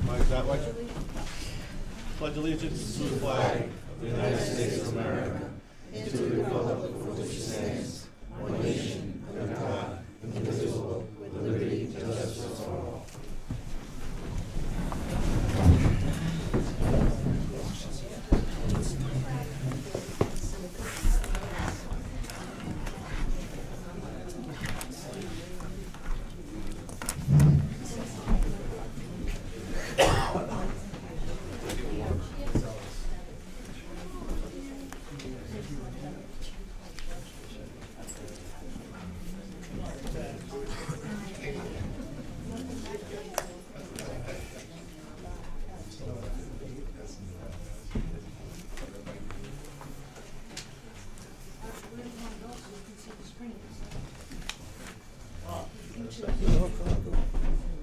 Mike, that way. Pledge allegiance to the flag of the United States of America and to the republic for which it stands, one nation, under God, indivisible, with liberty and justice for all.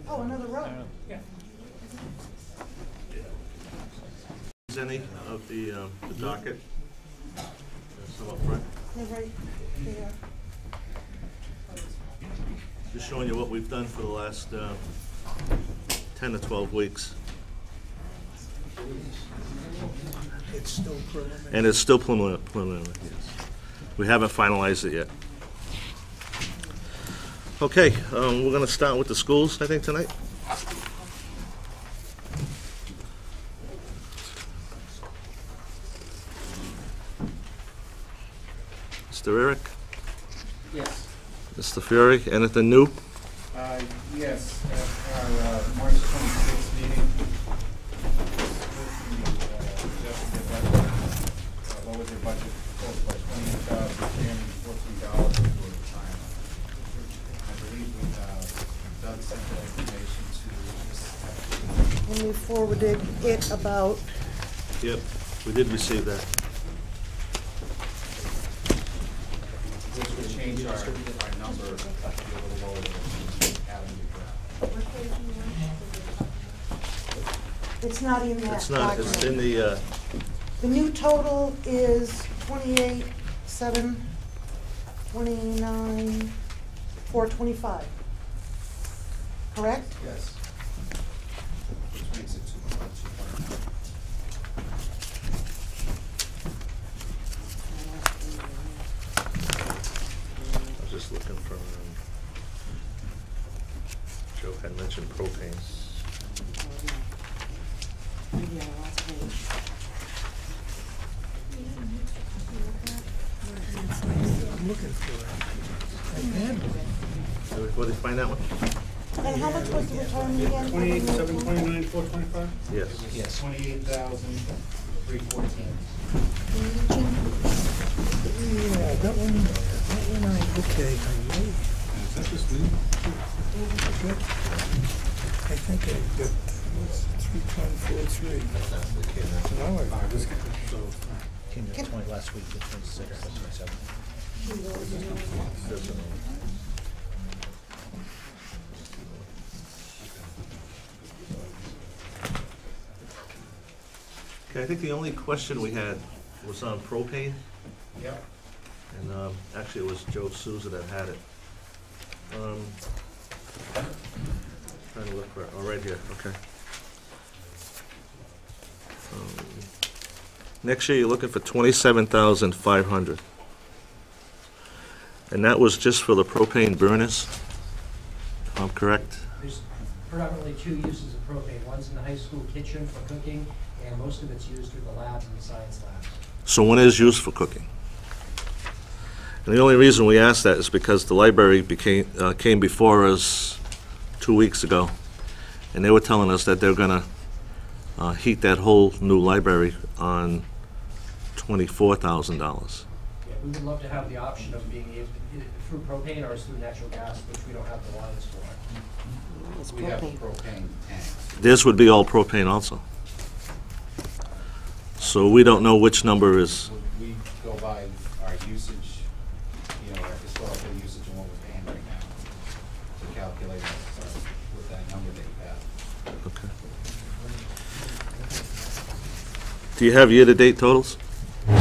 Oh, another row. Yeah. Is any of the docket? There's some up front. They're right there. Just showing you what we've done for the last 10 to 12 weeks. It's still preliminary. And it's still preliminary, yes. We haven't finalized it yet. Okay, we're going to start with the schools, I think, tonight. Mr. Eric? Yes. Mr. Fury, anything new? Yes, at our March 26th meeting, lowered their budget proposed by $28,314 for retirement. I believe Doug sent that information to Ms. And we forwarded it about, Yep, we did receive that. which would change our number to be a little lower than Avenue Drive. it's not in that It's not, document. it's in the, The new total is 28,729,425. Correct? Yes. Which makes it 2.9. I was just looking for, Joe had mentioned propane. I'm looking for it. I had one. What did you find that one? And how much was the retirement again? 28,729,425? Yes. Yes. 28,314. Yeah, that one, okay. Is that just me? I think I got, what's 3.43? Now I got this. So, Came to 20 last week, the 26th, 27th. Okay, I think the only question we had was on propane, Yep. and actually it was Joe Souza that had it. Trying to look for it, oh, right here, okay. Next year, you're looking for 27,500. And that was just for the propane burners, if I'm correct? There's predominantly two uses of propane. One's in the high school kitchen for cooking, and most of it's used through the labs and the science labs. So one is used for cooking. And the only reason we asked that is because the library came before us 2 weeks ago, and they were telling us that they're gonna heat that whole new library on $24,000. Yeah, we would love to have the option of being able, through propane or through natural gas, which we don't have the lines for. We have propane tanks. This would be all propane also. So we don't know which number is, We go by our usage, our historical usage and what we're paying right now to calculate with that number that you have. okay. Do you have year-to-date totals? I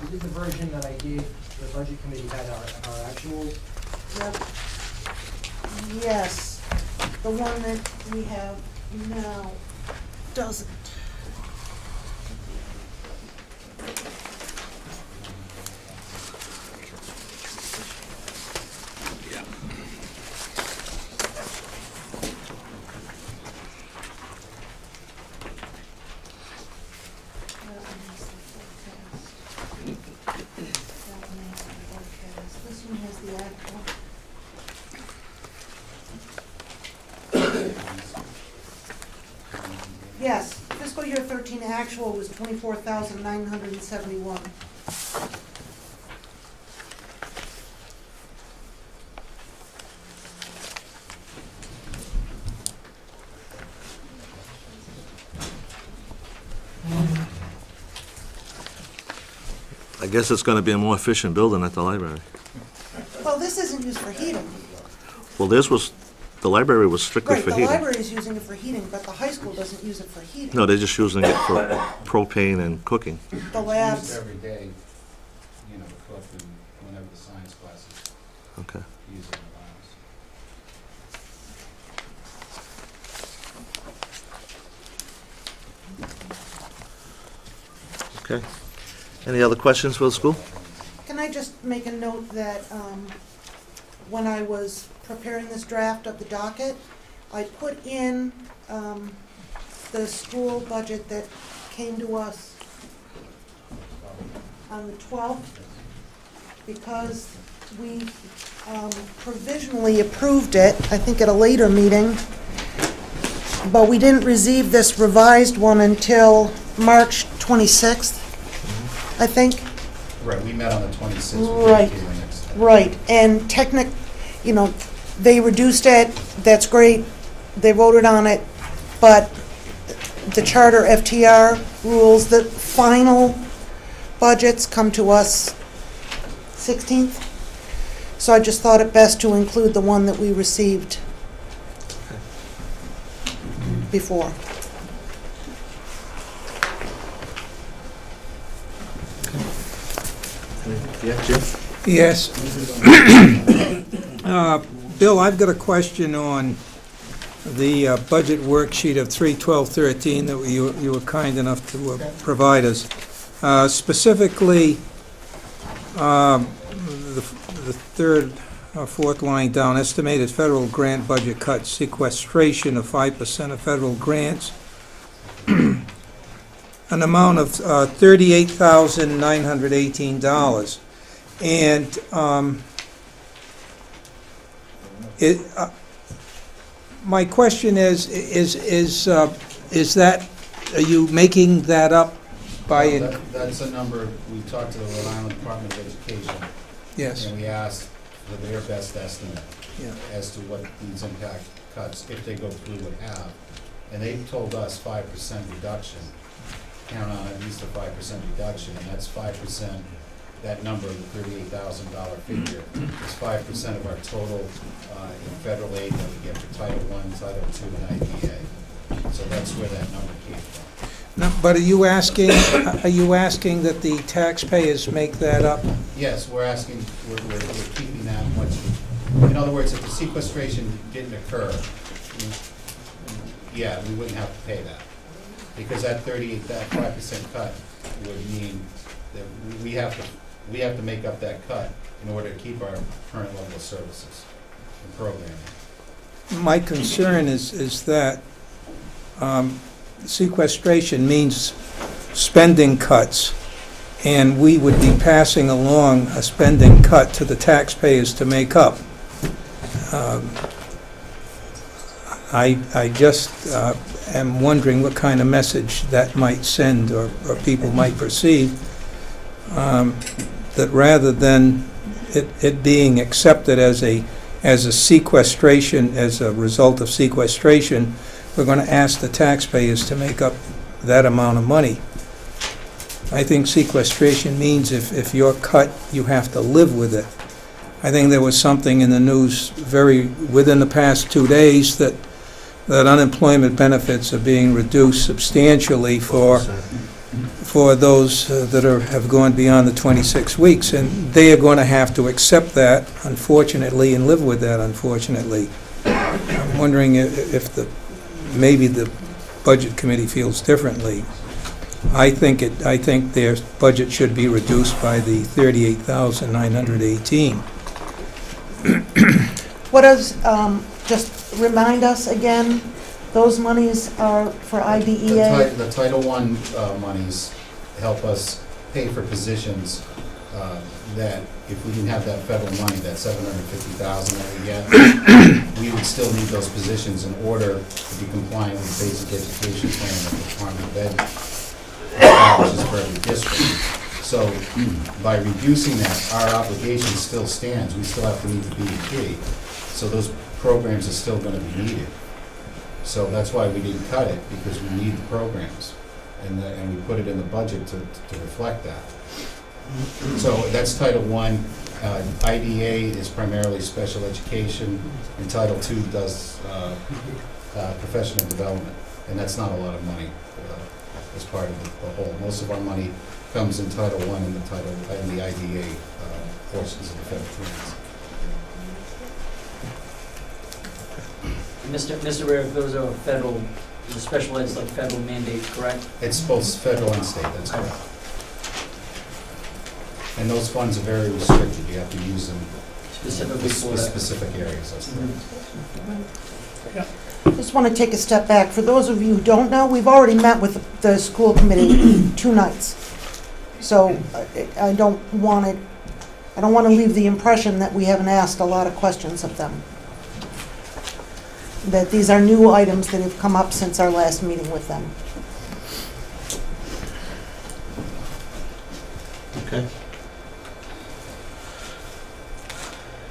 believe the version that I gave the budget committee had our actuals. Yep. Yes. The one that we have now doesn't. This one has the actual. Yes, fiscal year 13 actual was 24,971. I guess it's gonna be a more efficient building at the library. Well, this isn't used for heating. Well, the library was strictly Right, for the heating. library is using it for heating, but the high school doesn't use it for heating. No, they're just using it for propane and cooking. The Used labs, every day, you know, to cook and whenever the science classes Okay. use it in the labs. Okay. Any other questions for the school? can I just make a note that when I was preparing this draft of the docket, I put in the school budget that came to us on the 12th, because we provisionally approved it, I think at a later meeting, but we didn't receive this revised one until March 26th, I think. Right, we met on the 26th. Right. We gave the next step. Right, and they reduced it, that's great, they voted on it, but the charter FTR rules, the final budgets come to us 16th. So I just thought it best to include the one that we received before. Yeah, Jim? Yes. Bill, I've got a question on the budget worksheet of 3/12/13 that you were kind enough to provide us. Specifically, the third or fourth line down, estimated federal grant budget cuts, sequestration of 5% of federal grants, an amount of $38,918. And my question is that, are you making that up by? Well, that's a number, we talked to the Rhode Island Department of Education, Yes. and we asked for their best estimate Yeah. as to what these impact cuts, if they go through, would have. And they told us 5% reduction, count on at least a 5% reduction, and that's 5%, that number, the $38,000 figure, is 5% of our total federal aid that we get for Title I, Title II, and IDA. So that's where that number came from. No, but are you asking that the taxpayers make that up? Yes, we're asking, we're keeping that much. In other words, if the sequestration didn't occur, yeah, we wouldn't have to pay that. Because that 5% cut would mean that we have to make up that cut in order to keep our current level of services and programming. My concern is that sequestration means spending cuts, and we would be passing along a spending cut to the taxpayers to make up. I just am wondering what kind of message that might send, or people might perceive, that rather than it being accepted as a sequestration, as a result of sequestration, we're going to ask the taxpayers to make up that amount of money. I think sequestration means if you're cut, you have to live with it. I think there was something in the news within the past 2 days that unemployment benefits are being reduced substantially for those that have gone beyond the 26 weeks, and they are going to have to accept that, unfortunately, and live with that, unfortunately. wondering if maybe the Budget Committee feels differently. I think their budget should be reduced by the $38,918. What does, just remind us again, those monies are for IDEA? The Title I monies help us pay for positions that if we didn't have that federal money, that $750,000 that we get, we would still need those positions in order to be compliant with the basic education plan that the Department of Ed establishes for every district. So by reducing that, our obligation still stands. We still have to meet the BEP. So those programs are still going to be needed. So that's why we didn't cut it, because we need the programs. And we put it in the budget to reflect that. So that's Title I. IDA is primarily special education, and Title II does professional development. And that's not a lot of money as part of the whole. Most of our money comes in Title I and the IDA portions of the federal grants. Mr. Rare, if those are federal, the special ed's like federal mandate, correct? It's both federal and state, that's correct. And those funds are very restricted. You have to use them Specifically for with that? specific areas, that's correct. Just want to take a step back. For those of you who don't know, we've already met with the school committee 2 nights. So I don't want to leave the impression that we haven't asked a lot of questions of them. That these are new items that have come up since our last meeting with them. Okay.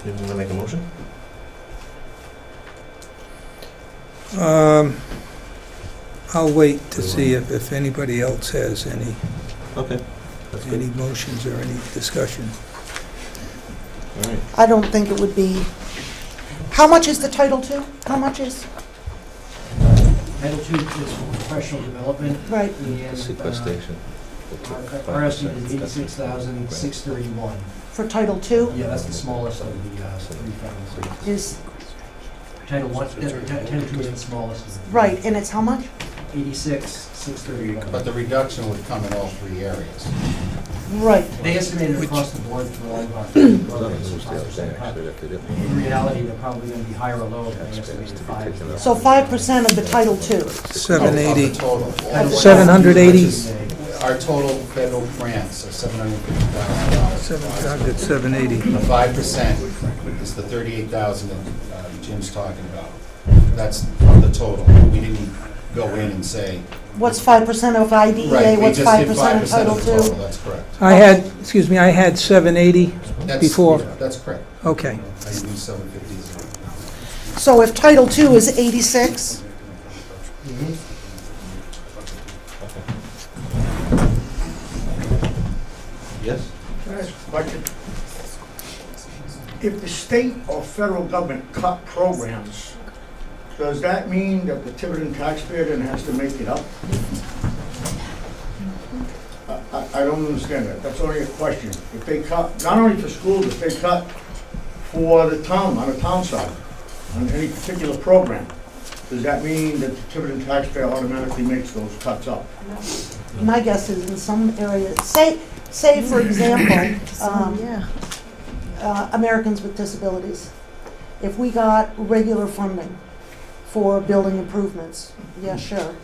You want to make a motion? I'll wait to see if anybody else has any Okay. That's good. motions or any discussion. All right. I don't think it would be. How much is the Title II? How much is? Title II is for professional development. Right. And Sequestration. our estimate is $86,631. For Title II Yeah, that's the smallest of the 3 federal grants. is, Title I, Title II is the smallest. of the- right, and it's how much? 86,631. But the reduction would come in all 3 areas. Right. They estimated across the board for all of our programs, 5% cut. In reality, they're probably going to be higher or lower than they estimated 5. So 5% of the Title II. 780. Of the total. 780. Our total federal grants are $750,000. 780. The 5% is the $38,000 that Jim's talking about. That's of the total. We didn't go in and say. What's 5% of IDEA? Right, we What's just did 5% of 5% Title of the total, II? that's correct. I had 780 That's- before. yeah, That's correct. Okay. I use 750. So if Title II is 86, Yes? Can I ask a question? If the state or federal government cut programs, does that mean that the Tiverton taxpayer then has to make it up? I don't understand that. That's only a question. If they cut, not only for schools, if they cut for the town, on the town side, on any particular program, does that mean that the Tiverton taxpayer automatically makes those cuts up? my guess is in some areas, say for example, Americans with Disabilities. If we got regular funding for building improvements, yeah, sure,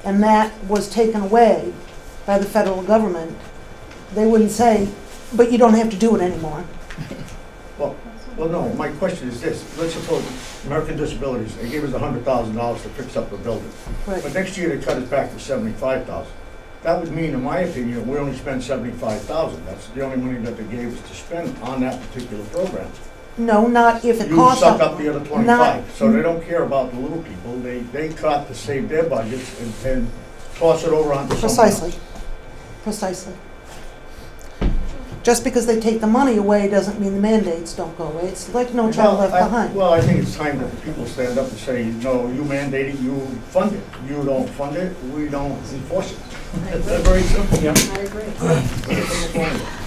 and that was taken away by the federal government, they wouldn't say, but you don't have to do it anymore. Well, no, my question is this. Let's suppose American Disabilities, they gave us $100,000 to fix up the building. Right. But next year they cut it back to $75,000. That would mean, in my opinion, we only spend $75,000. That's the only money that they gave us to spend on that particular program. No, not if it You costs. suck up the other 25, not- so they don't care about the little people. They cut to save their budgets and toss it over onto someone else. Precisely. Precisely. Just because they take the money away doesn't mean the mandates don't go away. It's like No Child Left Behind. Well, I think it's time that the people stand up and say, no, you mandate it, you fund it. You don't fund it, we don't enforce it. It's very simple. Yeah. I agree.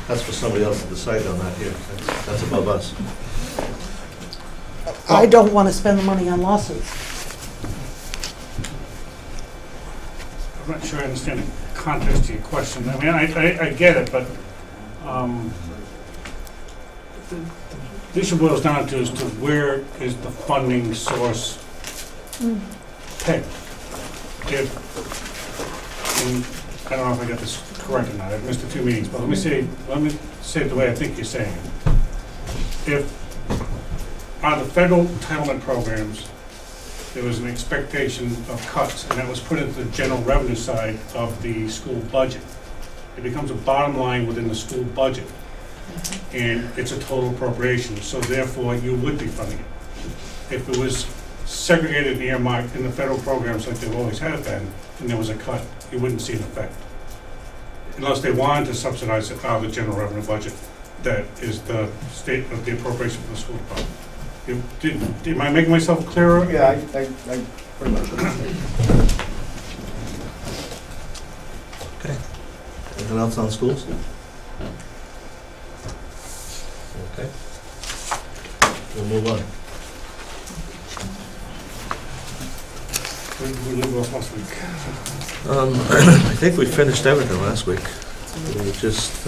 That's for somebody else to decide on that here. That's above us. I don't want to spend the money on lawsuits. I'm not sure I understand the context of your question. I mean, I get it, but the issue boils down to where is the funding source pegged? And I don't know if I got this correct or not. I've missed a few meetings, but let me say it the way I think you're saying it. If on the federal entitlement programs, there was an expectation of cuts, and that was put into the general revenue side of the school budget. It becomes a bottom line within the school budget, and it's a total appropriation, so therefore you would be funding it. If it was segregated and earmarked in the federal programs like they've always had been, and there was a cut, you wouldn't see an effect. Unless they wanted to subsidize it out of the general revenue budget, that is the state of the appropriation for the school department. Am I making myself clearer? Yeah, I pretty much. Okay. Anything else on schools? Okay. We'll move on. Where did we leave off last week? I think we finished everything last week. We just,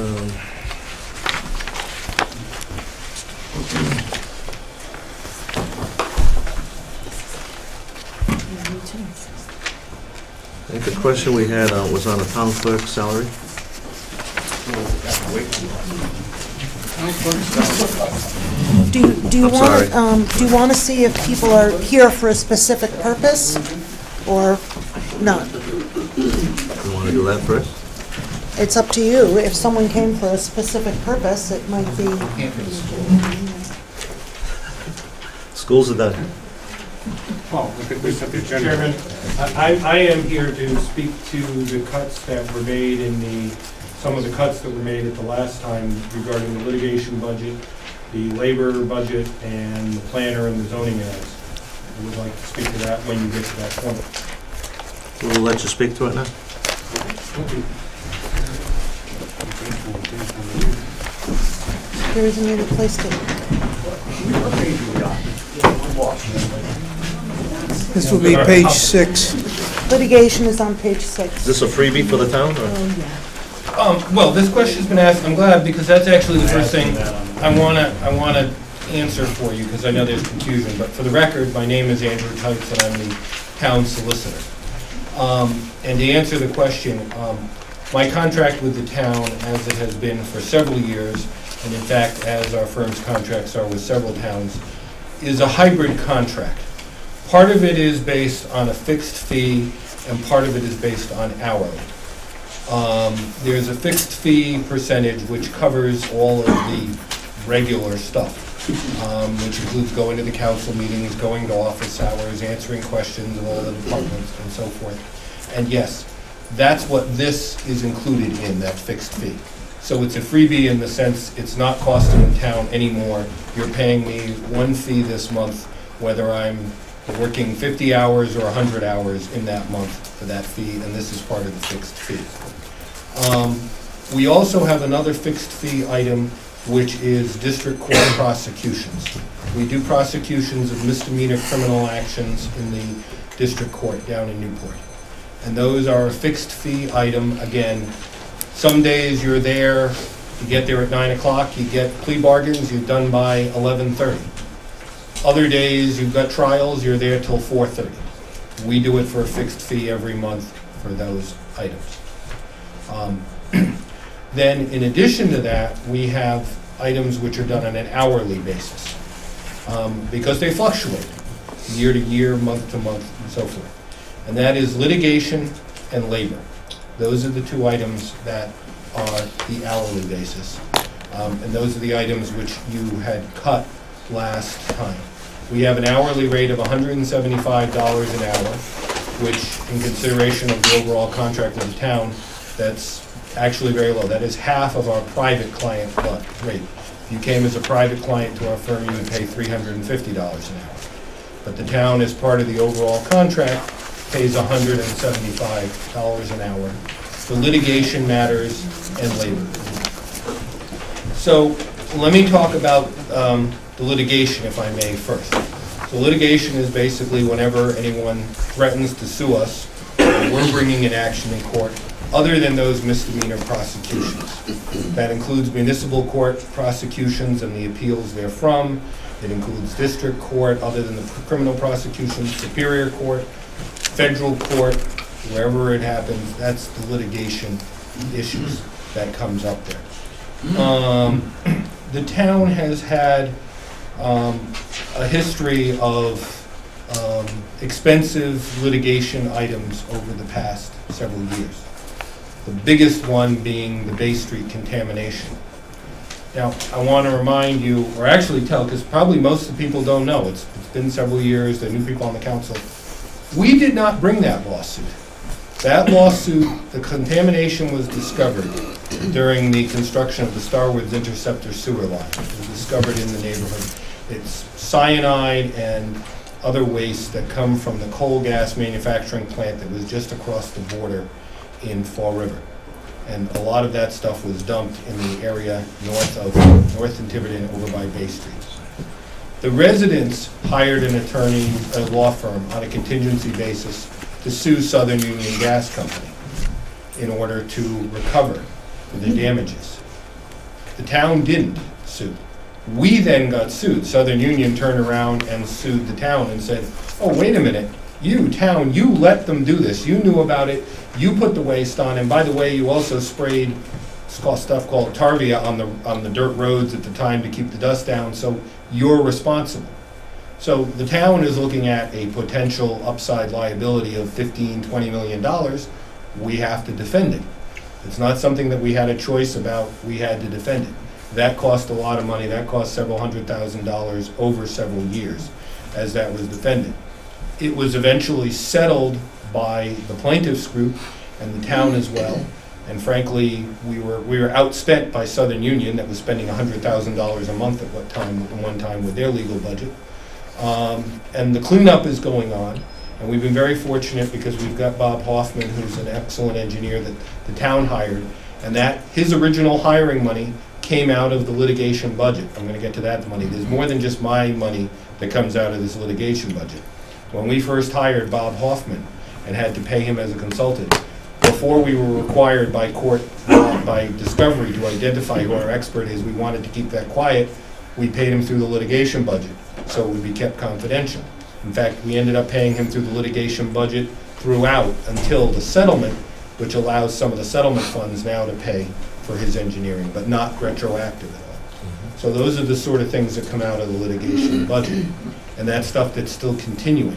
I think the question we had was on the town clerk's salary. Do you I'm want do you want to see if people are here for a specific purpose or not? You want to do that first? It's up to you. If someone came for a specific purpose, it might be. Schools are done. Oh, look at this at the agenda. Chairman, I am here to speak to the cuts that were made some of the cuts that were made at the last time regarding the litigation budget, the labor budget, and the planner and the zoning ads. I would like to speak to that when you get to that point. We'll let you speak to it now. There isn't any place to. This will be page 6. Litigation is on page 6. Is this a freebie for the town? Or? Well, this question's been asked, I'm glad, because that's actually the first thing I wanna answer for you, because I know there's confusion. But for the record, my name is Andrew Tykes, and I'm the town solicitor. And to answer the question, my contract with the town, as it has been for several years, and in fact, as our firm's contracts are with several towns, is a hybrid contract. Part of it is based on a fixed fee, and part of it is based on hourly. There's a fixed fee percentage which covers all of the regular stuff, which includes going to the council meetings, going to office hours, answering questions of all the departments, and so forth. And yes, that's what this is included in, that fixed fee. So it's a freebie in the sense it's not costing the town anymore. You're paying me one fee this month, whether I'm working 50 hours or 100 hours in that month for that fee, and this is part of the fixed fee. We also have another fixed fee item, which is district court prosecutions. We do prosecutions of misdemeanor criminal actions in the district court down in Newport. And those are a fixed fee item. Again, some days you're there, you get there at 9 o'clock, you get plea bargains, you're done by 11:30. Other days, you've got trials, you're there till 4:30. We do it for a fixed fee every month for those items. Then, in addition to that, we have items which are done on an hourly basis, because they fluctuate year to year, month to month, and so forth. And that is litigation and labor. Those are the two items that are the hourly basis. And those are the items which you had cut last time. We have an hourly rate of $175 an hour, which, in consideration of the overall contract with the town, that's actually very low. That is half of our private client rate. If you came as a private client to our firm, you would pay $350 an hour. But the town, as part of the overall contract, pays $175 an hour for litigation matters and labor. So let me talk about the litigation, if I may, first. So litigation is basically whenever anyone threatens to sue us, we're bringing an action in court, other than those misdemeanor prosecutions. That includes municipal court prosecutions and the appeals therefrom. It includes district court, other than the criminal prosecutions, superior court, federal court, wherever it happens. That's the litigation issues that comes up there. The town has had a history of expensive litigation items over the past several years. The biggest one being the Bay Street contamination. Now, I want to remind you, or actually tell, because probably most of the people don't know, it's been several years, there are new people on the council. We did not bring that lawsuit. That lawsuit, the contamination was discovered during the construction of the Starwoods Interceptor sewer line. It was discovered in the neighborhood. It's cyanide and other wastes that come from the coal gas manufacturing plant that was just across the border in Fall River. And a lot of that stuff was dumped in the area north in Tiverton over by Bay Street. The residents hired an attorney, a law firm, on a contingency basis to sue Southern Union Gas Company in order to recover for the damages. The town didn't sue. We then got sued. Southern Union turned around and sued the town and said, oh, wait a minute, you, town, you let them do this. You knew about it. You put the waste on, and by the way, you also sprayed stuff called tarvia on the dirt roads at the time to keep the dust down, so you're responsible. So the town is looking at a potential upside liability of $15, $20 million. We have to defend it. It's not something that we had a choice about. We had to defend it. That cost a lot of money. That cost several $100,000 over several years as that was defended. It was eventually settled by the plaintiffs group and the town as well. And frankly, we were outspent by Southern Union, that was spending $100,000 a month at one time with their legal budget. And the cleanup is going on. And we've been very fortunate because we've got Bob Hoffman, who's an excellent engineer that the town hired. And that his original hiring money came out of the litigation budget. I'm going to get to that money. There's more than just my money that comes out of this litigation budget. When we first hired Bob Hoffman and had to pay him as a consultant, before we were required by court, by discovery, to identify who our expert is, we wanted to keep that quiet. We paid him through the litigation budget, so it would be kept confidential. In fact, we ended up paying him through the litigation budget throughout until the settlement, which allows some of the settlement funds now to pay for his engineering, but not retroactive at all. So those are the sort of things that come out of the litigation budget. And that's stuff that's still continuing.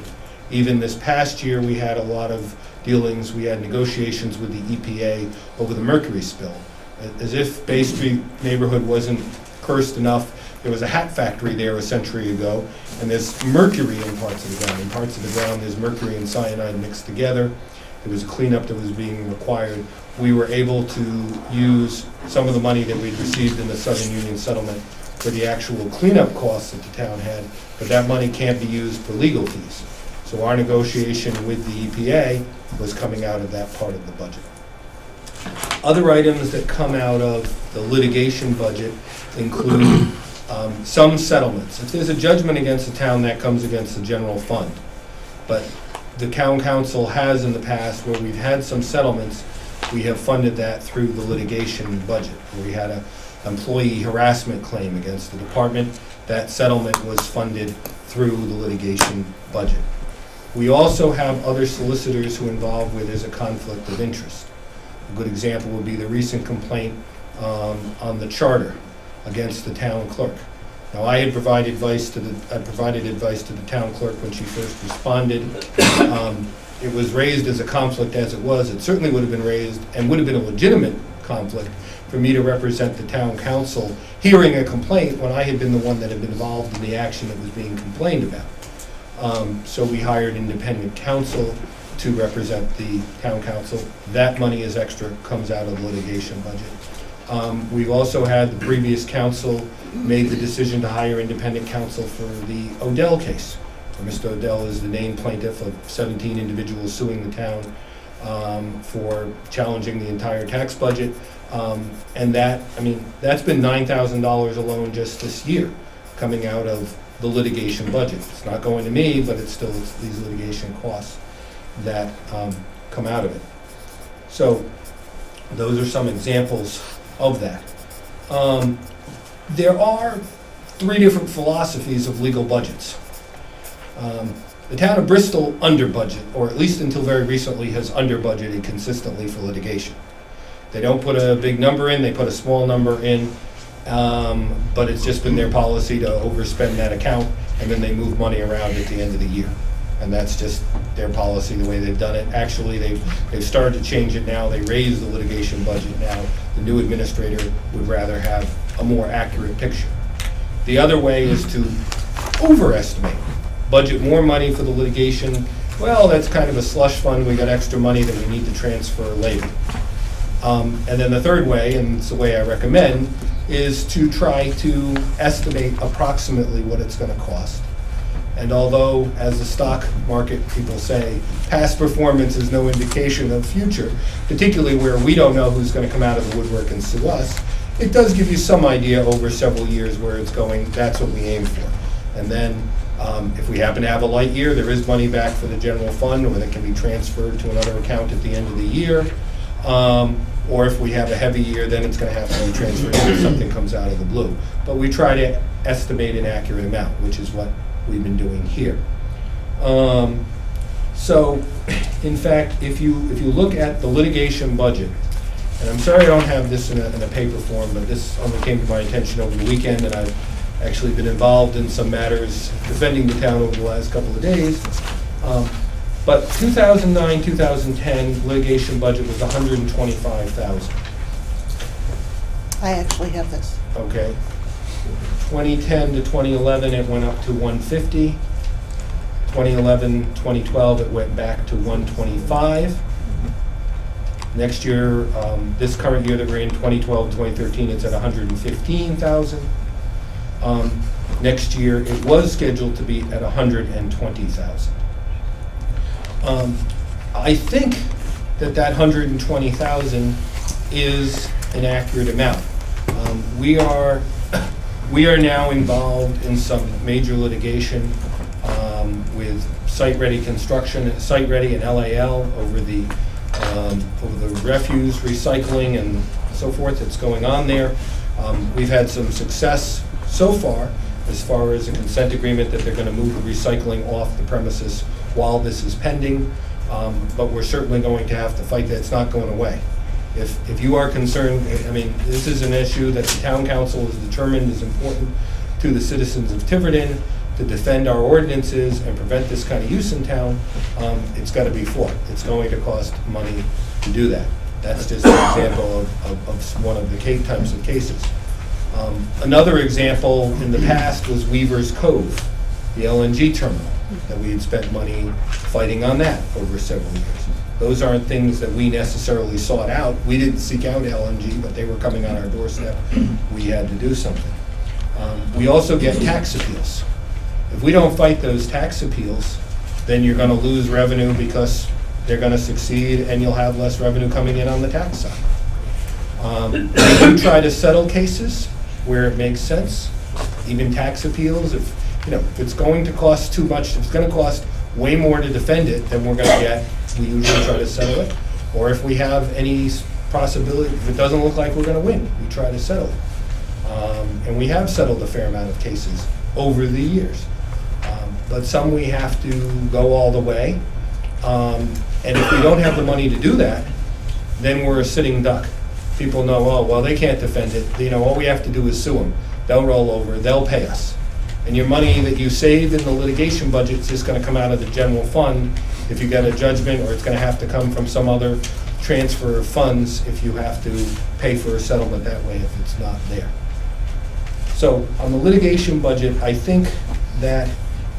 Even this past year, we had a lot of dealings. We had negotiations with the EPA over the mercury spill. As if Bay Street neighborhood wasn't cursed enough, there was a hat factory there a century ago, and there's mercury in parts of the ground. In parts of the ground, there's mercury and cyanide mixed together. There was a cleanup that was being required. We were able to use some of the money that we'd received in the Southern Union settlement for the actual cleanup costs that the town had, but that money can't be used for legal fees. So our negotiation with the EPA was coming out of that part of the budget. Other items that come out of the litigation budget include some settlements. If there's a judgment against the town, that comes against the general fund. But the town council has in the past, where we've had some settlements, we have funded that through the litigation budget. Where we had an employee harassment claim against the department. That settlement was funded through the litigation budget. We also have other solicitors who are involved where there's a conflict of interest. A good example would be the recent complaint on the charter against the town clerk. Now, I had provided advice to the town clerk when she first responded. It was raised as a conflict as it was. It certainly would have been raised and would have been a legitimate conflict for me to represent the town council hearing a complaint when I had been the one that had been involved in the action that was being complained about. So we hired independent counsel to represent the town council. That money is extra, comes out of the litigation budget. We've also had the previous council made the decision to hire independent counsel for the Odell case. Mr. Odell is the named plaintiff of 17 individuals suing the town for challenging the entire tax budget. And that, I mean, that's been $9,000 alone just this year, coming out of the litigation budget. It's not going to me, but it's these litigation costs that come out of it. So those are some examples of that. There are 3 different philosophies of legal budgets. The town of Bristol under budget, or at least until very recently has under budgeted consistently for litigation. They don't put a big number in, they put a small number in, but it's just been their policy to overspend that account, and then they move money around at the end of the year. And that's just their policy, the way they've done it. Actually, they've started to change it now. They raise the litigation budget now. The new administrator would rather have a more accurate picture. The other way is to overestimate. Budget more money for the litigation. Well, that's kind of a slush fund. We got extra money that we need to transfer later. And then the third way, and it's the way I recommend, is to try to estimate approximately what it's going to cost. And although, as the stock market people say, past performance is no indication of future, particularly where we don't know who's going to come out of the woodwork and sue us, it does give you some idea over several years where it's going. That's what we aim for. And then if we happen to have a light year, there is money back for the general fund, or that can be transferred to another account at the end of the year. Or if we have a heavy year, then it's going to have to be transferred if something comes out of the blue. But we try to estimate an accurate amount, which is what we've been doing here. So, in fact, if you look at the litigation budget, and I'm sorry I don't have this in a paper form, but this only came to my attention over the weekend, and I've actually been involved in some matters defending the town over the last couple of days. But 2009, 2010 litigation budget was $125,000. I actually have this. Okay. 2010 to 2011, it went up to 150. 2011, 2012, it went back to 125. Next year, this current year that we're in, 2012, 2013, it's at 115,000. Next year, it was scheduled to be at 120,000. I think that 120,000 is an accurate amount. We are now involved in some major litigation with Site Ready Construction, Site Ready and LAL over the refuse recycling and so forth that's going on there. We've had some success so far as a consent agreement that they're going to move the recycling off the premises while this is pending, but we're certainly going to have to fight that. It's not going away. If you are concerned, I mean, this is an issue that the town council has determined is important to the citizens of Tiverton to defend our ordinances and prevent this kind of use in town. It's got to be fought. It's going to cost money to do that. That's just an example of one of the types of cases. Another example in the past was Weaver's Cove, the LNG terminal, that we had spent money fighting on that over several years. Those aren't things that we necessarily sought out. We didn't seek out LNG, but they were coming on our doorstep. We had to do something. We also get tax appeals. If we don't fight those tax appeals, then you're going to lose revenue because they're going to succeed and you'll have less revenue coming in on the tax side. We do try to settle cases where it makes sense, even tax appeals. If it's going to cost too much, if it's going to cost way more to defend it than we're going to get, we usually try to settle it. Or if we have any possibility, if it doesn't look like we're going to win, we try to settle it. And we have settled a fair amount of cases over the years. But some we have to go all the way. And if we don't have the money to do that, then we're a sitting duck. People know, oh, well, they can't defend it. All we have to do is sue them. They'll roll over, they'll pay us. And your money that you save in the litigation budget is just going to come out of the general fund if you get a judgment, or it's going to have to come from some other transfer of funds if you have to pay for a settlement that way if it's not there. So on the litigation budget, I think that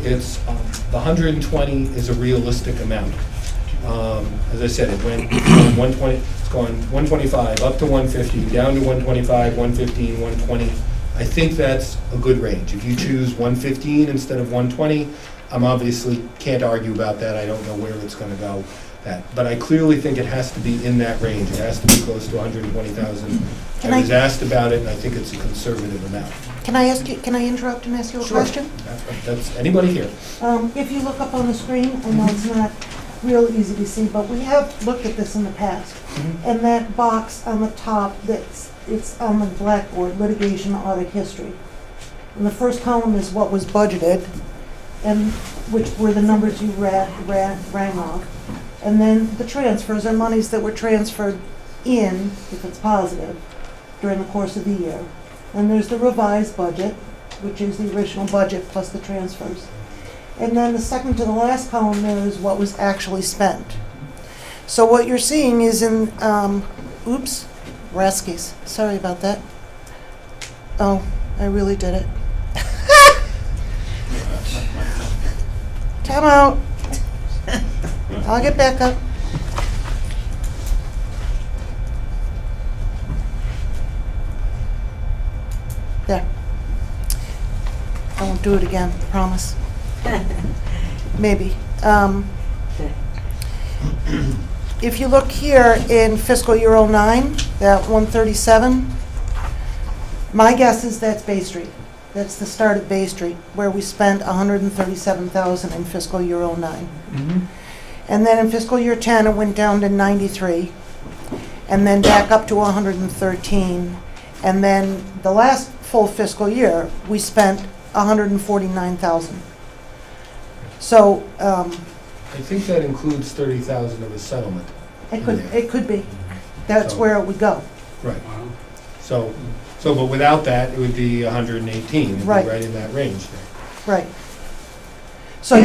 it's the 120 is a realistic amount. As I said, it went from 120, it's gone 125 up to 150, down to 125, 115, 120. I think that's a good range. If you choose 115 instead of 120, I'm obviously can't argue about that. I don't know where it's going to go. But I clearly think it has to be in that range. It has to be close to 120,000. I was asked about it, and I think it's a conservative amount. Can I ask you, can I interrupt and ask you a question? That's anybody here. If you look up on the screen, I know it's not real easy to see, but we have looked at this in the past. And that box on the top, it's on the blackboard, litigation audit history. And the first column is what was budgeted, and which were the numbers you rang off. And then the transfers are monies that were transferred in, if it's positive, during the course of the year. And there's the revised budget, which is the original budget plus the transfers. And then the second to the last column there is what was actually spent. So what you're seeing is in, oops, Raskies, sorry about that. Oh, I really did it. Time out. I'll get back up. There. I won't do it again, promise. Maybe. If you look here in fiscal year '09, that 137, my guess is that's Bay Street. That's the start of Bay Street, where we spent 137,000 in fiscal year '09. And then in fiscal year 10, it went down to 93, and then back up to 113. And then the last full fiscal year, we spent 149,000. So I think that includes 30,000 of a settlement. it could be. That's So- where it would go. Right. So, but without that, it would be 118. It'd be Right. right in that range. Right. So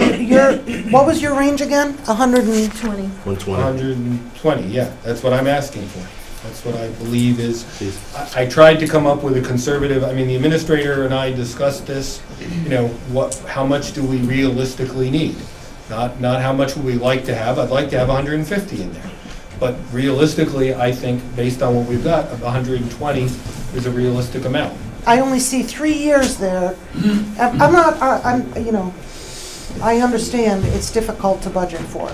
what was your range again? 120. 120. 120, yeah, that's what I'm asking for. That's what I believe is, Please. I tried to come up with a conservative, I mean, the administrator and I discussed this, how much do we realistically need? Not how much would we like to have, I'd like to have 150 in there. But realistically, I think, based on what we've got, 120 is a realistic amount. I only see 3 years there. I understand it's difficult to budget for.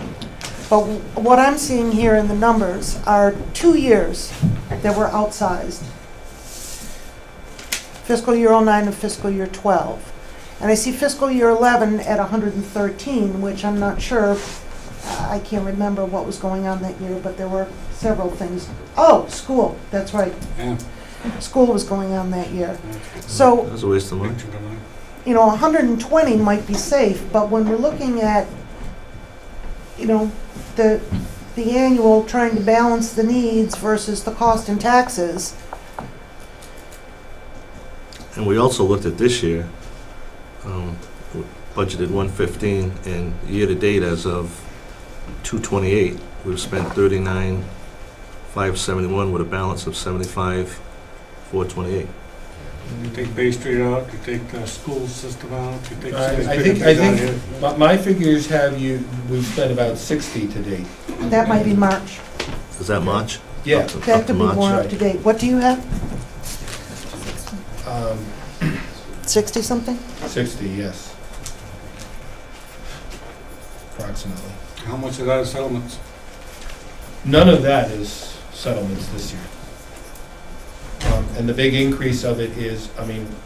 But what I'm seeing here in the numbers are 2 years that were outsized. Fiscal year '09 and fiscal year '12. And I see fiscal year '11 at 113, which I'm not sure, I can't remember what was going on that year, but there were several things. Oh, school, that's right. Yeah. School was going on that year. So, That's a waste of money. 120 might be safe, but when we're looking at, the annual, trying to balance the needs versus the cost and taxes. And we also looked at this year, budgeted 115, and year-to-date as of 2/28, we've spent 39,571 with a balance of 75,428. You take Bay Street out, you take the school system out, you take... I think my figures have we've spent about 60 to date. That might be March. Is that March? Yeah. Up to That could be March. more up to date. What do you have? 60-something? 60, yes. Approximately. How much of that is settlements? None of that is settlements this year. And the big increase of it is,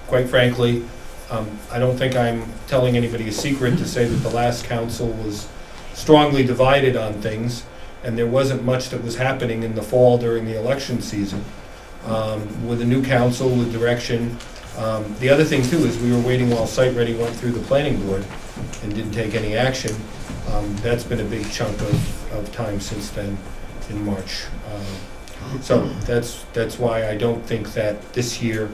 quite frankly, I don't think I'm telling anybody a secret to say that the last council was strongly divided on things, and there wasn't much that was happening in the fall during the election season. With the new council, with direction, the other thing too is we were waiting while Site Ready went through the planning board and didn't take any action. That's been a big chunk of time since then in March. So that's why I don't think that this year,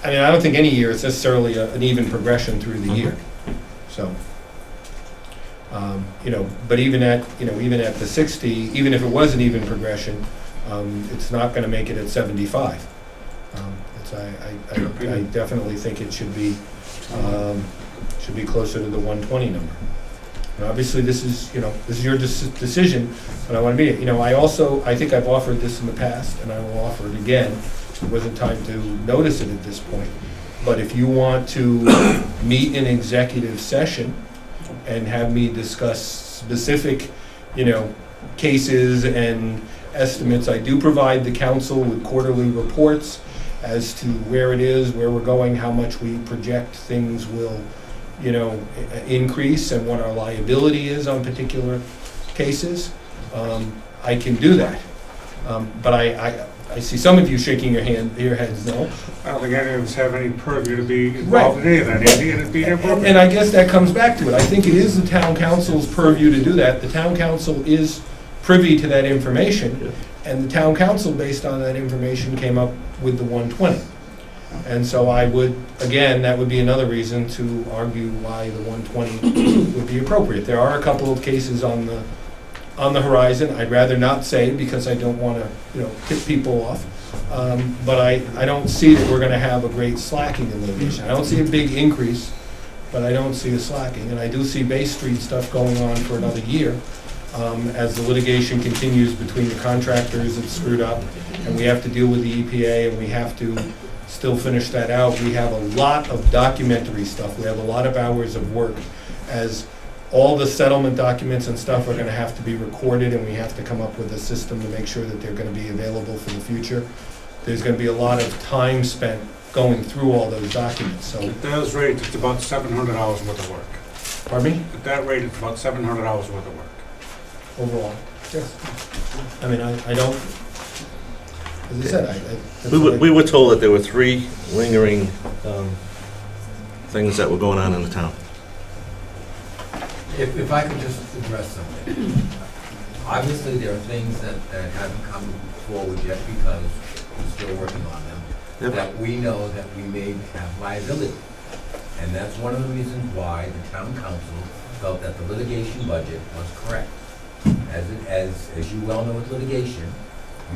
I don't think any year is necessarily an even progression through the year. So, but even at the 60, even if it was an even progression, it's not going to make it at 75. I definitely think it should be closer to the 120 number. And obviously, this is your decision, but I want to be it. I think I've offered this in the past, and I will offer it again. It wasn't time to notice it at this point. But if you want to meet in executive session and have me discuss specific, cases and estimates. I do provide the council with quarterly reports as to where it is, where we're going, how much we project things will, increase, and what our liability is on particular cases. I can do that. But I see some of you shaking your heads no. I don't think any of us have any purview to be involved in any of that, Andy, and it'd be inappropriate. And I guess that comes back to it. I think it is the town council's purview to do that. The town council is privy to that information, and the town council, based on that information, came up with the 120. And so I would, again, that would be another reason to argue why the 120 would be appropriate. There are a couple of cases on the horizon. I'd rather not say, because I don't want to, tip people off. But I don't see that we're going to have a great slacking in litigation. I don't see a big increase, but I don't see a slacking. And I do see Bay Street stuff going on for another year as the litigation continues between the contractors that screwed up, and we have to deal with the EPA, and we have to still finish that out. We have a lot of documentary stuff. We have a lot of hours of work, as all the settlement documents and stuff are going to have to be recorded, and we have to come up with a system to make sure that they're going to be available for the future. There's going to be a lot of time spent going through all those documents. So at that rate, it's about $700 worth of work. Pardon me? At that rate, it's about $700 worth of work. Overall, yes. I mean, I don't, as I said, We were told that there were 3 lingering things that were going on in the town. If I could just address something. Obviously, there are things that haven't come forward yet because we're still working on them, Yep. that we know that we may have liability. And that's one of the reasons why the town council felt that the litigation budget was correct. As you well know with litigation,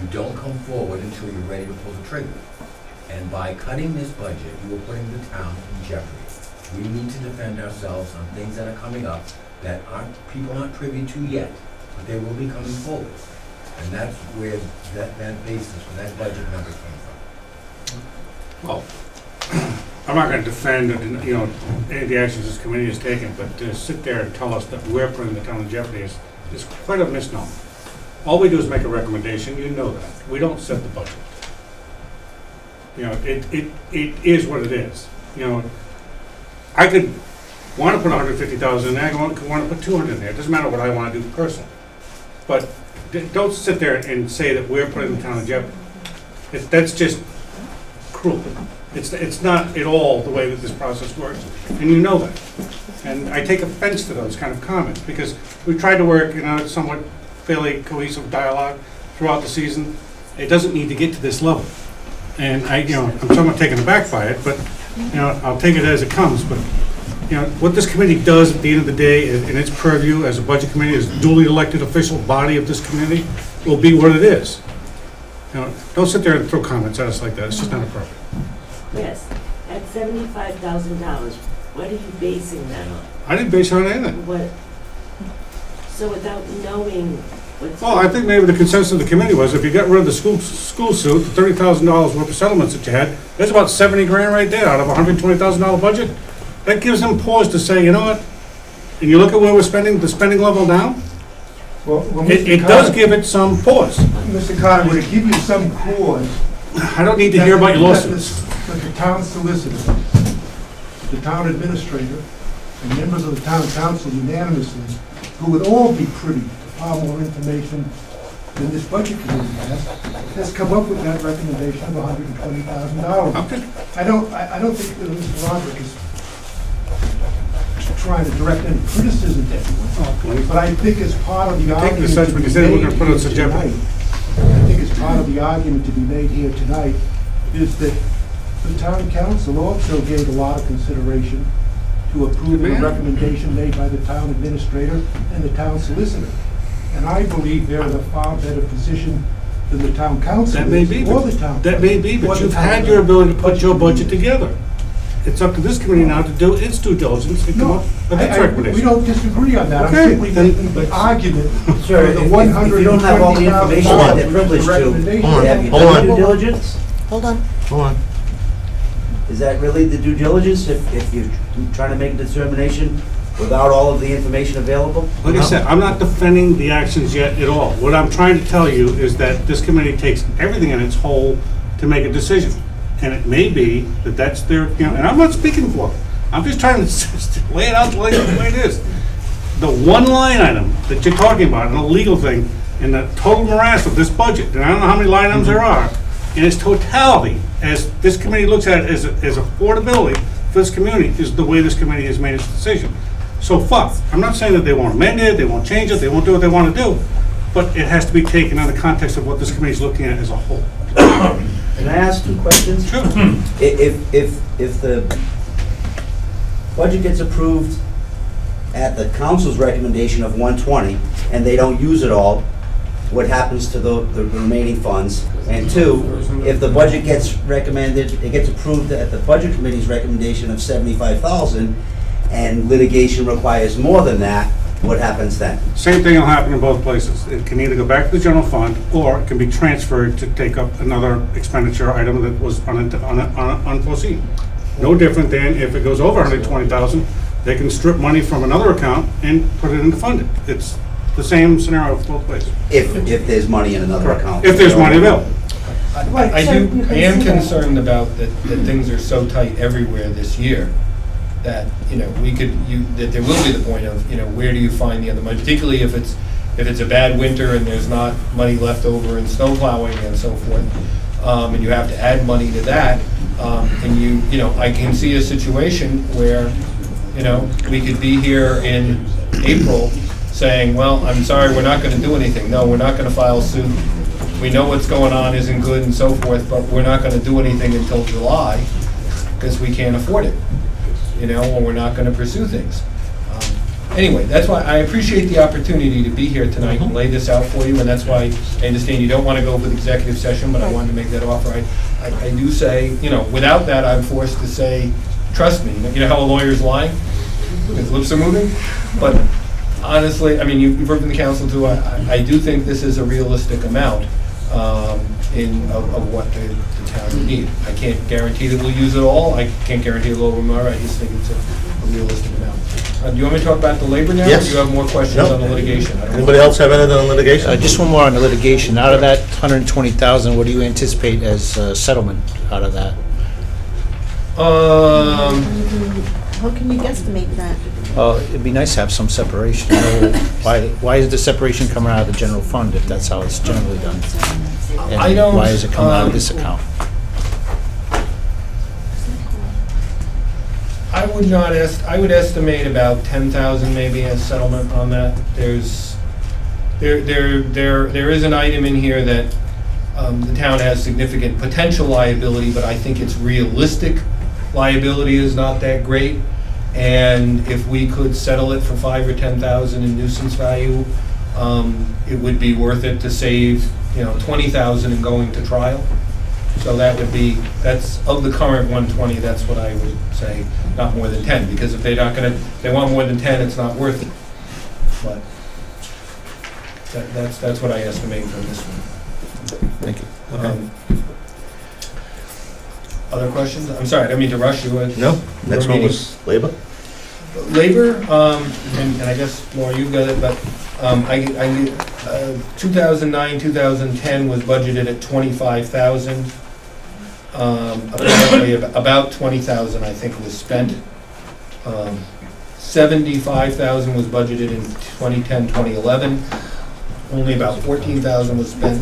you don't come forward until you're ready to pull the trigger. And by cutting this budget, you are putting the town in jeopardy. We need to defend ourselves on things that are coming up that people aren't privy to yet, but they will be coming forward. And that's where that basis for that budget number came from. Well, I'm not going to defend, any of the actions this committee has taken, but to sit there and tell us that we're putting the town in jeopardy is quite a misnomer. All we do is make a recommendation, you know that. We don't set the budget. It is what it is. I could want to put 150,000 in there, I could want to put 200 in there. It doesn't matter what I want to do personally. But don't sit there and say that we're putting the town in jeopardy. That's just cruel. It's not at all the way that this process works, and you know that. And I take offense to those kind of comments, because we tried to work in a somewhat fairly cohesive dialogue throughout the season. It doesn't need to get to this level. And I'm somewhat taken aback by it, but I'll take it as it comes. But what this committee does at the end of the day, in its purview as a budget committee, as a duly elected official body of this committee, will be what it is. Don't sit there and throw comments at us like that. It's just not appropriate. Yes, at $75,000, what are you basing that on? I didn't base it on anything. What? So without knowing what's... Well, I think maybe the consensus of the committee was if you got rid of the school suit, the $30,000 worth of settlements that you had, there's about 70 grand right there out of a $120,000 budget. That gives them pause to say, you know what? And you look at where we're spending, the spending level now, Well, it does give it some pause. Mr. Carter, would it give you some pause? I don't need to hear about your lawsuits. That the town solicitor, the town administrator, and members of the town council unanimously, who would all be privy to far more information than this budget committee has come up with that recommendation of $120,000. Okay. I don't think that Mr. Roderick is trying to direct any criticism to anyone, but I think as part of the argument to be made here tonight, I think as part of the argument to be made here tonight is that the town council also gave a lot of consideration to approving a recommendation made by the town administrator and the town solicitor. And I believe they're in a far better position than the town council That may be, or the town. that may be, but you've had your ability to put your budget together. It's up to this committee now to do its due diligence and come up with its recommendation. We don't disagree on that. Okay, I'm simply making the argument Sir, for the if you don't have all the information that they're privileged to, have you done due diligence? Hold on. Hold on. Is that really the due diligence, if you're trying to make a determination without all of the information available? Like I said, I'm not defending the actions yet at all. What I'm trying to tell you is that this committee takes everything in its whole to make a decision. And it may be that that's their, and I'm not speaking for them. I'm just trying to lay it out the way it is. The one line item that you're talking about, an illegal thing, and the total morass of this budget, and I don't know how many line items there are, in its totality, as this committee looks at it as affordability for this community, is the way this committee has made its decision. So fuck, I'm not saying that they won't amend it, they won't change it, they won't do what they want to do, but it has to be taken in the context of what this committee is looking at as a whole. Can I ask 2 questions? Sure. If the budget gets approved at the council's recommendation of 120, and they don't use it all, what happens to the remaining funds? And 2, if the budget gets recommended, it gets approved at the budget committee's recommendation of 75,000, and litigation requires more than that, what happens then? Same thing will happen in both places. It can either go back to the general fund, or it can be transferred to take up another expenditure item that was unforeseen. No different than if it goes over 120,000, they can strip money from another account and put it into funding. It's the same scenario both ways. If there's money in another account. If there's money available. I am concerned about that things are so tight everywhere this year that, that there will be the point of, where do you find the other money, particularly if it's a bad winter and there's not money left over in snow plowing and so forth, and you have to add money to that, and I can see a situation where, we could be here in April saying, well, I'm sorry, we're not going to do anything. No, we're not going to file suit. We know what's going on isn't good and so forth, but we're not going to do anything until July because we can't afford it, or we're not going to pursue things. Anyway, that's why I appreciate the opportunity to be here tonight and lay this out for you, and that's why I understand you don't want to go with executive session, but I wanted to make that offer. I do say, without that, I'm forced to say, trust me. You know how a lawyer's lying? His lips are moving? But honestly, you've worked in the council too, I do think this is a realistic amount of what the town would need. I can't guarantee that we'll use it all. I can't guarantee it'll overrun. I just think it's a realistic amount. Do you want me to talk about the labor now? Yes. Or do you have more questions on the litigation? Anybody else have anything on litigation? Just one more on the litigation. Out of that 120,000, what do you anticipate as settlement out of that? How can you guesstimate that? It'd be nice to have some separation. Why is the separation coming out of the general fund if that's how it's generally done? And why is it coming out of this account? I would estimate about 10,000 maybe as settlement on that. There is an item in here that the town has significant potential liability, but I think its realistic liability is not that great. And if we could settle it for 5,000 or 10,000 in nuisance value, it would be worth it to save, 20,000 in going to trial. So that's of the current 120, that's what I would say, not more than 10, because if they want more than 10, it's not worth it. But that's what I estimate from this one. Thank you. Other questions? I'm sorry, I don't mean to rush you. No, next one was labor. Labor, and I guess, Laura, you've got it, but 2009, 2010 was budgeted at 25,000. Apparently about 20,000, I think, was spent. 75,000 was budgeted in 2010, 2011. Only about 14,000 was spent.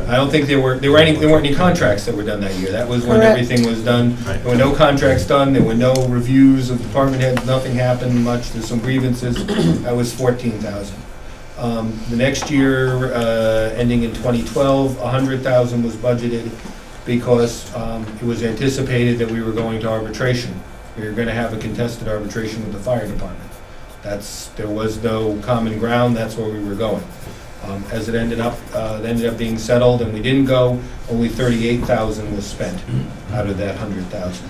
I don't think there weren't any contracts that were done that year. That was when everything was done. Right. There were no contracts done. There were no reviews of department heads. Nothing happened much. There's some grievances. That was 14,000. The next year, ending in 2012, 100,000 was budgeted because it was anticipated that we were going to arbitration. We were going to have a contested arbitration with the fire department. There was no common ground. That's where we were going. As it ended up being settled, and we didn't go. Only 38,000 was spent out of that 100,000.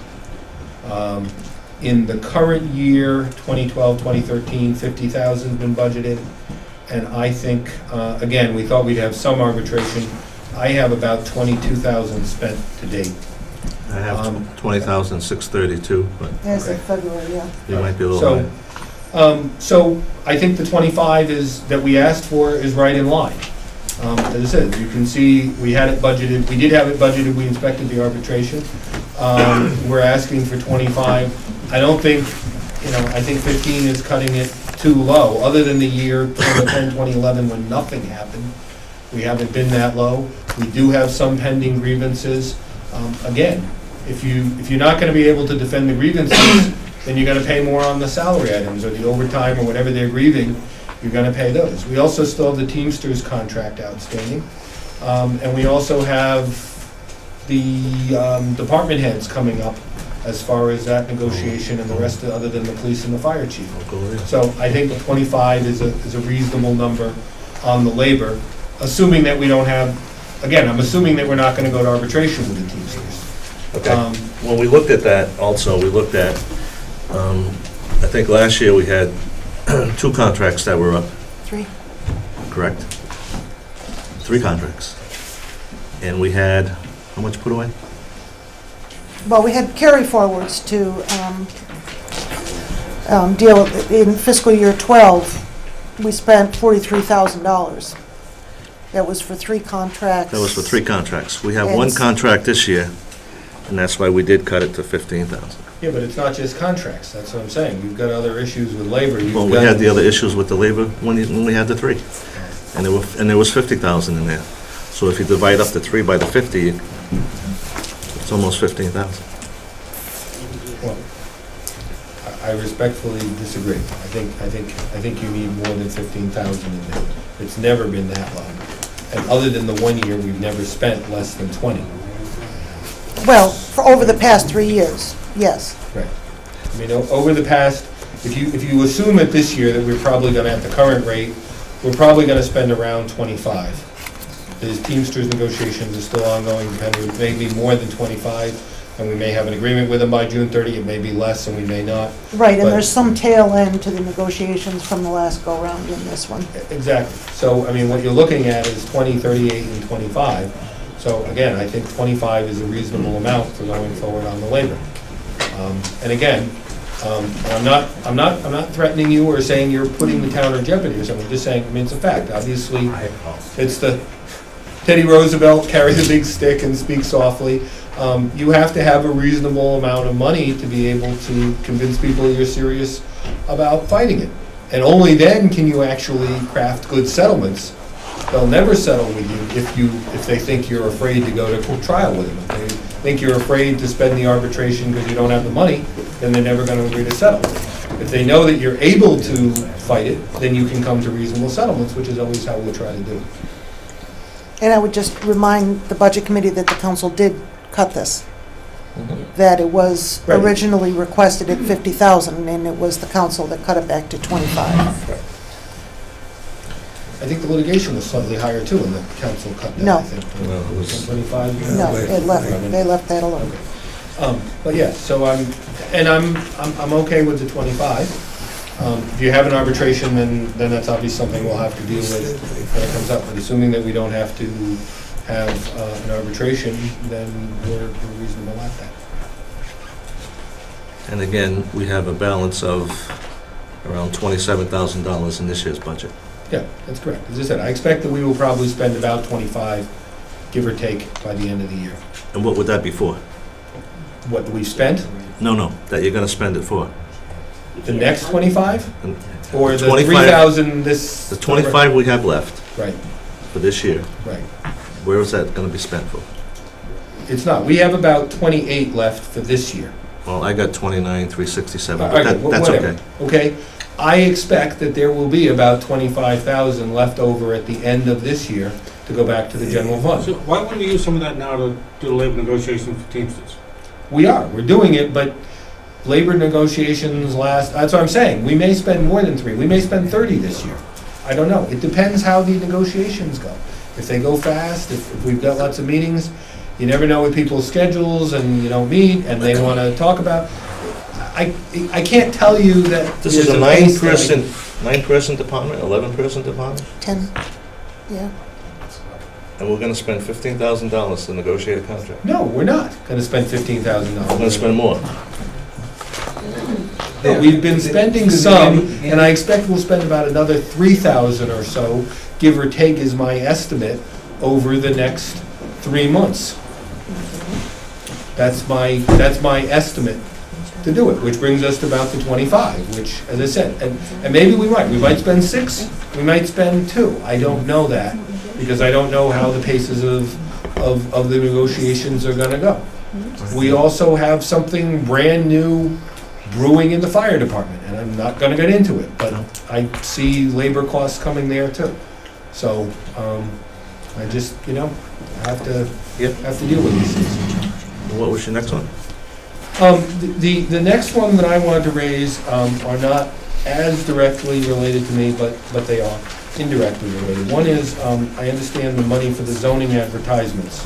In the current year, 2012, 2013, 50,000 has been budgeted, and I think again we thought we'd have some arbitration. I have about 22,000 spent to date. I have 20,632, but as of February, yeah. You might be a little high. So I think the 25 that we asked for is right in line. As I said, you can see, we had it budgeted, we did have it budgeted, we inspected the arbitration. We're asking for 25. I don't think, I think 15 is cutting it too low, other than the year 2010, 2011, when nothing happened. We haven't been that low. We do have some pending grievances. Again, if you're not gonna be able to defend the grievances, then you're gonna pay more on the salary items, or the overtime, or whatever they're grieving, you're gonna pay those. We also still have the Teamsters contract outstanding. And we also have the department heads coming up as far as that negotiation and the rest, other than the police and the fire chief. So I think the 25 is a reasonable number on the labor, assuming that we don't have, again, I'm assuming that we're not gonna go to arbitration with the Teamsters. Okay. When we looked at that also, we looked at, I think last year we had 2 contracts that were up. 3. Correct. 3 contracts. And we had, how much put away? Well, we had carry forwards to deal with, in fiscal year 12, we spent $43,000. That was for 3 contracts. That was for 3 contracts. We have 1 contract this year, and that's why we did cut it to 15,000. Yeah, but it's not just contracts, that's what I'm saying. You've got other issues with labor. Well, we had the other issues with the labor when we had the 3. And there was 50,000 in there. So if you divide up the 3 by the 50, it's almost 15,000. Well, I respectfully disagree. I think you need more than 15,000 in there. It's never been that low. And other than the 1 year, we've never spent less than 20. Well, for over the past 3 years, yes. Right. I mean, over the past, if you assume that this year that we're probably gonna, at the current rate, we're probably gonna spend around 25. The Teamsters negotiations are still ongoing, depending, it may be more than 25, and we may have an agreement with them by June 30, it may be less, and we may not. Right, and But- there's some tail end to the negotiations from the last go-round in this one. Exactly. So, I mean, what you're looking at is 20, 38, and 25. So again, I think 25 is a reasonable amount for going forward on the labor. And again, I'm not threatening you or saying you're putting the town in jeopardy or something. I'm just saying, I mean, it's a fact. Obviously, it's the Teddy Roosevelt, carry the big stick and speak softly. You have to have a reasonable amount of money to be able to convince people you're serious about fighting it. And only then can you actually craft good settlements. They'll never settle with you if they think you're afraid to go to trial with them. If they think you're afraid to spend the arbitration because you don't have the money, then they're never going to agree to settle. If they know that you're able to fight it, then you can come to reasonable settlements, which is always how we try to do it. And I would just remind the Budget Committee that the council did cut this. That it was Right. originally requested at 50,000, and it was the council that cut it back to 25. I think the litigation was slightly higher too, and the council cut that, No. I think. No, it was- 25? No, they left that alone. But yeah, so I'm okay with the 25. If you have an arbitration, then that's obviously something we'll have to deal with when it comes up. But assuming that we don't have to have an arbitration, then we're reasonable at that. And again, we have a balance of around $27,000 in this year's budget. Yeah, that's correct. As I said, I expect that we will probably spend about 25, give or take, by the end of the year. And what would that be for? What we've spent, No, that you're gonna spend it for. the next 25? And Or the 25 3,000 this? The 25 we have left Right, for this year, right. where is that gonna be spent for? It's not. We have about 28 left for this year. Well, I got 29,367, All but right, that's whatever. okay. Okay? I expect that there will be about 25,000 left over at the end of this year to go back to the general fund. So why wouldn't we use some of that now to do the labor negotiations for Teamsters? We're doing it, but labor negotiations that's what I'm saying. We may spend more than 3. We may spend 30 this year. I don't know. It depends how the negotiations go. If they go fast, if we've got lots of meetings, you never know with people's schedules and you don't meet and they want to talk about. I can't tell you that. This is there's a pace that 9-person department, 11-person department, 10, yeah. and we're gonna spend $15,000 to negotiate a contract. No, we're not going to spend $15,000. We're gonna spend more. But we've been spending some, and I expect we'll spend about another 3,000 or so, give or take is my estimate, over the next 3 months. That's my estimate to do it, which brings us to about the 25, which, as I said, and maybe we might spend 6, we might spend 2. I don't know that, because I don't know how the paces of the negotiations are gonna go. We also have something brand new brewing in the fire department, and I'm not gonna get into it, but I see labor costs coming there too. So, I just, have to deal with these things. What was your next one? The next one that I wanted to raise are not as directly related to me, but they are indirectly related. One is, I understand the money for the zoning advertisements.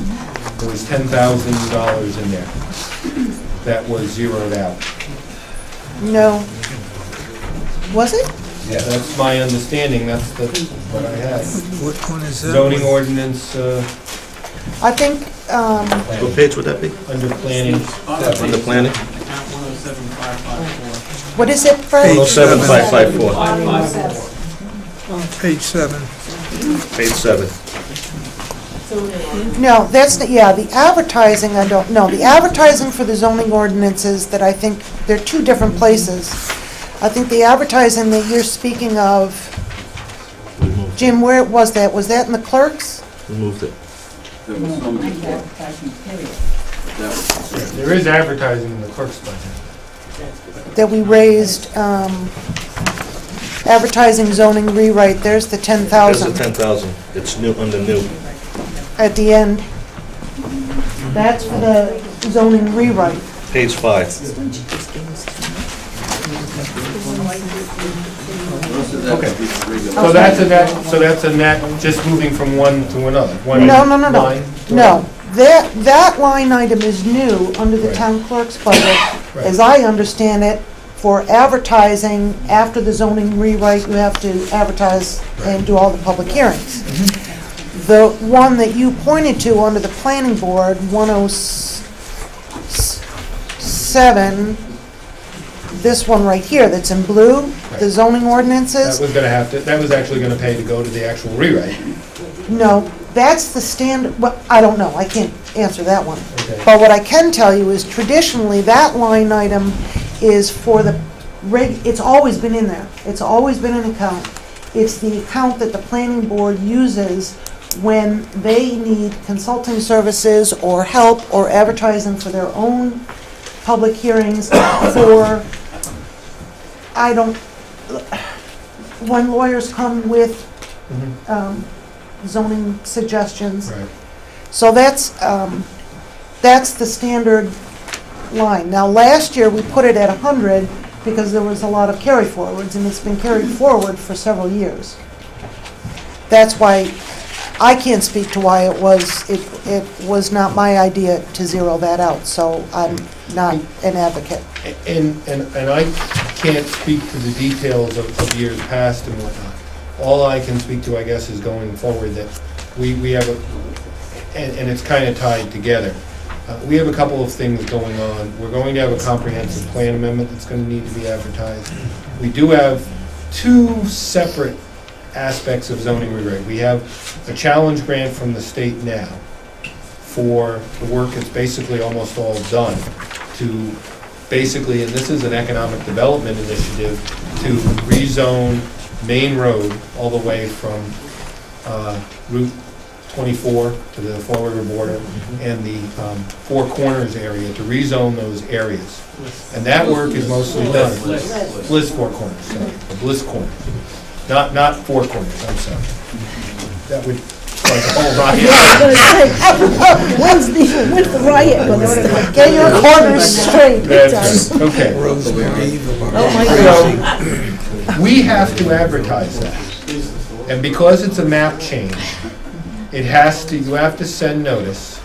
There was $10,000 in there that was zeroed out. No. Was it? Yeah. That's my understanding, that's what I have. What one is that? Zoning ordinance, I think, What page would that be? under planning. Under planning? Account 107554. what is it, Fred? 107554. Page 7. Page 7. No, that's, the advertising, I don't know. The advertising for the zoning ordinances that I think, they're two different places. I think the advertising that you're speaking of, Jim, where was that? Was that in the clerks? We moved it. There is advertising in the clerk's budget. That we raised, advertising zoning rewrite, there's the There's the 10,000 10,000. It's new, under new. at the end. That's for the zoning rewrite. Page 5. Okay. So that's a net, just moving from one to another. One No. line to No, that line item is new under the Right. town clerk's budget, Right. as I understand it, for advertising. After the zoning rewrite, you have to advertise and do all the public hearings. The one that you pointed to under the planning board, 107, this one right here that's in blue, the zoning ordinances. That was actually gonna pay to go to the actual rewrite. No, that's the standard, well, I don't know, I can't answer that one. Okay. But what I can tell you is traditionally, that line item is for the it's always been in there. It's always been an account. It's the account that the planning board uses when they need consulting services or help or advertising for their own public hearings for, when lawyers come with zoning suggestions. Right. So that's the standard line. Now, last year, we put it at 100 because there was a lot of carry forwards, and it's been carried forward for several years. That's why, I can't speak to why it was not my idea to zero that out, so I'm not an advocate. And I can't speak to the details of years past and whatnot. All I can speak to, I guess, is going forward that we have and it's kind of tied together. We have a couple of things going on. We're going to have a comprehensive plan amendment that's going to need to be advertised. We do have two separate aspects of zoning rewrite. We have a challenge grant from the state now for the work that's basically almost all done to basically, and this is an economic development initiative, to rezone Main Road all the way from Route 24 to the Fall River border and the Four Corners area, to rezone those areas. And that work is mostly done. Bliss Four Corners, sorry, or Bliss Corners. Not Four Corners, I'm sorry. That would cause a whole riot. When's the riot gonna start? Get your corners straight. That's right. Okay. Oh, my God. So, we have to advertise that. And because it's a map change, you have to send notice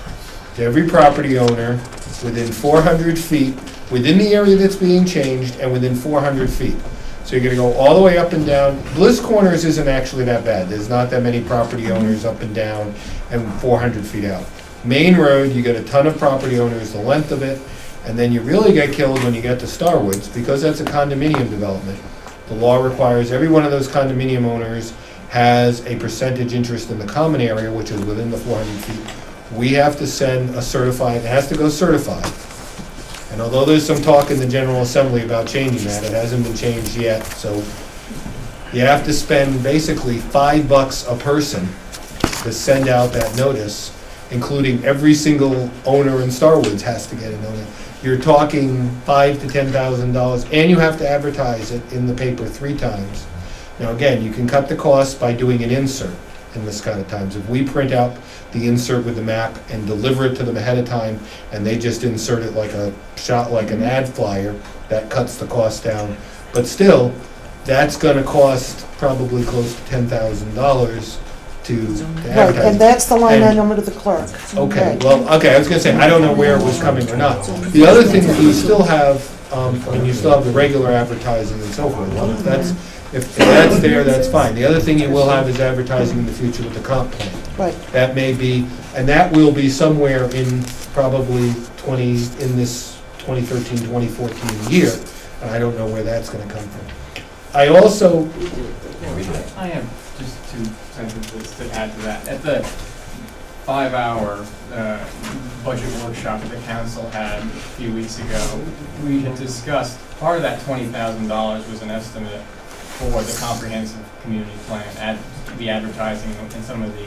to every property owner within 400 feet, within the area that's being changed, and within 400 feet. So you're gonna go all the way up and down. Bliss Corners isn't actually that bad. There's not that many property owners up and down and 400 feet out. Main Road, you get a ton of property owners, the length of it, And then you really get killed when you get to Starwoods, because that's a condominium development. The law requires every one of those condominium owners has a percentage interest in the common area, which is within the 400 feet. We have to send a certified, it has to go certified. And although there's some talk in the General Assembly about changing that, it hasn't been changed yet, so you have to spend basically $5 a person to send out that notice, including every single owner in Starwoods has to get a notice. You're talking $5,000 to $10,000, and you have to advertise it in the paper 3 times. Now again, you can cut the cost by doing an insert in this kind of times. If we print out the insert with the map and deliver it to them ahead of time, and they just insert it like a shot, like an ad flyer, that cuts the cost down. But still, that's gonna cost probably close to $10,000 to advertise. Right, and that's the line And- item to the clerk. Okay, Right. well, okay, I was gonna say, I don't know where it was coming or not. The other thing is you still have, you still have the regular advertising and so forth. Well, if that's there, that's fine. The other thing you will have is advertising in the future with the comp plan. Right. That may be, and that will be somewhere in probably in this 2013, 2014 year, and I don't know where that's gonna come from. I also, I have just 2 sentences to add to that. At the 5-hour budget workshop that the council had a few weeks ago, we had discussed, part of that $20,000 was an estimate for the comprehensive community plan, the advertising and some of the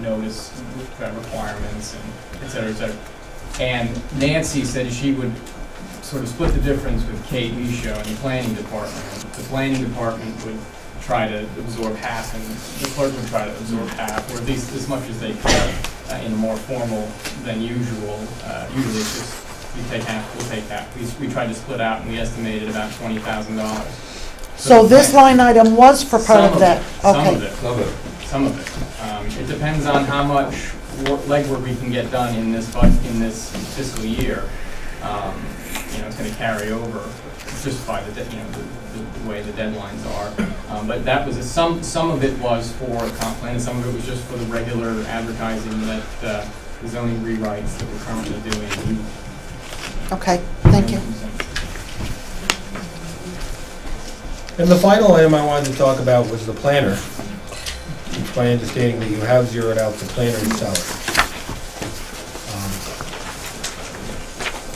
notice requirements and et cetera, et cetera. And Nancy said she would sort of split the difference with Kate Michaud in the planning department. The planning department would try to absorb half, and the clerk would try to absorb half, or at least as much as they could in a more formal than usual. Usually it's just, you take half, we'll take half. We tried to split out, and we estimated about $20,000. So this line item was for part of that? Okay. Some of it. It depends on how much legwork we can get done in this fiscal year. It's going to carry over just by the way the deadlines are. But that was some of it was for a comp plan, and some of it was just for the regular advertising that the zoning rewrites that we're currently doing. Okay, thank you. and the final item I wanted to talk about was the planner. It's my understanding that you have zeroed out the planner's salary.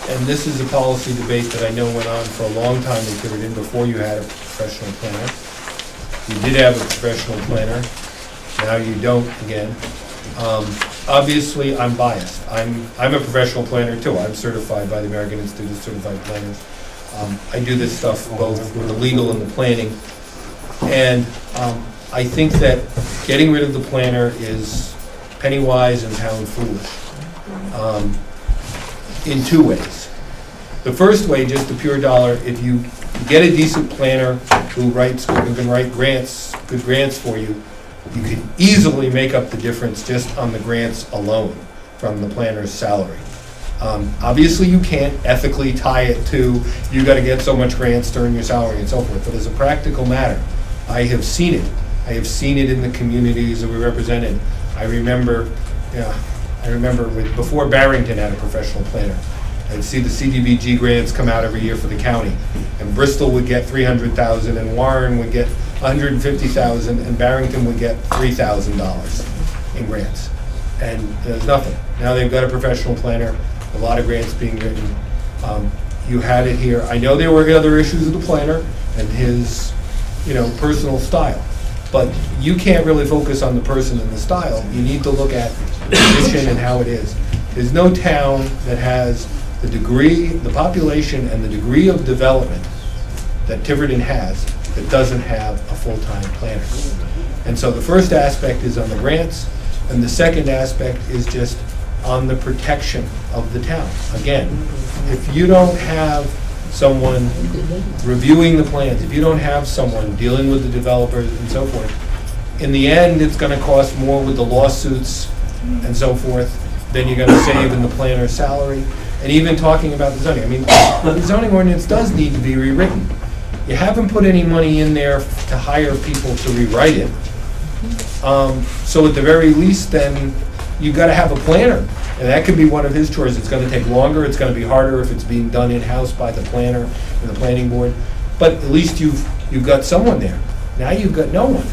And this is a policy debate that I know went on for a long time in Tiverton before you had a professional planner. You did have a professional planner, now you don't again. Obviously, I'm biased. I'm a professional planner too. I'm certified by the American Institute of Certified Planners. I do this stuff both with the legal and the planning. And I think that getting rid of the planner is penny wise and pound foolish. In 2 ways. The first way, just the pure dollar, if you get a decent planner who can write grants, good grants for you, you can easily make up the difference just on the grants alone from the planner's salary. Obviously, you can't ethically tie it to, you gotta get so much grants to earn your salary and so forth, but as a practical matter, I have seen it. I have seen it in the communities that we represented. I remember before Barrington had a professional planner, I'd see the CDBG grants come out every year for the county, and Bristol would get $300,000, and Warren would get $150,000, and Barrington would get $3,000 in grants. And there's nothing. Now they've got a professional planner, a lot of grants being written. You had it here. I know there were other issues with the planner and his, personal style. But you can't really focus on the person and the style. You need to look at the position and how it is. There's no town that has the degree, the population, and the degree of development that Tiverton has that doesn't have a full-time planner. And so the first aspect is on the grants, and the second aspect is just on the protection of the town. Again, if you don't have someone reviewing the plans, if you don't have someone dealing with the developers and so forth, in the end, it's going to cost more with the lawsuits and so forth than you're going to save in the planner's salary. And even talking about the zoning, the zoning ordinance does need to be rewritten. You haven't put any money in there to hire people to rewrite it. So at the very least, then, you've got to have a planner, and that could be one of his chores. It's going to take longer, it's going to be harder if it's being done in-house by the planner and the planning board, but at least you've got someone there. Now you've got no one.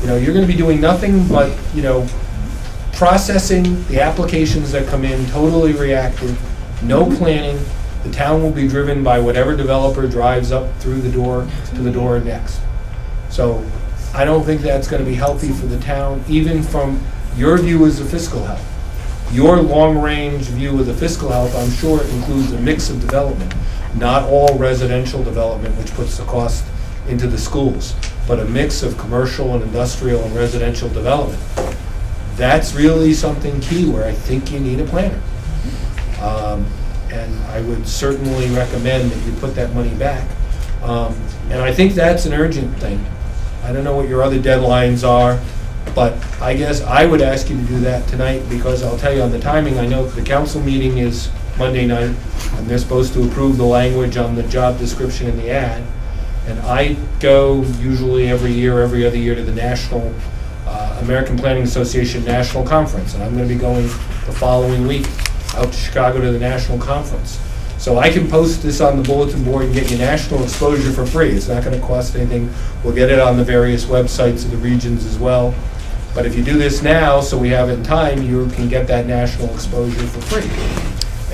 You know, you're going to be doing nothing but, you know, processing the applications that come in, totally reactive, no planning. The town will be driven by whatever developer drives up through the door to the door next. So I don't think that's going to be healthy for the town, even from your view as a fiscal health. Your long-range view of the fiscal health, I'm sure, includes a mix of development, not all residential development, which puts the cost into the schools, but a mix of commercial and industrial and residential development. That's really something key where I think you need a planner. And I would certainly recommend that you put that money back. And I think that's an urgent thing. I don't know what your other deadlines are, but I guess I would ask you to do that tonight, because I'll tell you on the timing, I know the council meeting is Monday night, and they're supposed to approve the language on the job description in the ad. And I go usually every other year to the National American Planning Association National Conference, and I'm going to be going the following week out to Chicago to the national conference. So I can post this on the bulletin board and get you national exposure for free. It's not going to cost anything. We'll get it on the various websites of the regions as well. But if you do this now, so we have it in time, you can get that national exposure for free.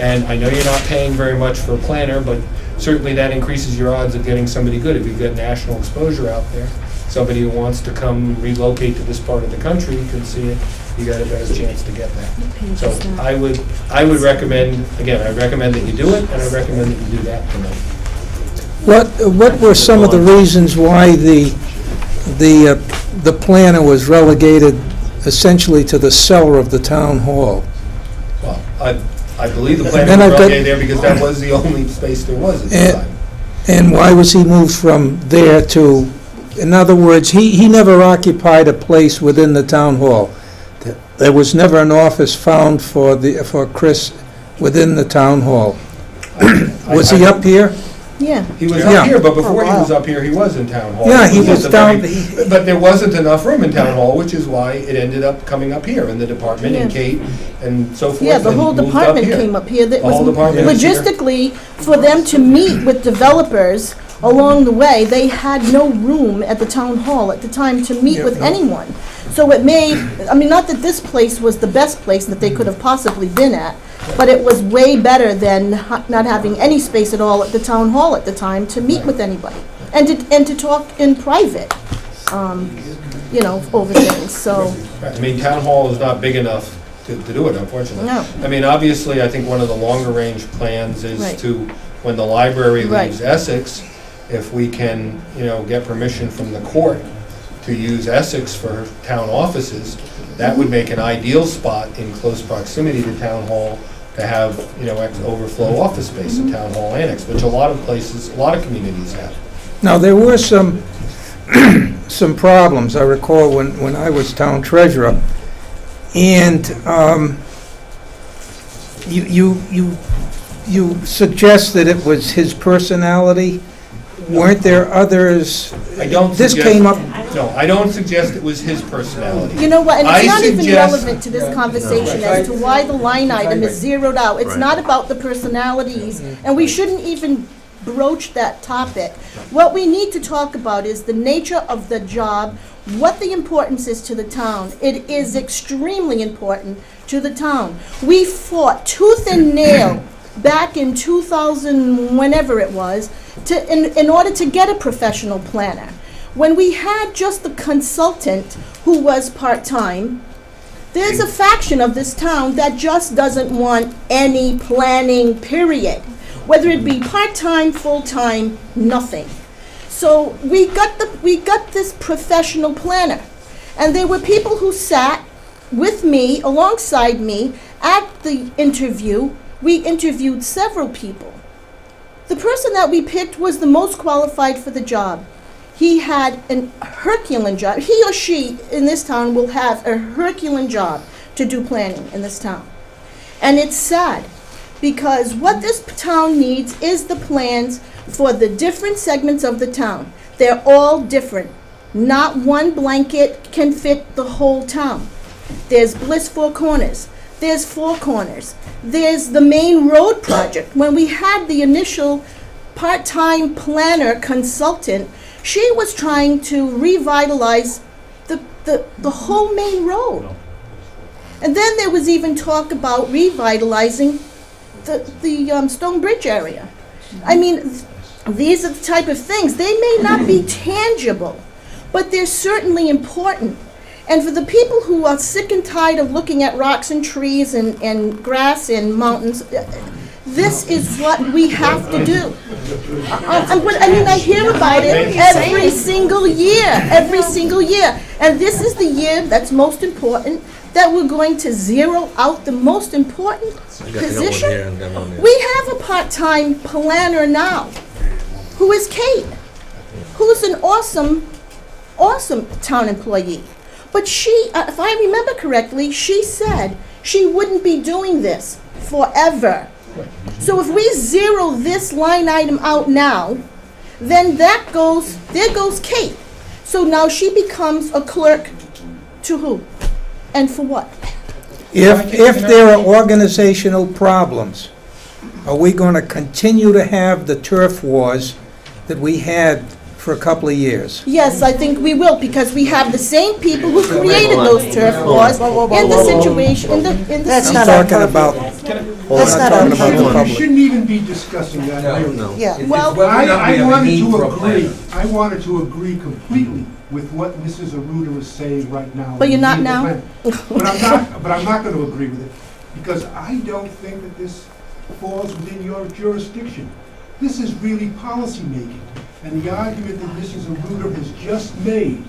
And I know you're not paying very much for a planner, but certainly that increases your odds of getting somebody good. If you've got national exposure out there, somebody who wants to come relocate to this part of the country, you can see it, you got a better chance to get that. So I would recommend, again, I recommend that you do it, and I recommend that you do that tonight. What were some of the reasons why the planner was relegated essentially to the cellar of the town hall? Well, I believe the planner was relegated there because that was the only space there was at the time. And why was he moved from there to, in other words, he never occupied a place within the town hall. There was never an office found for Chris within the town hall. Was he up here? Yeah. He was up here, but before he was up here, he was in town hall. Yeah, he was down. But there wasn't enough room in town hall, which is why it ended up coming up here in the department, and Kate and so forth. Yeah, the whole department came up here. That was logistically, for them to meet with developers along the way, they had no room at the town hall at the time to meet with anyone. So it made, I mean, not that this place was the best place that they could have possibly been at, but it was way better than not having any space at all at the town hall at the time to meet with anybody and to talk in private, you know, over things. So I mean, town hall is not big enough to do it, unfortunately. No. I mean, obviously, I think one of the longer range plans is to, when the library leaves Essex, if we can, you know, get permission from the court to use Essex for town offices, that would make an ideal spot in close proximity to town hall to have, you know, overflow office space in town hall annex, which a lot of places, a lot of communities have. Now, there were some some problems, I recall, when I was town treasurer, and you suggest that it was his personality. Weren't there others? I don't this suggest, came up. No, I don't suggest it was his personality. you know what, and it's not even relevant to this conversation as to why the line item is zeroed out. It's not about the personalities, and we shouldn't even broach that topic. What we need to talk about is the nature of the job, what the importance is to the town. It is extremely important to the town. We fought tooth and nail back in 2000, whenever it was, in order to get a professional planner. When we had just the consultant who was part-time, there's a faction of this town that just doesn't want any planning, period. Whether it be part-time, full-time, nothing. So we got this professional planner, and there were people who sat with me, alongside me, at the interview. We interviewed several people. The person that we picked was the most qualified for the job. He had a Herculean job. He or she in this town will have a Herculean job to do planning in this town. And it's sad, because what this town needs is the plans for the different segments of the town. They're all different. Not one blanket can fit the whole town. There's Bliss Four Corners. There's Four Corners. There's the main road project. When we had the initial part-time planner consultant, she was trying to revitalize the whole main road. And then there was even talk about revitalizing the Stone Bridge area. I mean, these are the type of things. They may not be tangible, but they're certainly important. And for the people who are sick and tired of looking at rocks and trees and grass and mountains, this is what we have to do. I hear about it every single year. And this is the year that's most important, that we're going to zero out the most important position. We have a part-time planner now, who is Kate, who's an awesome town employee. But she, if I remember correctly, she said she wouldn't be doing this forever. So if we zero this line item out now, then there goes Kate. So now she becomes a clerk to who? And for what? If there are organizational problems, are we going to continue to have the turf wars that we had for a couple of years? Yes, I think we will, because we have the same people who created those turf wars in the situation, That's not I'm our talking about, That's not our talking about the We public. shouldn't even be discussing that. No. Yeah. Well, I wanted to agree completely with what Mrs. Aruda is saying right now. But you're not now? But I'm not going to agree with it, because I don't think that this falls within your jurisdiction. This is really policy making, and the argument that Mrs. Aruda has just made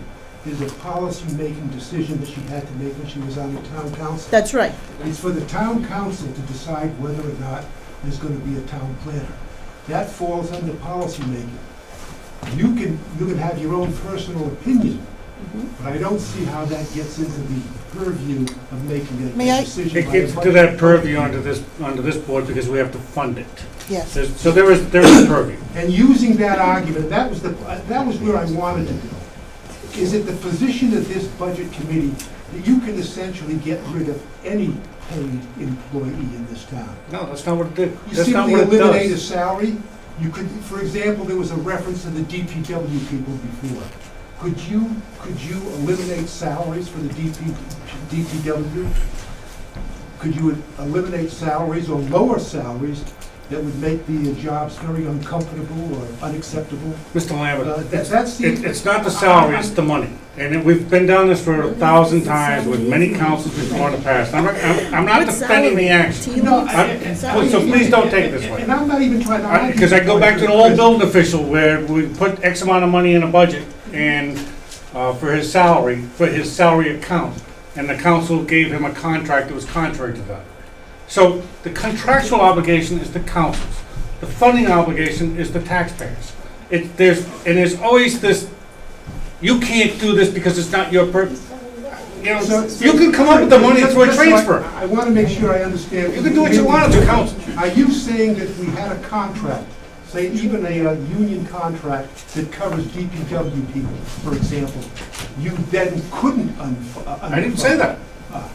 is a policy-making decision that she had to make when she was on the town council. that's right. It's for the town council to decide whether or not there's going to be a town planner. That falls under policy making. You can have your own personal opinion, but I don't see how that gets into the purview of making a decision. It gets to that purview under this board because we have to fund it. Yes. So there is a purview. And using that argument, that was where I wanted to go. Is it the position of this budget committee that you can essentially get rid of any paid employee in this town? No, that's not what it did. You That's not simply what it eliminate a does. salary. You could, for example, there was a reference to the DPW people before. Could you eliminate salaries for the DPW? Could you eliminate salaries or lower salaries that would make the jobs very uncomfortable or unacceptable? Mr. Lambert, That's the... it's not the salary, it's the money. And we've been down this for 1,000 times with many councils before in the past. I'm not defending the action. So please don't take it this way. And I'm not even trying to argue. Because I go back to the old building official where we put X amount of money in a budget and for his salary account. And the council gave him a contract that was contrary to that. So the contractual obligation is the council's. The funding obligation is the taxpayers. There's always this, you can't do this because it's not your purpose. You know, you can come up with the money through a transfer. I want to make sure I understand. You can do what you want as a council. Are you saying that if we had a contract, say even a union contract that covers DPW people, for example, you then couldn't I didn't say that.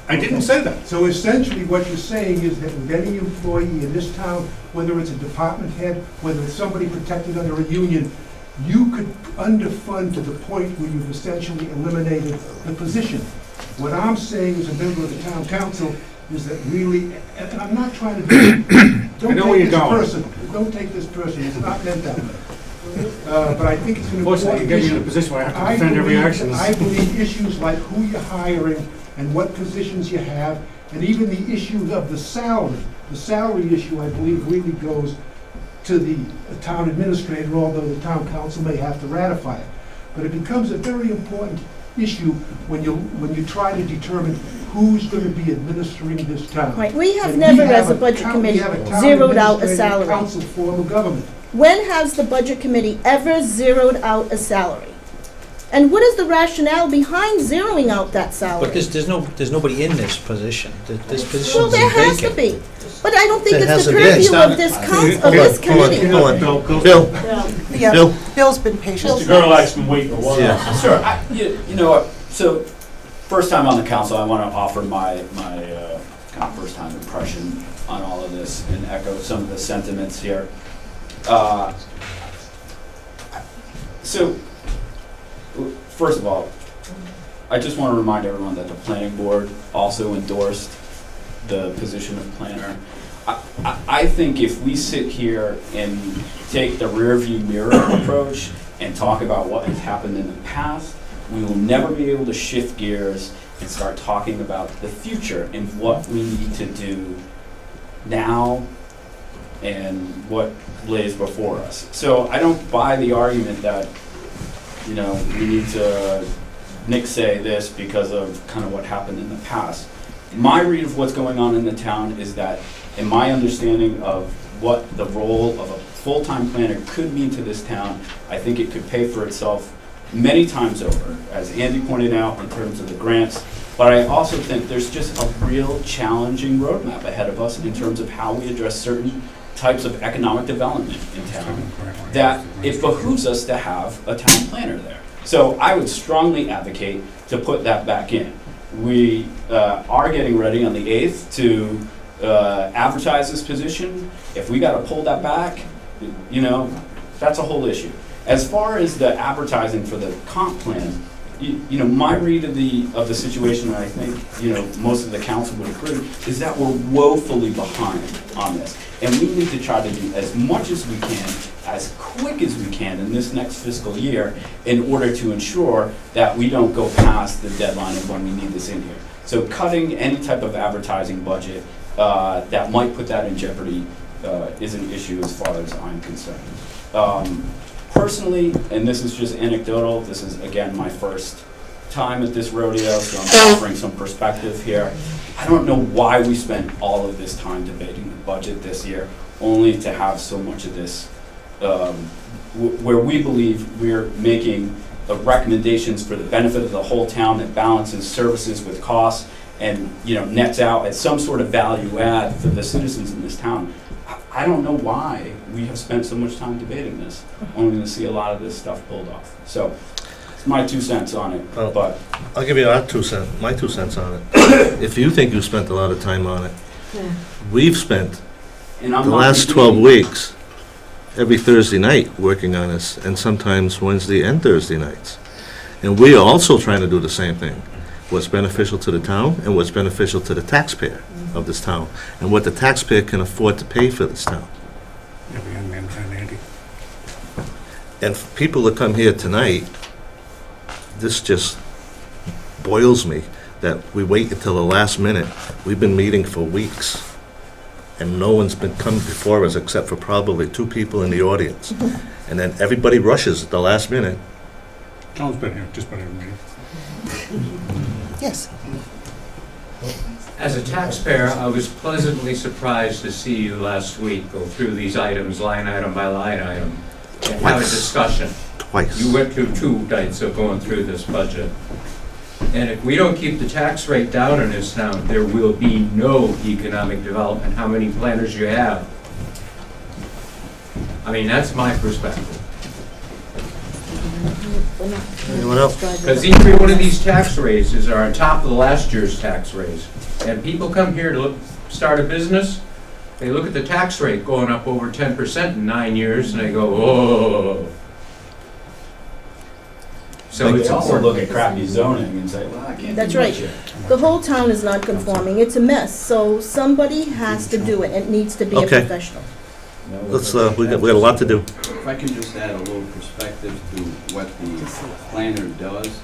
I didn't say that. So essentially what you're saying is that with any employee in this town, whether it's a department head, whether it's somebody protected under a union, you could underfund to the point where you've essentially eliminated the position. What I'm saying as a member of the town council is that really, and I'm not trying to don't take this personal, it's not meant that way. But I think it's an important you get me in a issue. position where I have to defend every action. I believe issues like who you're hiring and what positions you have, and even the issue of the salary issue, I believe really goes to the town administrator, although the town council may have to ratify it. But it becomes a very important issue when you try to determine who's going to be administering this town. Right, we have never, as a budget committee, zeroed out a salary. Council form of government. When has the budget committee ever zeroed out a salary? And what is the rationale behind zeroing out that salary? But there's nobody in this position. This position Well, is there has to vacant. be. But I don't think There it's the hasn't been. purview of this committee. Bill. Yeah, Bill. Bill's been patient. Mr. Gerlach's been waiting a while. Yeah. Sir, you know what, so first time on the council, I want to offer my kind of first time impression on all of this and echo some of the sentiments here. So, first of all, I just want to remind everyone that the planning board also endorsed the position of planner. I think if we sit here and take the rear view mirror approach and talk about what has happened in the past, we will never be able to shift gears and start talking about the future and what we need to do now and what lays before us. So I don't buy the argument that, you know, we need to nixay this because of kind of what happened in the past. My read of what's going on in the town is that, in my understanding of what the role of a full-time planner could mean to this town, I think it could pay for itself many times over, as Andy pointed out, in terms of the grants. But I also think there's just a real challenging roadmap ahead of us in terms of how we address certain types of economic development in town, that it behooves us to have a town planner there. So I would strongly advocate to put that back in. We are getting ready on the 8th to advertise this position. If we got to pull that back, you know, that's a whole issue. As far as the advertising for the comp plan, you know, my read of the situation, and I think, you know, most of the council would agree, is that we're woefully behind on this. And we need to try to do as much as we can, as quick as we can in this next fiscal year in order to ensure that we don't go past the deadline of when we need this in here. So cutting any type of advertising budget that might put that in jeopardy is an issue as far as I'm concerned. Personally, and this is just anecdotal, this is again my first time at this rodeo, so I'm offering some perspective here. I don't know why we spent all of this time debating the budget this year, only to have so much of this where we believe we're making recommendations for the benefit of the whole town that balances services with costs and, you know, nets out at some sort of value add for the citizens in this town. I don't know why we have spent so much time debating this, only to see a lot of this stuff pulled off. So it's my 2 cents on it. Well, but I'll give you my 2 cents on it. If you think you spent a lot of time on it, we've spent the last 12 weeks every Thursday night working on this, and sometimes Wednesday and Thursday nights. And we are also trying to do the same thing. What's beneficial to the town and what's beneficial to the taxpayer of this town, and what the taxpayer can afford to pay for this town. And for people that come here tonight, this just boils me that we wait until the last minute. We've been meeting for weeks, and no one's been come before us except for probably 2 people in the audience. And then everybody rushes at the last minute. John's been here just about every meeting. Yes. As a taxpayer, I was pleasantly surprised to see you last week go through these items line item by line item and have a discussion. Twice. You went through 2 nights of going through this budget. And if we don't keep the tax rate down in this town, there will be no economic development. How many planners you have? I mean, that's my perspective. Anyone else? Because every one of these tax raises are on top of the last year's tax raise. And people come here to start a business, they look at the tax rate going up over 10% in 9 years, and they go, oh. So they it's also look at crappy zoning and say, well, I can't That's do right. much here. The whole town is not conforming. It's a mess. So somebody has to do it. It needs to be a professional. Let's, we got a lot to do. If I can just add a little perspective to what the planner does,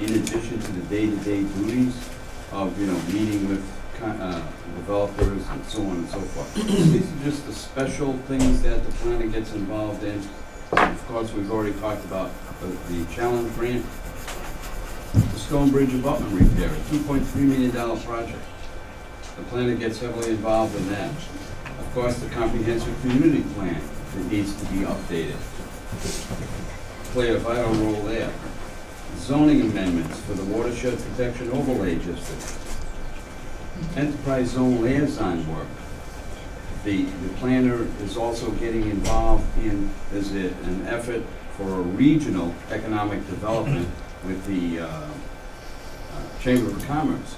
in addition to the day-to-day duties of, you know, meeting with developers and so on and so forth. These are just the special things that the planner gets involved in. Of course, we've already talked about the challenge grant, the Stone Bridge abutment repair, a $2.3 million project. The planner gets heavily involved in that. Of course, the comprehensive community plan that needs to be updated. Play a vital role there. Zoning amendments for the watershed protection overlay district. Enterprise zone liaison work. The planner is also getting involved in, there's an effort for a regional economic development with the Chamber of Commerce.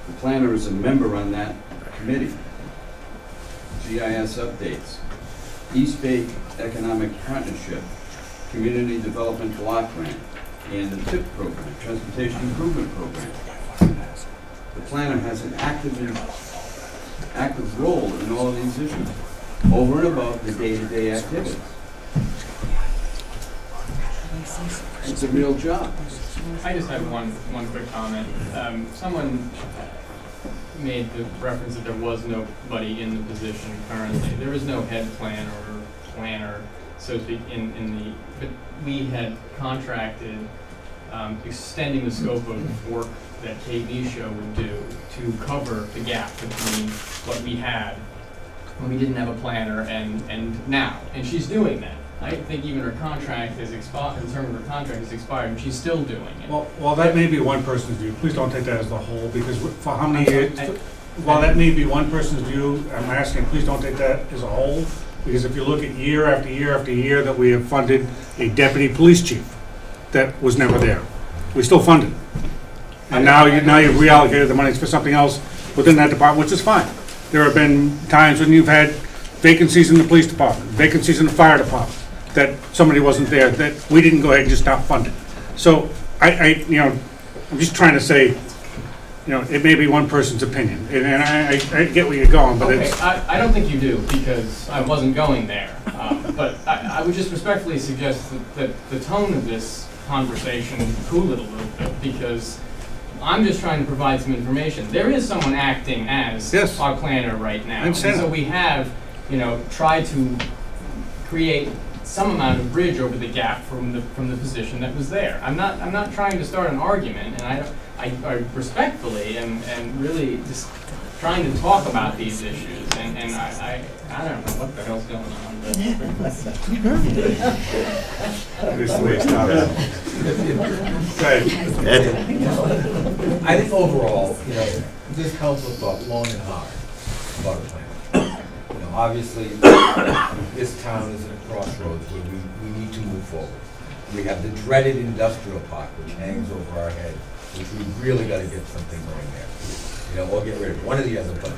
The planner is a member on that committee. GIS updates, East Bay Economic Partnership, Community Development Block Grant, and the TIP program, Transportation Improvement Program. The planner has an active role in all of these issues, over and above the day-to-day activities. It's a real job. I just had one quick comment. Someone made the reference that there was nobody in the position currently. There is no head planner or planner, so to speak, but we had contracted extending the scope of work that Kate Nisho would do to cover the gap between what we had when we didn't have a planner and now. And she's doing that. I think even her contract is expired, in terms of her contract is expired, and she's still doing it. Well, that may be one person's view. Please don't take that as the whole, because for how many years, while that may be one person's view, I'm asking, please don't take that as a whole, because if you look at year after year after year that we have funded a deputy police chief that was never there. We still fund it. And now you've reallocated the money for something else within that department, which is fine. There have been times when you've had vacancies in the police department, vacancies in the fire department, that somebody wasn't there, that we didn't go ahead and just stop funding. So I'm just trying to say, it may be one person's opinion, and I get where you're going, but okay, it's... I don't think you do, because I wasn't going there. But I would just respectfully suggest that the tone of this conversation cool it a little bit, because I'm just trying to provide some information. There is someone acting as our planner right now. And so we have, tried to create some amount of bridge over the gap from the position that was there. I'm not trying to start an argument, and I respectfully and really just trying to talk about these issues, and I don't know what the hell's going on. But I think overall, this council thought long and hard about a plan. Obviously, this town is at a crossroads where we need to move forward. We have the dreaded industrial park, which hangs over our head, which we really got to get something going there. Or get rid of one or the other. But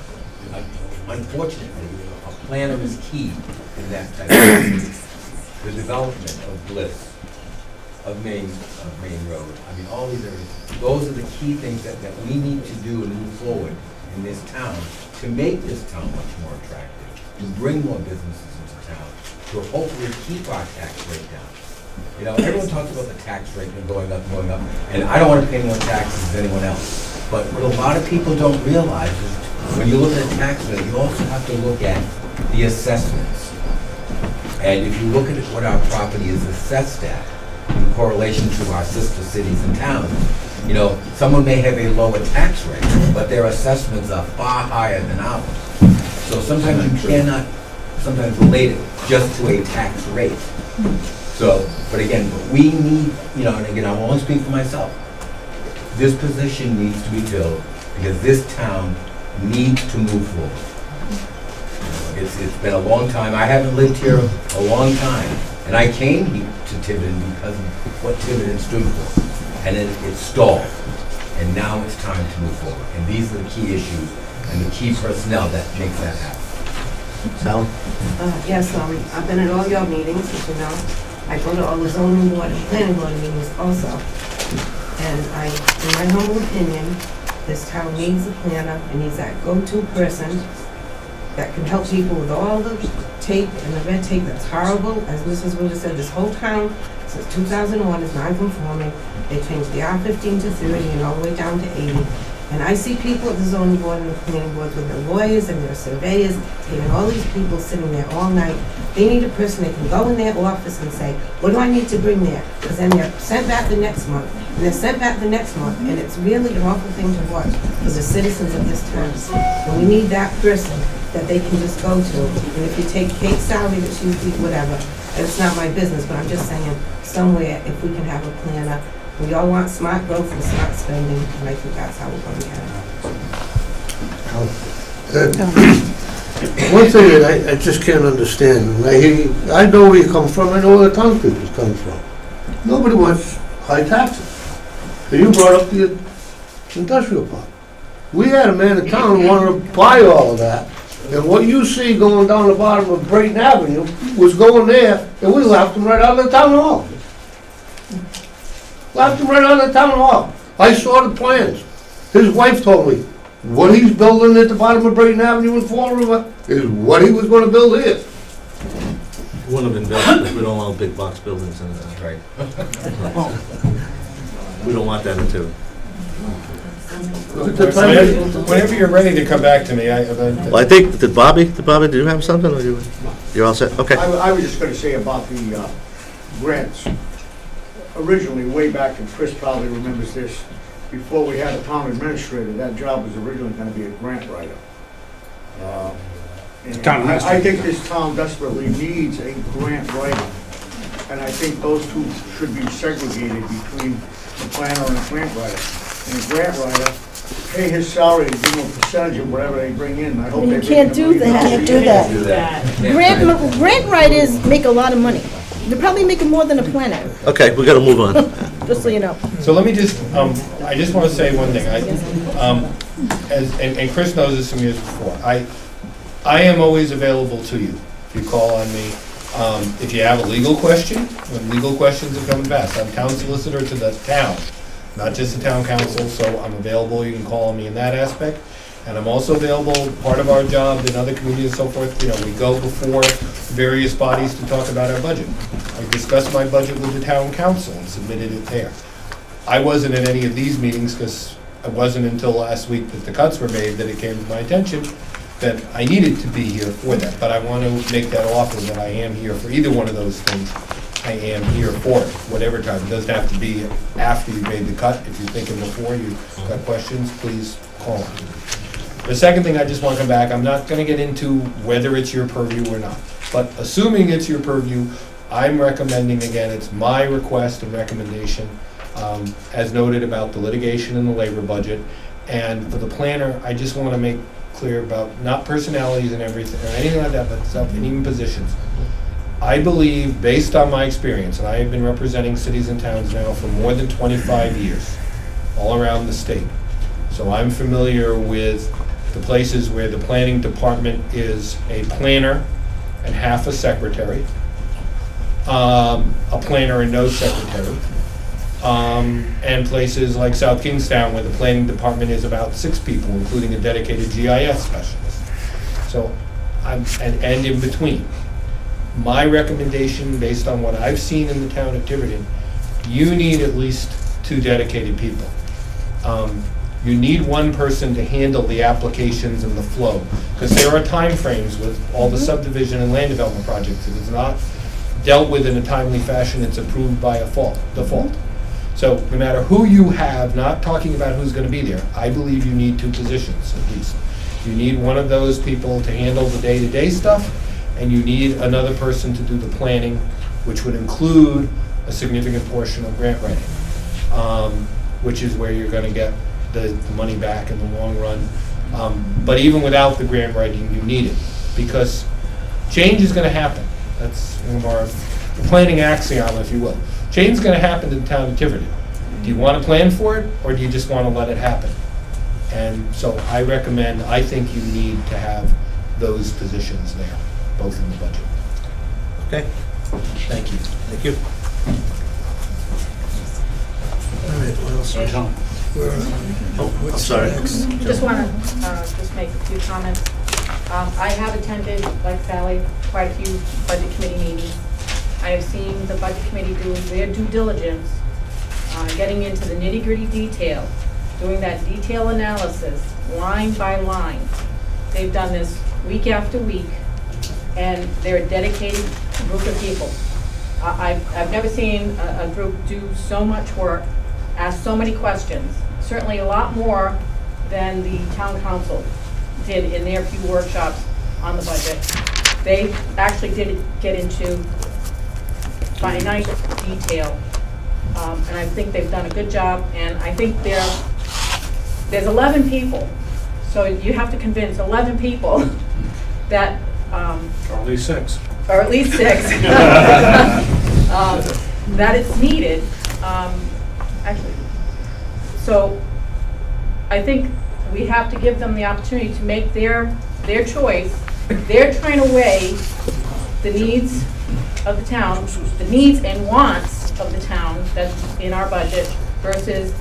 unfortunately, a planner is key in that type of thing. The development of Bliss, of Main Road. I mean, all these areas. Those are the key things that we need to do and move forward in this town to make this town much more attractive, to bring more businesses into town, to hopefully keep our tax rate down. Everyone talks about the tax rate and going up, and I don't want to pay more taxes than anyone else. But what a lot of people don't realize is when you look at the tax rate, you also have to look at the assessments. And if you look at what our property is assessed at in correlation to our sister cities and towns, someone may have a lower tax rate, but their assessments are far higher than ours. So sometimes you cannot relate it just to a tax rate. So, but again, we need, and again, I won't speak for myself. This position needs to be filled because this town needs to move forward. It's been a long time. I haven't lived here a long time, and I came to Tiverton because of what Tiverton stood for, and it stalled. And now it's time to move forward. And these are the key issues and the key personnel that makes that happen. Sally? Yes, I've been at all your meetings, as you know. I go to all the zoning board and planning board meetings also. And in my humble opinion, this town needs a planner and needs that go-to person that can help people with all the tape and the red tape that's horrible. As Mrs. Wood said, this whole town since 2001 is non-conforming. They changed the R15 to 30 and all the way down to 80. And I see people at the zoning board and the planning board with their lawyers and their surveyors, taking all these people sitting there all night. They need a person that can go in their office and say, what do I need to bring there? Because then they're sent back the next month, and they're sent back the next month, and it's really an awful thing to watch for the citizens of this town. And we need that person that they can just go to. And if you take Kate's salary that she's whatever, and it's not my business, but I'm just saying, somewhere, if we can have a planner. We all want smart growth and smart spending, and I think that's how we're going to get it. One thing that I just can't understand, and I know where you come from, I know where the townspeople come from. Nobody wants high taxes. So you brought up the industrial park. We had a man in town who wanted to buy all of that, and what you see going down the bottom of Brayton Avenue was going there, and we left him right out of the town hall. Left him right out of the town hall. I saw the plans. His wife told me, what he's building at the bottom of Brayton Avenue in Fall River is what he was gonna build here. It wouldn't have been built because we don't allow big box buildings in there. Right. We don't want that in Tiverton. Whenever you're ready to come back to me, Well, I think, did Bobby, do you have something, or you're all set? Okay. I was just gonna say about the grants. Originally, way back, and Chris probably remembers this, before we had a town administrator, that job was originally gonna be a grant writer. And I think this town desperately needs a grant writer. And I think those two should be segregated between the planner and the grant writer. And the grant writer, pay his salary and give him a percentage of whatever they bring in. I hope You they can't do that. Can't do that. Grant writers make a lot of money. They're probably making more than a planner, Okay, we gotta move on. just so you know. so let me just, I just want to say one thing. And Chris knows this from years before. I am always available to you. If you call on me, if you have a legal question, when legal questions are coming back. I'm town solicitor to the town, not just the town council, so I'm available. You can call on me in that aspect. And I'm also available, part of our job in other communities and so forth, we go before various bodies to talk about our budget. I discussed my budget with the town council and submitted it there. I wasn't at any of these meetings because it wasn't until last week that the cuts were made that it came to my attention that I needed to be here for that. But I want to make that offer that I am here for either one of those things. I am here for it, whatever time. It doesn't have to be after you made the cut. If you're thinking before you got questions, please call me. The second thing I just want to come back, I'm not going to get into whether it's your purview or not, but assuming it's your purview, I'm recommending, again, it's my request and recommendation, as noted about the litigation and the labor budget, and for the planner, I just want to make clear about not personalities and everything, or anything like that, but stuff, and even positions. I believe, based on my experience, and I have been representing cities and towns now for more than 25 years, all around the state, so I'm familiar with the places where the planning department is a planner and half a secretary, a planner and no secretary, and places like South Kingstown where the planning department is about 6 people, including a dedicated GIS specialist. So, and in between. My recommendation, based on what I've seen in the town of Tiverton, you need at least 2 dedicated people. You need one person to handle the applications and the flow, because there are time frames with all the subdivision and land development projects. If it's not dealt with in a timely fashion, it's approved by default. So no matter who you have, not talking about who's going to be there, I believe you need 2 positions at least. You need one of those people to handle the day-to-day stuff, and you need another person to do the planning, which would include a significant portion of grant writing, which is where you're going to get the money back in the long run. But even without the grant writing, you need it, because change is going to happen. That's one of our planning axiom, if you will. Change is going to happen to the town of Tiverton. Do you want to plan for it, or do you just want to let it happen? And so I recommend, I think you need to have those positions there, both in the budget. Okay. Thank you. Thank you. All right, what else? Oh, I'm sorry. Just want to just make a few comments. I have attended, like Sally, quite a few budget committee meetings. I have seen the budget committee do their due diligence, getting into the nitty-gritty detail, doing that detail analysis, line by line. They've done this week after week, and they're a dedicated group of people. I've never seen a group do so much work, ask so many questions, certainly a lot more than the town council did in their few workshops on the budget. They actually did get into finite detail, and I think they've done a good job, and I think there's 11 people, so you have to convince 11 people that or at least 6. Or at least 6. That it's needed. Actually, so I think we have to give them the opportunity to make their choice. They're trying to weigh the needs of the town, the needs and wants of the town that's in our budget versus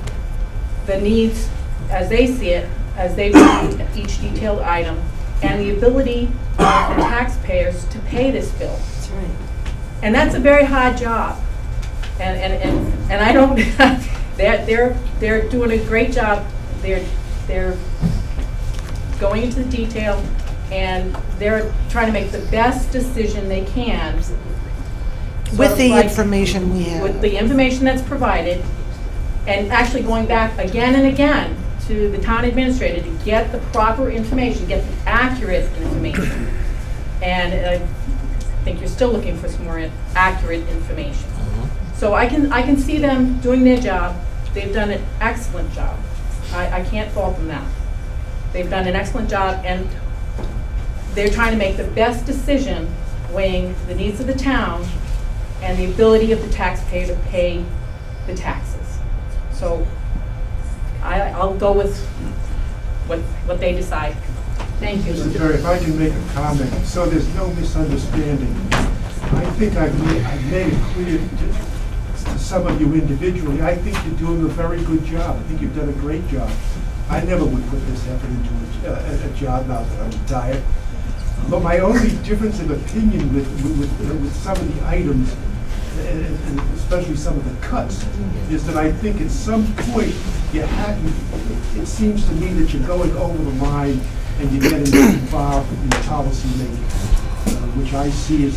the needs as they see it, as they read each detailed item, and the ability of the taxpayers to pay this bill. That's right. And that's a very hard job. And I don't, they're doing a great job. They're going into the detail, and they're trying to make the best decision they can. With the information we have. With the information that's provided, and actually going back again and again to the town administrator to get the proper information, get the accurate information. And I think you're still looking for some more accurate information. So I can see them doing their job. They've done an excellent job. I can't fault them that. They've done an excellent job, and they're trying to make the best decision, weighing the needs of the town and the ability of the taxpayer to pay the taxes. So I'll go with what they decide. Thank you. Mr. Perry, if I can make a comment, so there's no misunderstanding. I think I've made it clear to some of you individually, I think you're doing a very good job. I think you've done a great job. I never would put this effort into a job now that I'm retired. But my only difference of opinion with some of the items, and especially some of the cuts, is that I think at some point it seems to me that you're going over the line and you're getting involved in policy making, which I see as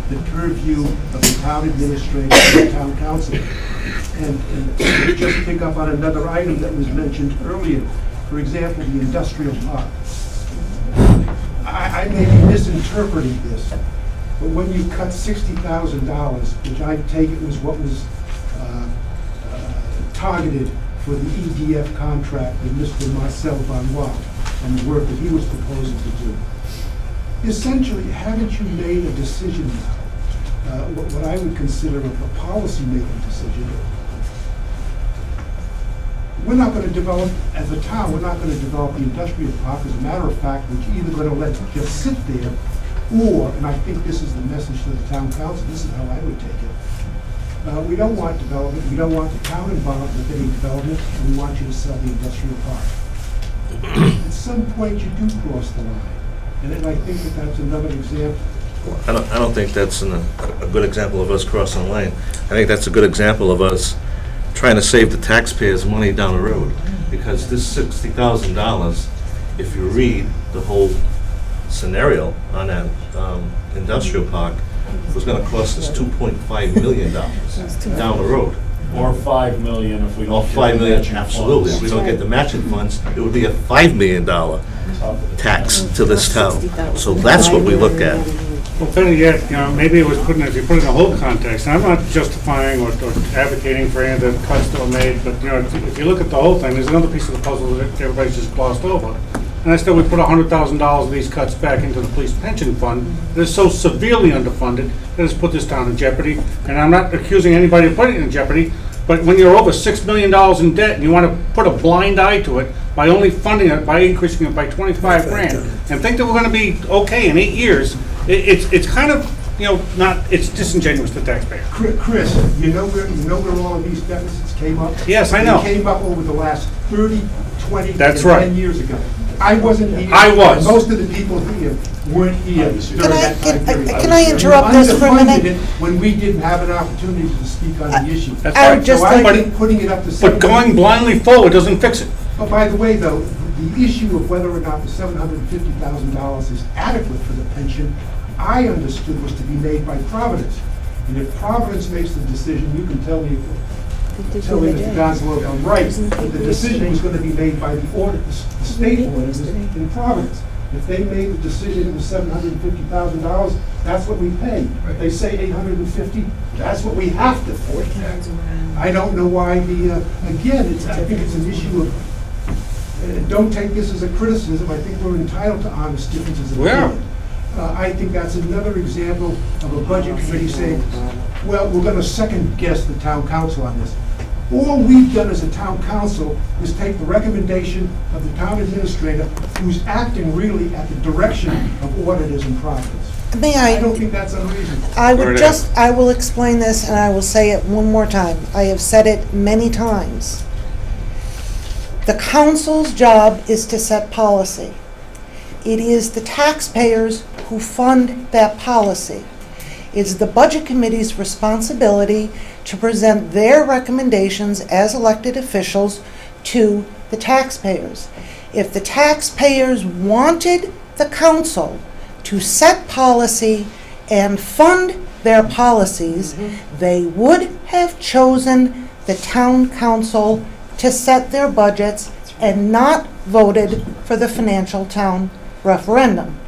the purview of the town administrator and the town council. And just pick up on another item that was mentioned earlier, for example, the industrial park. I may be misinterpreting this, but when you cut $60,000, which I take it was what was targeted for the EDF contract with Mr. Marcel Benoit and the work that he was proposing to do, essentially, haven't you made a decision now, what I would consider a policy-making decision? We're not going to develop, as a town, we're not going to develop the industrial park. As a matter of fact, we're either going to let it just sit there, or, and I think this is the message to the town council, this is how I would take it, we don't want development, we don't want the town involved with any development, and we want you to sell the industrial park. At some point, you do cross the line, and then I think that that's another example. I don't think that's a good example of us crossing the line. I think that's a good example of us trying to save the taxpayers money down the road. Because this $60,000, if you read the whole scenario on that industrial park, was going to cost us $2.5 million down the road. Or $5 million if we don't get $5 the million, matching absolutely. funds. If we don't get the matching funds, it would be a $5 million tax to this town. So that's what we look at. Well, better yet, maybe it was if you put it in a whole context, and I'm not justifying or advocating for any of the cuts that were made, but, if you look at the whole thing, there's another piece of the puzzle that everybody's just glossed over. And I still we put $100,000 of these cuts back into the police pension fund that is so severely underfunded that has put this town in jeopardy. And I'm not accusing anybody of putting it in jeopardy, but when you're over $6 million in debt and you want to put a blind eye to it by only funding it, by increasing it by 25 grand, and think that we're going to be okay in 8 years, it's kind of, it's disingenuous to the taxpayer. Chris, you know where all of these deficits came up? Yes, I know. They came up over the last 30, 20, That's and right. 10 years ago. I wasn't here. I was. Most of the people here weren't here during that time period. Can I interrupt this for a minute? It when we didn't have an opportunity to speak on the issue. That's I right. would just So I like- think putting it up to But going blindly forward doesn't fix it. Oh, by the way, though, the issue of whether or not the $750,000 is adequate for the pension, I understood was to be made by Providence. And if Providence makes the decision, you can tell me, Mr. Gonzalo, if I'm right, the decision was going to be made by the state auditors in Providence. If they made the decision it was $750,000, that's what we pay. If they say $850,000, that's what we have to pay. I don't know why again, I think it's an issue of, don't take this as a criticism, I think we're entitled to honest differences of opinion. I think that's another example of a budget committee saying, well, we're going to second guess the town council on this. All we've done as a town council is take the recommendation of the town administrator, who's acting really at the direction of auditors and providence. May I? I don't think that's unreasonable. I will explain this, and I will say it one more time. I have said it many times. The council's job is to set policy. It is the taxpayers who fund that policy. It's the budget committee's responsibility to present their recommendations as elected officials to the taxpayers. If the taxpayers wanted the council to set policy and fund their policies, they would have chosen the town council to set their budgets and not voted for the financial town referendum.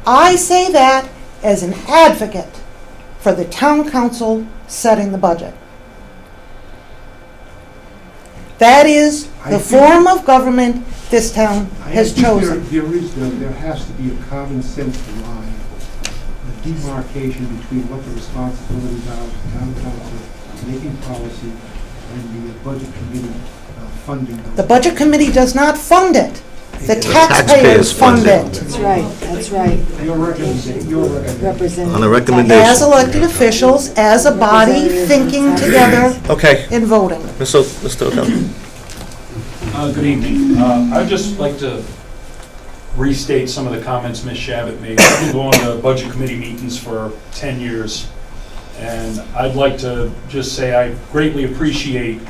I say that as an advocate for the town council setting the budget. That is the form of government this town has chosen. There has to be a common sense line, a demarcation between what the responsibilities are of the town council making policy and the budget committee funding. The budget committee does not fund it. The taxpayers fund it. That's right, that's right. Your recommendation. On a recommendation. As elected officials, as a body, thinking together in voting. Mr. O'Connor. Good evening. I'd just like to restate some of the comments Ms. Shabbat made. I've been going to budget committee meetings for 10 years, and I'd like to just say I greatly appreciate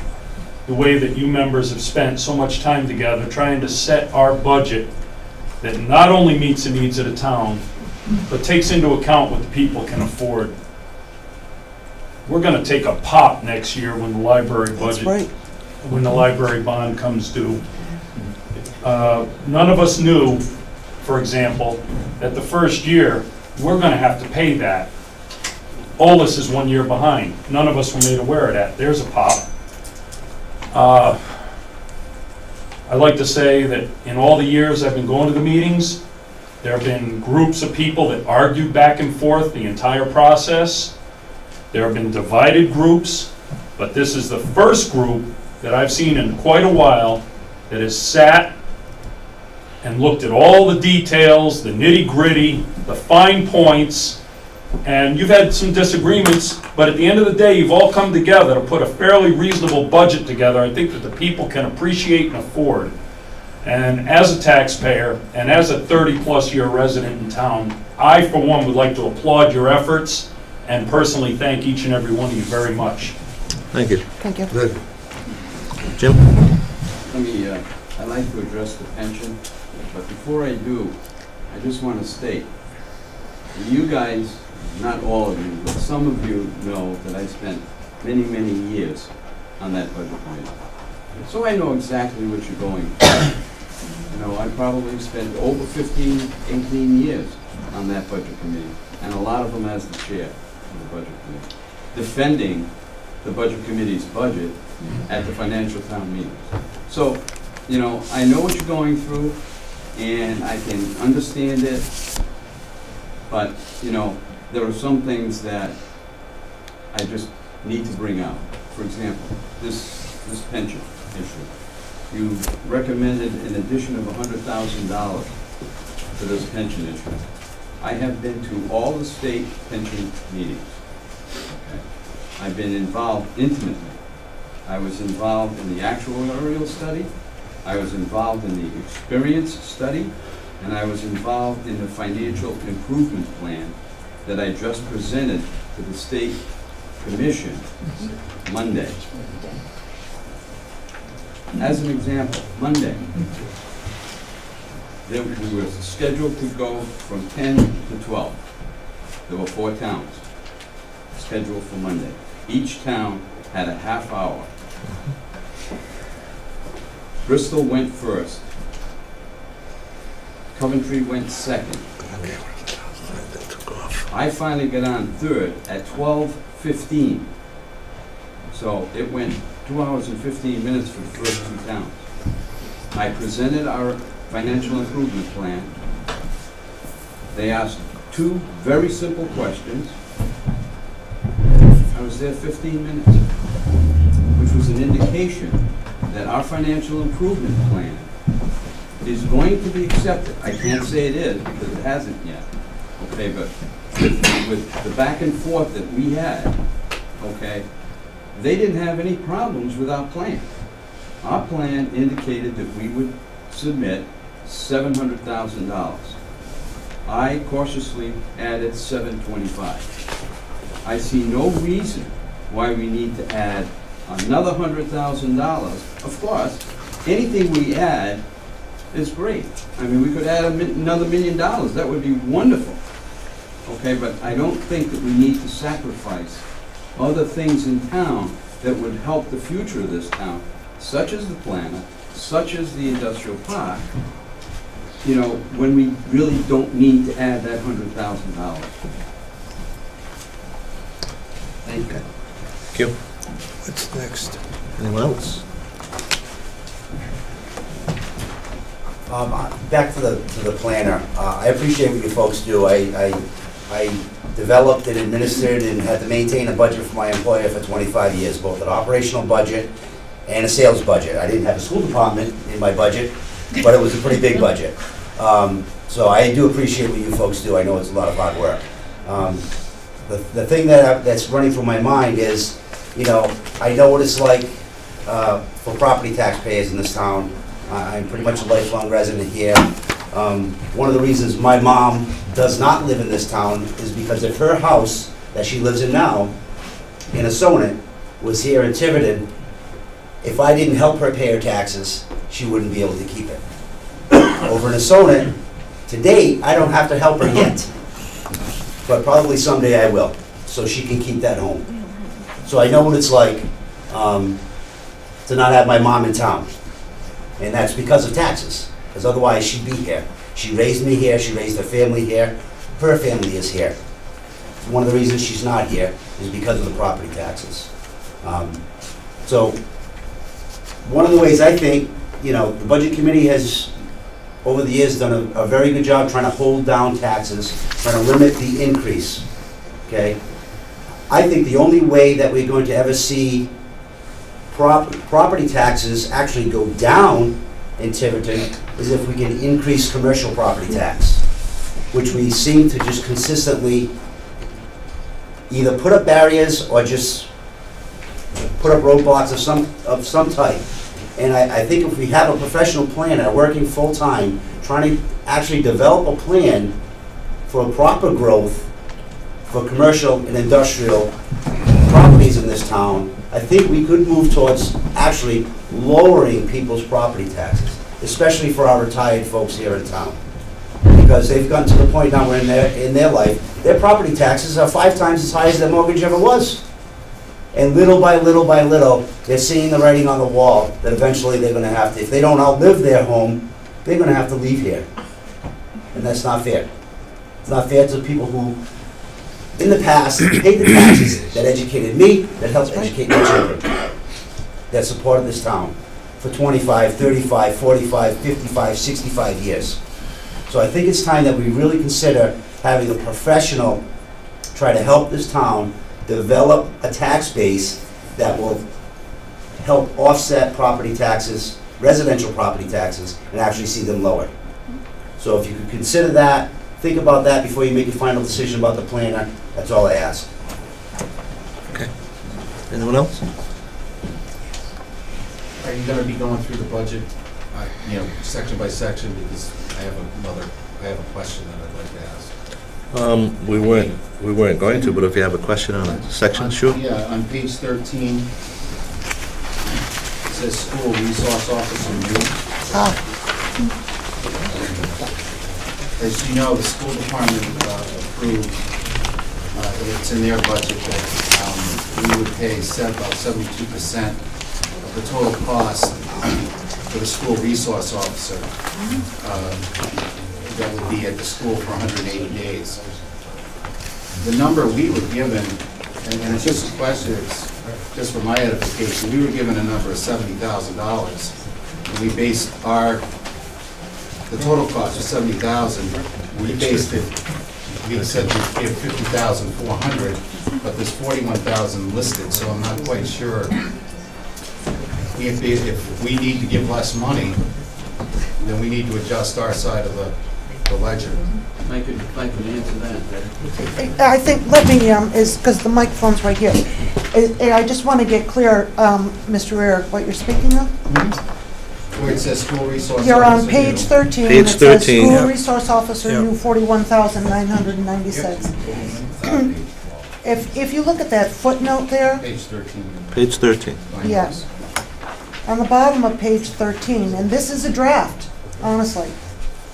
the way that you members have spent so much time together trying to set our budget that not only meets the needs of the town, but takes into account what the people can afford. We're going to take a pop next year when the library budget, when the library bond comes due. None of us knew, for example, that the first year we're going to have to pay that. OLIS is 1 year behind. None of us were made aware of that. There's a pop. I'd like to say that in all the years I've been going to the meetings, there have been groups of people that argued back and forth the entire process. There have been divided groups, but this is the first group that I've seen in quite a while that has sat and looked at all the details, the nitty-gritty, the fine points, and you've had some disagreements, but at the end of the day, you've all come together to put a fairly reasonable budget together. I think that the people can appreciate and afford. And as a taxpayer, and as a 30-plus year resident in town, I, for one, would like to applaud your efforts and personally thank each and every one of you very much. Thank you. Thank you. Good. Jim? Let me, I'd like to address the pension, but before I do, I just want to state, you guys, not all of you, but some of you know that I spent many, many years on that budget committee. So I know exactly what you're going through. You know, I probably spent over 15, 18 years on that budget committee, and a lot of them as the chair of the budget committee, defending the budget committee's budget at the financial town meetings. So, you know, I know what you're going through, and I can understand it, but, you know, there are some things that I just need to bring out. For example, this pension issue. You recommended an addition of $100,000 for this pension issue. I have been to all the state pension meetings. Okay. I've been involved intimately. I was involved in the actuarial study, I was involved in the experience study, and I was involved in the financial improvement plan that I just presented to the state commission Monday. As an example, Monday, we were scheduled to go from 10 to 12. There were 4 towns scheduled for Monday. Each town had a half hour. Bristol went first. Coventry went second. I finally got on third at 12:15. So it went 2 hours and 15 minutes for the first 2 towns. I presented our financial improvement plan. They asked 2 very simple questions. I was there 15 minutes, which was was an indication that our financial improvement plan is going to be accepted. I can't say it is because it hasn't yet, okay, but with the back and forth that we had, okay, they didn't have any problems with our plan. Our plan indicated that we would submit $700,000. I cautiously added $725,000. I see no reason why we need to add another $100,000. Of course, anything we add is great. I mean, we could add another $1 million. That would be wonderful. Okay, but I don't think that we need to sacrifice other things in town that would help the future of this town, such as the planner, such as the industrial park, you know, when we really don't need to add that $100,000. Thank you. Thank you. What's next? Anyone else? Back to the planner. I appreciate what you folks do. I developed and administered and had to maintain a budget for my employer for 25 years, both an operational budget and a sales budget. I didn't have a school department in my budget, but it was a pretty big budget. So I do appreciate what you folks do. I know it's a lot of hard work. The thing that's running through my mind is, you know, I know what it's like for property taxpayers in this town. I'm pretty much a lifelong resident here. One of the reasons my mom does not live in this town is because if her house that she lives in now, in Assonet, was here in Tiverton, if I didn't help her pay her taxes, she wouldn't be able to keep it. Over in Assonet, to date, I don't have to help her yet, but probably someday I will, so she can keep that home. So I know what it's like to not have my mom in town, and that's because of taxes, because otherwise she'd be here. She raised me here, she raised her family here, her family is here. One of the reasons she's not here is because of the property taxes. So one of the ways I think, you know, the Budget Committee has, over the years, done a very good job trying to hold down taxes, trying to limit the increase, okay? I think the only way that we're going to ever see property taxes actually go down in Tiverton is if we can increase commercial property tax, which we seem to just consistently either put up barriers or just put up roadblocks of some type. And I think if we have a professional planner working full-time, trying to actually develop a plan for proper growth for commercial and industrial properties in this town, I think we could move towards actually lowering people's property taxes, especially for our retired folks here in town. Because they've gotten to the point now where in their life, their property taxes are 5 times as high as their mortgage ever was. And little by little by little, they're seeing the writing on the wall that eventually they're going to have to, if they don't outlive their home, they're going to have to leave here. And that's not fair. It's not fair to people who, in the past, paid the taxes that educated me, that helped educate my children, that supported this town for 25, 35, 45, 55, 65 years. So I think it's time that we really consider having a professional try to help this town develop a tax base that will help offset property taxes, residential property taxes, and actually see them lower. So if you could consider that, think about that before you make your final decision about the planner, that's all I ask. Okay. Anyone else? Are you gonna be going through the budget, you know, section by section, because I have a question that I'd like to ask. We weren't going to, but if you have a question on a section, sure. Yeah, on page 13, it says school resource officer new. As you know, the school department approved, it's in their budget that we would pay about 72% of the total cost for the school resource officer. That would be at the school for 180 days. The number we were given, and it's just a question, it's just for my edification, we were given a number of $70,000. And we based the total cost was $70,000. We based it, we said we'd give $50,400, but there's $41,000 listed, so I'm not quite sure if we need to give less money, then we need to adjust our side of the ledger. If I could answer that. I think, let me, because the microphone's right here. I just want to get clear, Mr. Eric, what you're speaking of? Where it says school resource. You're on officer, page 13. Page It says 13. school Yep. resource officer, Yep. new 41,996. If you look at that footnote there, Page 13. Page 13. yes, on the bottom of page 13, and this is a draft, honestly.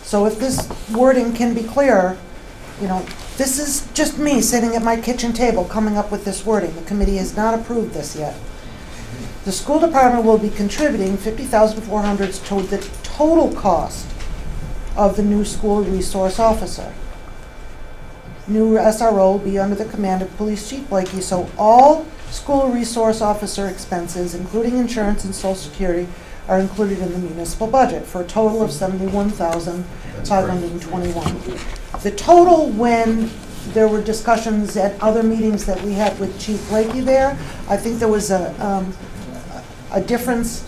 So if this wording can be clearer, you know, this is just me sitting at my kitchen table coming up with this wording. The committee has not approved this yet. The school department will be contributing $50,400 toward the total cost of the new school resource officer. New SRO will be under the command of Police Chief Blakey, so all school resource officer expenses, including insurance and Social Security, are included in the municipal budget for a total of $71,521. The total, when there were discussions at other meetings that we had with Chief Blakey there, I think there was a difference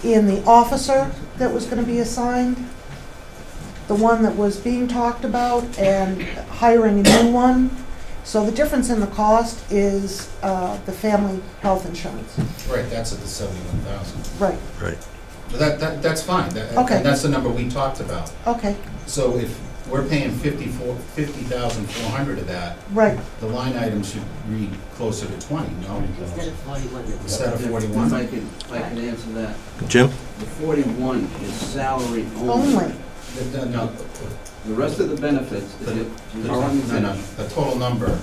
in the officer that was going to be assigned, the one that was being talked about, and hiring a new one. So the difference in the cost is the family health insurance. Right, that's at the 71,000. Right. Right. But that's fine. Okay. That's the number we talked about. Okay. So if we're paying $50,400 of that, right, the line item should read closer to 20, no? Instead of 41. Instead of 41? If I can answer that. Jim? The 41 is salary only. No, The rest of the benefits the are on the the total number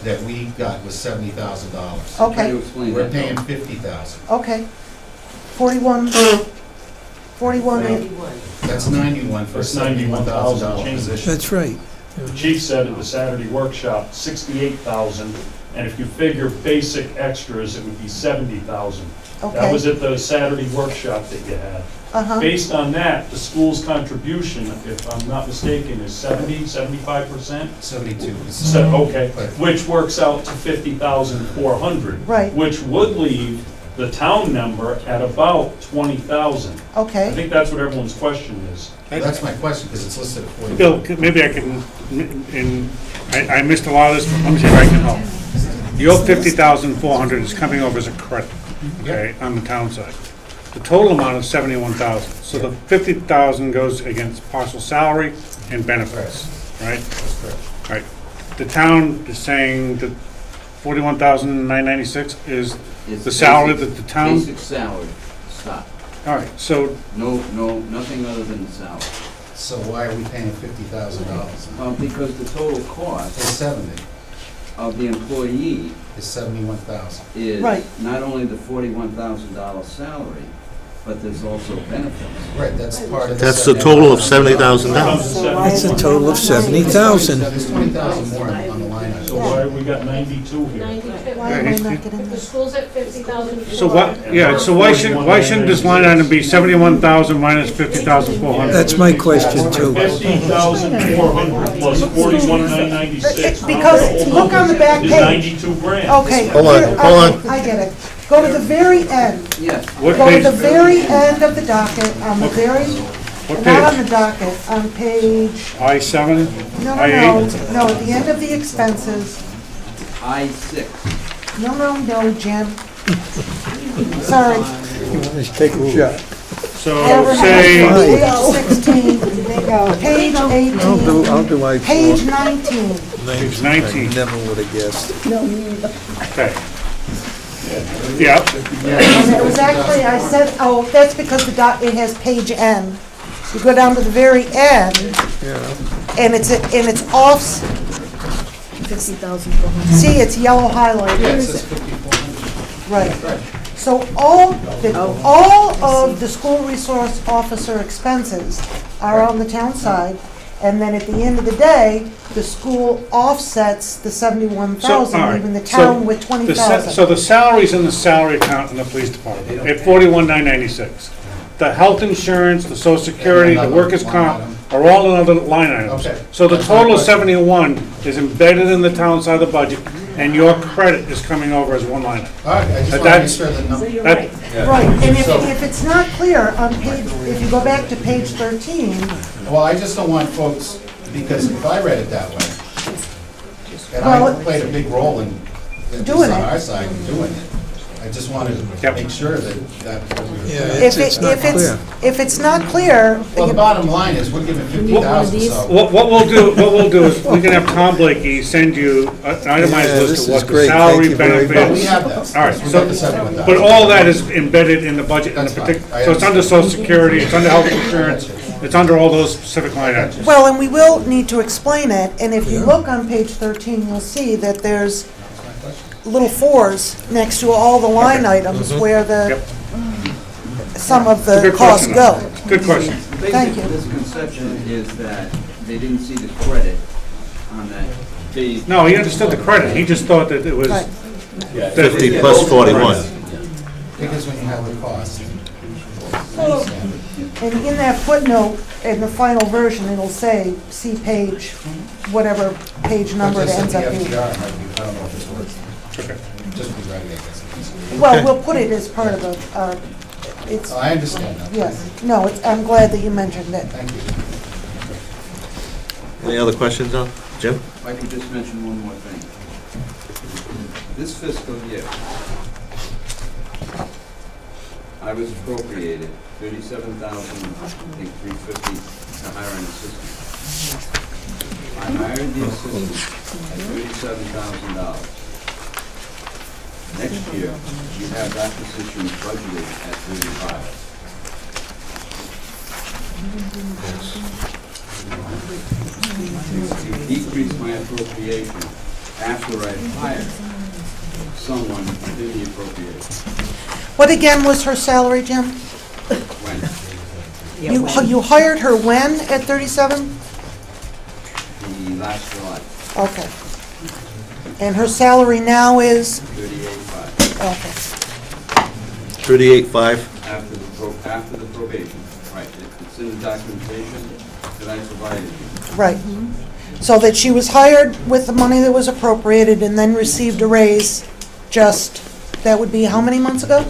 that we got was $70,000. Okay. We're paying $50,000. Okay. 41, 41, 91. That's 91 for a That's 91,000 $71,000 change. position. That's right. The chief said at the Saturday workshop, 68,000, and if you figure basic extras, it would be 70,000. That okay. was at the Saturday workshop that you had. Uh-huh. Based on that, the school's contribution, if I'm not mistaken, is 75%? 72. Okay, which works out to 50,400. Right. Which would leave the town number at about 20,000. Okay. I think that's what everyone's question is. That's my question, because it's listed at 40. Bill, maybe I can, I missed a lot of this, but let me see if I can help. Your 50,400 is coming over as a credit, okay, on the town side. The total amount is 71,000. So the 50,000 goes against partial salary and benefits, right? That's correct. Right. The town is saying that 41,996 is It's the salary basic- that the town. Basic salary, stop. All right. So No, nothing other than the salary. So why are we paying $50,000? Because the total cost It's 70. of the employee It's 71,000. is Right. not only the $41,000 salary, but there's also benefits. Right, that's part of the. That's the total of $70,000. It's a total of 70,000. There's 20,000 more on the line item. So why we got 92 here? Why am I not getting The this? school's at 50,000. So what, yeah, so why shouldn't this line item be 71,000 minus 50,400? That's my question too. 15,400 plus 41,996. Because, look on the back Is page. 92 grand. Okay. Hold on, here- hold on. I get it. Go to the very end. Yes. What Go to page? the very end of the docket, on the very, What not on page? the docket, on page, I-7? no, I-8? no, at the end of the expenses. I-6. No, Jim. Sorry. Let's take a shot. So say, Page 16, page 18, I'll do I-4. page 19. Page 19. Never would have guessed. okay. Yeah, And it was actually, I said, oh, that's because it has page N. You go down to the very end, and it's off, 50,400. see, it's yellow highlighted. Yeah, it says 5,400. Right. So all of the school resource officer expenses are on the town side, and then at the end of the day, the school offsets the 71,000, all right. leaving the town with So 20,000. the salary's in the salary account in the police department at 41,996. The health insurance, the social security, the workers' comp are all in other line items. Okay. So the total of 71 is embedded in the town side of the budget, and your credit is coming over as one line. All right, I just want to make That's- sure that So you're That- right. Right, and So- if it's not clear on page, if you go back to page 13, Well, I just don't want folks, because if I read it that way, and Well, I played a big role in, at least Doing on it. our side, in doing it, I just wanted to make sure that what we were Yeah, doing. if it's not clear, Well, the bottom line is, we're giving 50,000, so. What we'll do is, we can have Tom Blakey send you an itemized Yeah, list this of is what the great. salary Thank you very benefits. But we have that. All right, We so, got the 71,000. but all that is embedded in the budget, in the That's fine. particular, I so it's under understand. social security, it's under health insurance, it's under all those specific line items. well, and we will need to explain it, and if you look on page 13, you'll see that there's little fours next to all the line items where the, Yep. some of It's a the good costs question. go. Good question. Thank you. Basic misconception is that they didn't see the credit on that page. No, he understood the credit, he just thought that it was. Right. 50 plus 41. Because when you have the cost. And in that footnote, in the final version, it'll say, see page, whatever page number it ends up being. I don't know if this works. Okay. Just be ready, I guess. Well, we'll put it as part of it's, I understand that. yes, no, I'm glad that you mentioned it. Thank you. Any other questions, Jim? If I could just mention one more thing. This fiscal year, I was appropriated $37,350 to hire an assistant. I hired the assistant at $37,000. Next year, you have that position budgeted at $35,000. You decrease my appropriation after I hired someone within the appropriation. What again was her salary, Jim? When? You hired her when at 37? The last July, Okay. And her salary now is? 38.5, Okay. 38.5. after the probation, right, it's in the documentation that I provided you. Right. So that she was hired with the money that was appropriated and then received a raise just, that would be how many months ago?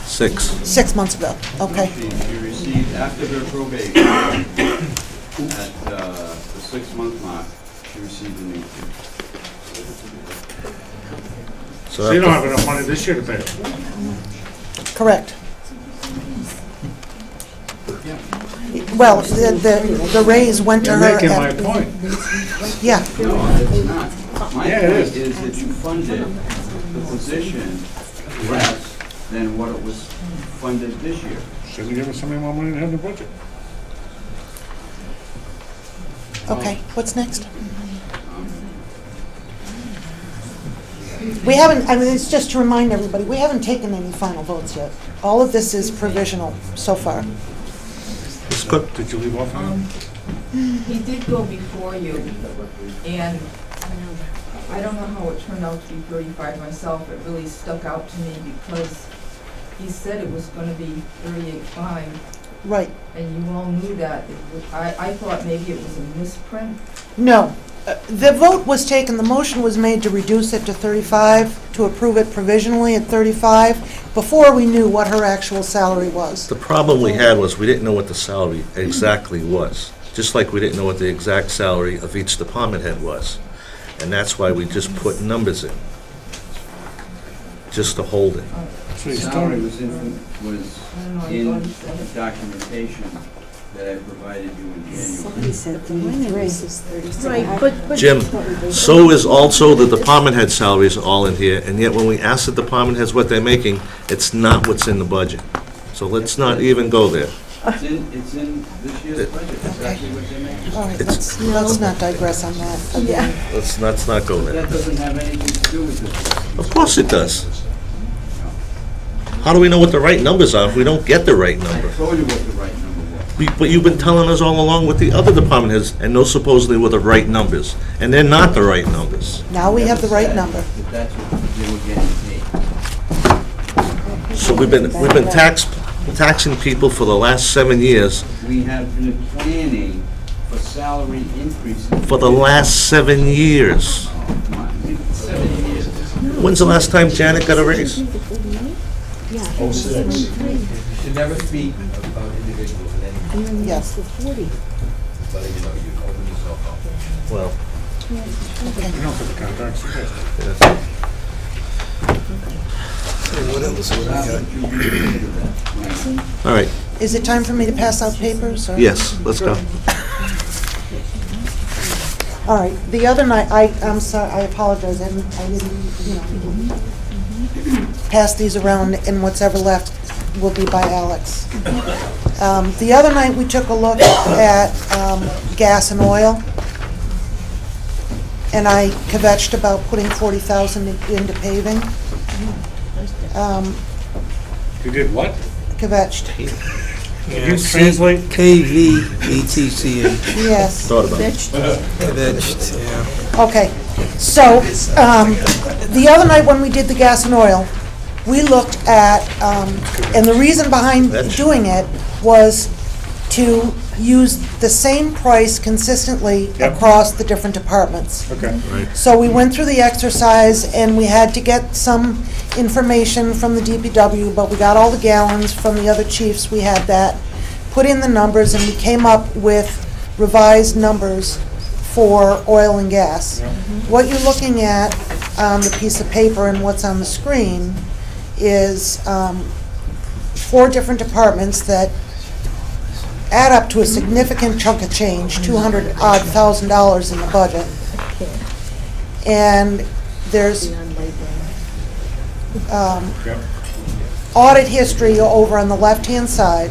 6. 6 months ago, okay. She received, after her probation, at the 6-month mark, she received an increase. So you don't have enough money this year to pay her. Correct. Well, the raise went to You're her. making my at- point. Yeah. No, it's not. My Yeah, it point is. is that you funded the position less than what it was funded this year. Shouldn't give us somebody more money than have in the budget. Okay, what's next? We haven't, I mean, it's just to remind everybody, we haven't taken any final votes yet. All of this is provisional so far. Ms. Cook, did you leave off on He did go before you, and I don't know how it turned out to be 35 myself. It really stuck out to me because he said it was gonna be 38.5, Right. and you all knew that. I thought maybe it was a misprint. No. The vote was taken, the motion was made to reduce it to 35, to approve it provisionally at 35, before we knew what her actual salary was. The problem we had was we didn't know what the salary exactly was, just like we didn't know what the exact salary of each department head was. And that's why we just put numbers in, just to hold it. The salary was in documentation that I provided you in January. Right, but Jim, so is also the department head salaries are all in here, and yet when we ask the department heads what they're making, it's not what's in the budget. So let's not even go there. It's in this year's budget, exactly what they're making. All right, let's not digress on that again. Let's not go there. That doesn't have anything to do with this. Of course it does. How do we know what the right numbers are if we don't get the right number? I told you what the right number was. But you've been telling us all along with the other department heads, and those supposedly were the right numbers, and they're not the right numbers. Now we have the right number. That that's what they were getting paid. So we've been taxing people for the last 7 years, We have been planning for salary increases. for the last 7 years. Come on, 7 When's the last time Janet got a raise? You should never speak about individuals in any. Yes. Just letting you know, you open yourself up. Well. You don't put the contracts, you guys do. What else would I got? All right, Is it time for me to pass out papers? Or? yes, let's go. All right, the other night, I'm sorry, I apologize, I didn't, pass these around, and what's ever left will be by Alex. The other night, we took a look at gas and oil, and I kvetched about putting 40,000 into paving. You did what? Kvetched. Can you translate? KVETCH. Yes. Thought about it. Kvetched, yeah. Okay, so, the other night when we did the gas and oil, we looked at, and the reason behind doing it was to use the same price consistently across the different departments. Okay. Right. So we went through the exercise, and we had to get some information from the DPW, but we got all the gallons from the other chiefs, we had that, put in the numbers, and we came up with revised numbers for oil and gas. What you're looking at on the piece of paper and what's on the screen is 4 different departments that add up to a significant chunk of change, $200,000 in the budget. And there's audit history over on the left-hand side.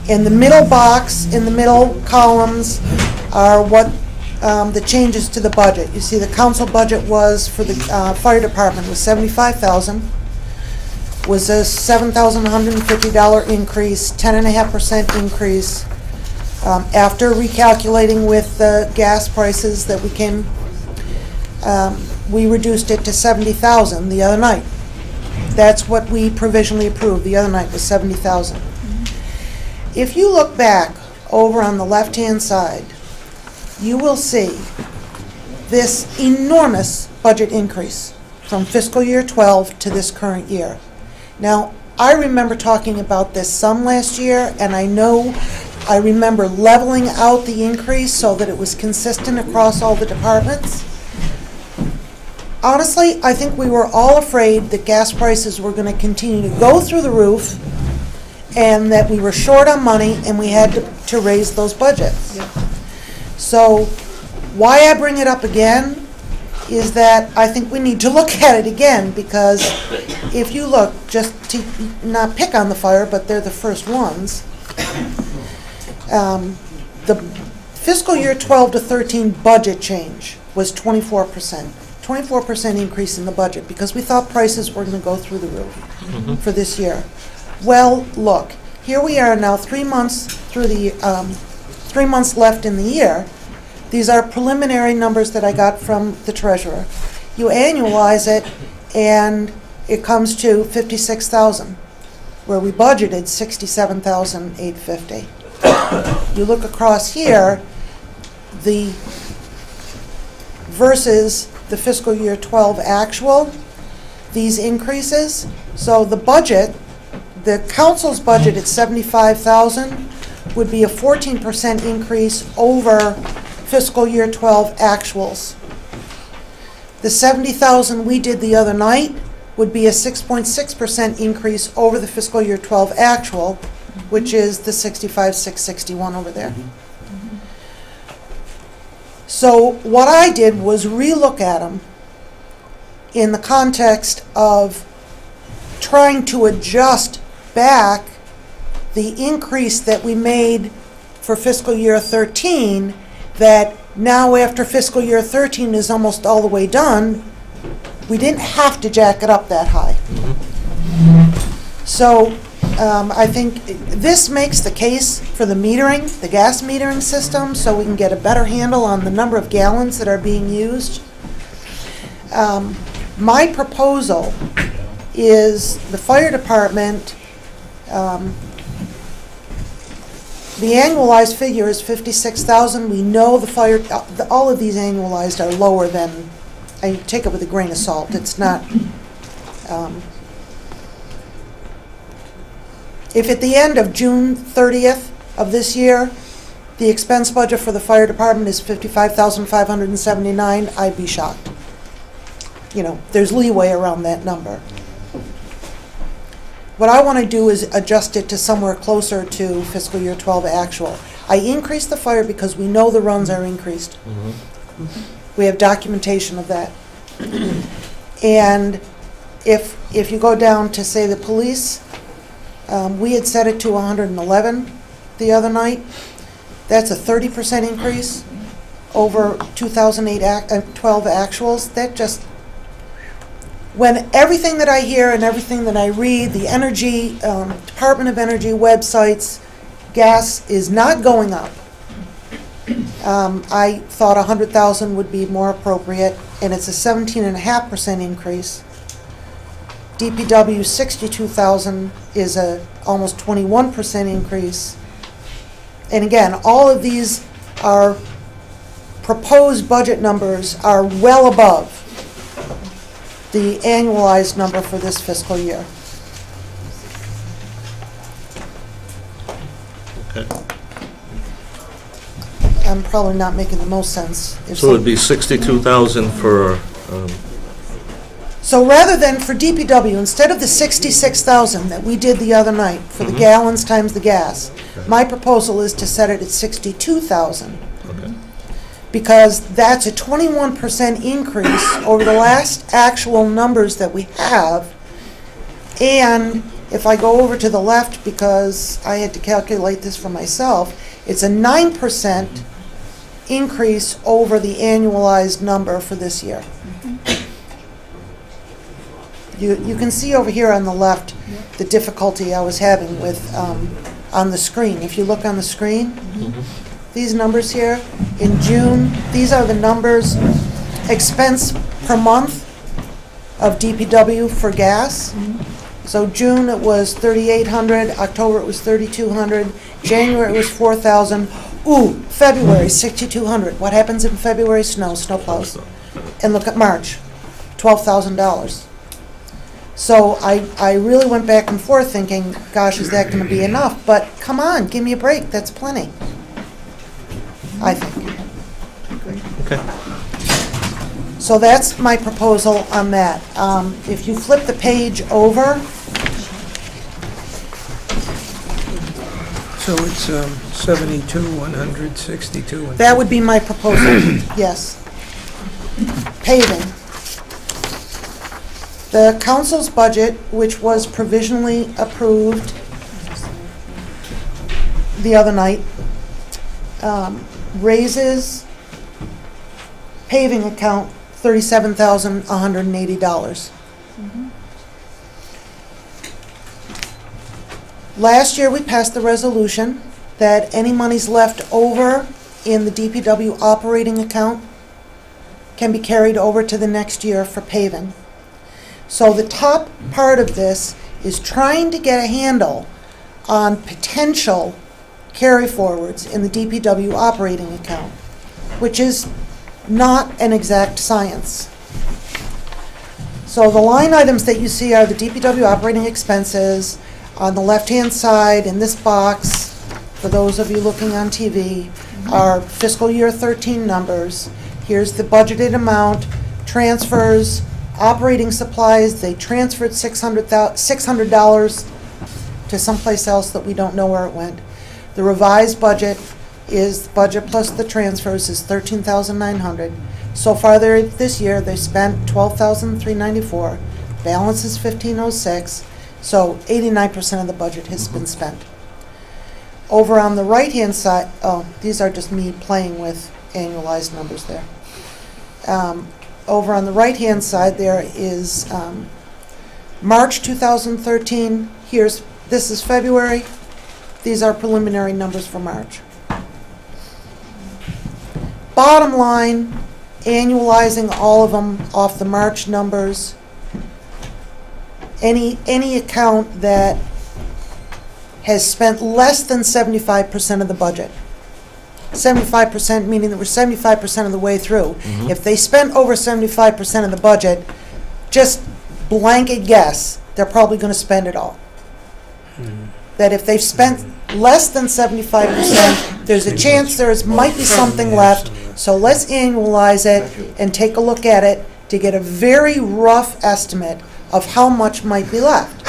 In the middle box, in the middle columns, are what the changes to the budget. You see the council budget was for the fire department was $75,000. Was a $7,150 increase, 10.5% increase. After recalculating with the gas prices that we reduced it to $70,000 the other night. That's what we provisionally approved the other night was $70,000. If you look back over on the left-hand side, you will see this enormous budget increase from fiscal year 12 to this current year. Now, I remember talking about this some last year, and I remember leveling out the increase so that it was consistent across all the departments. Honestly, I think we were all afraid that gas prices were going to continue to go through the roof and that we were short on money and we had to raise those budgets. Yeah. So why I bring it up again is that I think we need to look at it again, because if you look, just to not pick on the fire, but they're the first ones, the fiscal year 12 to 13 budget change was 24%. 24% increase in the budget because we thought prices were going to go through the roof for this year. Well, look, here we are now 3 months through the 3 months left in the year. These are preliminary numbers that I got from the treasurer. You annualize it, and it comes to $56,000, where we budgeted $67,850. You look across here, the versus the fiscal year 12 actual, these increases. So the budget, the council's budget at $75,000 would be a 14% increase over fiscal year 12 actuals. The $70,000 we did the other night would be a 6.6% increase over the fiscal year 12 actual, which is the $65,661 over there. So what I did was relook at them in the context of trying to adjust back the increase that we made for fiscal year 13, that now after fiscal year 13 is almost all the way done, we didn't have to jack it up that high. So I think this makes the case for the metering, the gas metering system, so we can get a better handle on the number of gallons that are being used. My proposal is the fire department, the annualized figure is $56,000. We know the fire, all of these annualized are lower than I take it with a grain of salt. It's not, if at the end of June 30th of this year, the expense budget for the fire department is $55,579, I'd be shocked. You know, there's leeway around that number. What I want to do is adjust it to somewhere closer to fiscal year 12 actual. I increased the fire because we know the runs are increased. We have documentation of that. And if you go down to, say, the police, we had set it to 111 the other night. That's a 30% increase over 2012 actuals. That just, when everything that I hear and everything that I read, the energy, Department of Energy websites, gas is not going up. I thought 100,000 would be more appropriate, and it's a 17.5% increase. DPW 62,000 is a almost 21% increase. And again, all of these are proposed budget numbers are well above the annualized number for this fiscal year. Okay. I'm probably not making the most sense. So it'd be 62,000 for, so rather than for DPW, instead of the 66,000 that we did the other night for the gallons times the gas, my proposal is to set it at 62,000. okay. Because that's a 21% increase over the last actual numbers that we have. And if I go over to the left, because I had to calculate this for myself, it's a 9% increase over the annualized number for this year. You can see over here on the left the difficulty I was having with on the screen. If you look on the screen, these numbers here, in June, these are the numbers, expense per month of DPW for gas. So June it was 3,800, October it was 3,200, January it was 4,000. Ooh, February 6,200. What happens in February? Snowplows. And look at March, $12,000. So I really went back and forth thinking, gosh, is that going to be enough? But come on, give me a break. That's plenty, I think. Okay. So that's my proposal on that. If you flip the page over, So it's 72, 162. that would be my proposal, yes. Paving. The council's budget, which was provisionally approved the other night, raises paving account $37,180. Last year, we passed the resolution that any monies left over in the DPW operating account can be carried over to the next year for paving. So the top part of this is trying to get a handle on potential carry forwards in the DPW operating account, which is not an exact science. So the line items that you see are the DPW operating expenses. On the left-hand side, in this box, for those of you looking on TV, are fiscal year 13 numbers. Here's the budgeted amount, transfers, operating supplies. They transferred $600 to someplace else that we don't know where it went. The revised budget is, budget plus the transfers is $13,900. So far this year, they spent $12,394. Balance is $1,506. So 89% of the budget has been spent. Over on the right-hand side, oh, these are just me playing with annualized numbers there. Over on the right-hand side, there is March 2013. This is February. These are preliminary numbers for March. Bottom line, annualizing all of them off the March numbers. Any account that has spent less than 75% of the budget 75%, meaning that we're 75% of the way through. Mhm. If they spent over 75% of the budget, just blanket guess, they're probably gonna spend it all. That if they've spent less than 75%, there's a chance might be something left, so let's annualize it and take a look at it to get a very rough estimate of how much might be left.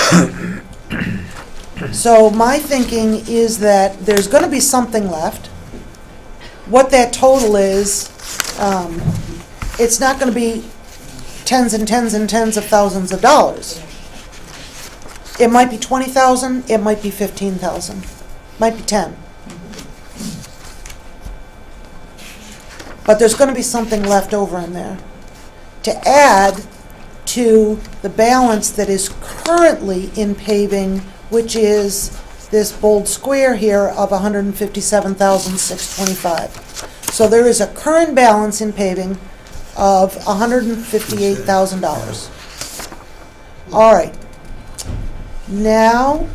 So my thinking is that there's gonna be something left. What that total is, it's not gonna be tens and tens and tens of thousands of dollars. It might be 20,000, it might be 15,000, might be 10. But there's gonna be something left over in there to add to the balance that is currently in paving, which is this bold square here of 157,625. So there is a current balance in paving of $158,000. All right. Now,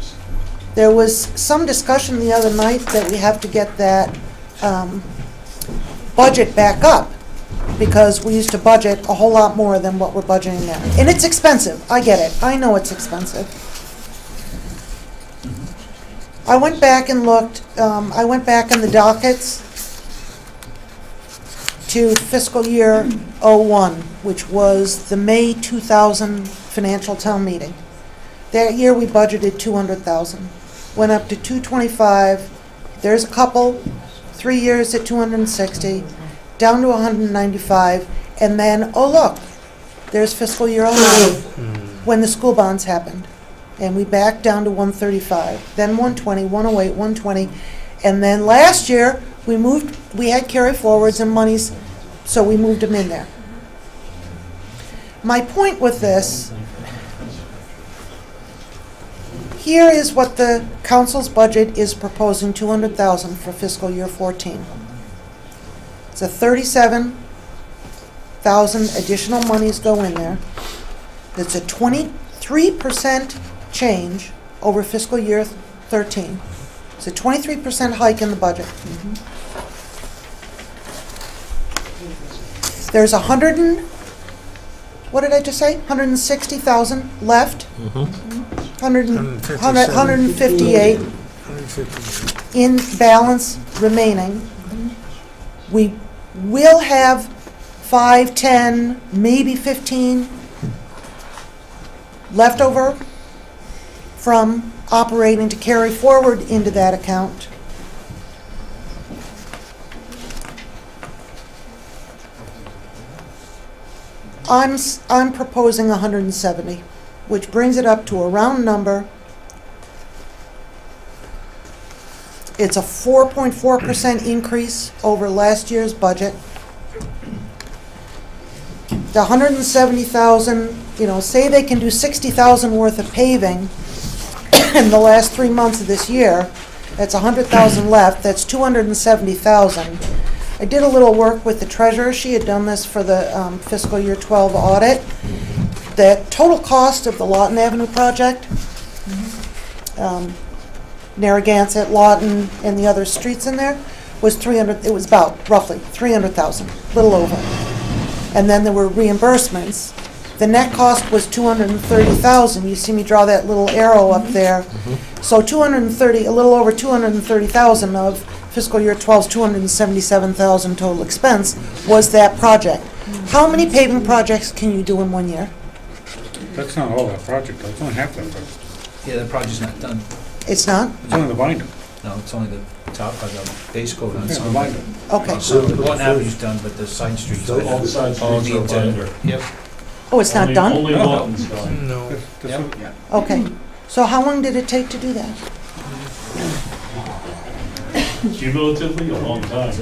there was some discussion the other night that we have to get that budget back up, because we used to budget a whole lot more than what we're budgeting now. And it's expensive, I get it, I know it's expensive. I went back and looked, I went back in the dockets to fiscal year '01, which was the May 2000 financial town meeting. That year we budgeted 200,000, went up to 225. There's a couple, 3 years at 260, down to 195, and then, oh look, there's fiscal year '09, when the school bonds happened. And we backed down to 135, then 120, 108, 120, and then last year we had carry forwards and monies, so we moved them in there. My point with this, here is what the council's budget is proposing, 200,000 for fiscal year 14. It's a 37,000 additional monies go in there. It's a 23% change over fiscal year 13. It's a 23% hike in the budget. There's 160,000 left. 158 in balance remaining. We will have 5, 10, maybe 15 left over from operating to carry forward into that account. I'm proposing 170, which brings it up to a round number. It's a 4.4% increase over last year's budget. The 170,000, say they can do 60,000 worth of paving in the last 3 months of this year. That's 100,000 left. That's 270,000. I did a little work with the treasurer. She had done this for the fiscal year 12 audit. The total cost of the Lawton Avenue project, Narragansett, Lawton, and the other streets in there, was it was about roughly 300,000, a little over. And then there were reimbursements. The net cost was 230,000. You see me draw that little arrow up there. So a little over 230,000 of fiscal year 12's 277,000 total expense was that project. How many paving projects can you do in 1 year? That's not all that project, though. It's only half that project. Yeah, that project's not done. It's not? It's only the binder. No, it's only the top of the base coat on Yeah, some the of binder. it. Okay. So the Lawton Avenue's done, but the side streets. All the side streets are binder. Yep. Oh, it's not done? Only Lawton's done. No. Yep. Okay. So how long did it take to do that? Cumulatively, a long time.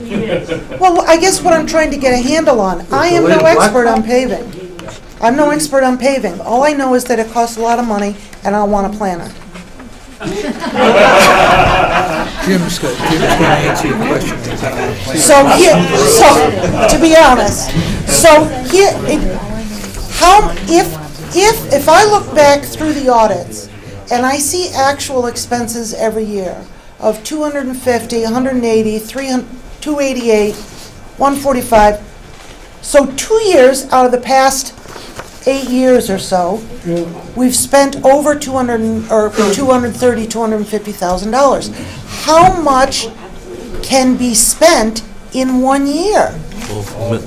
Well, I guess what I'm trying to get a handle on, I am no expert on paving. I'm no expert on paving. All I know is that it costs a lot of money, and I want a planner. Jim's going to answer your question. So to be honest, if I look back through the audits and I see actual expenses every year of 250, 180, 300, 288, 145. So 2 years out of the past 8 years or so, we've spent over $230,000, $250,000. How much can be spent in 1 year?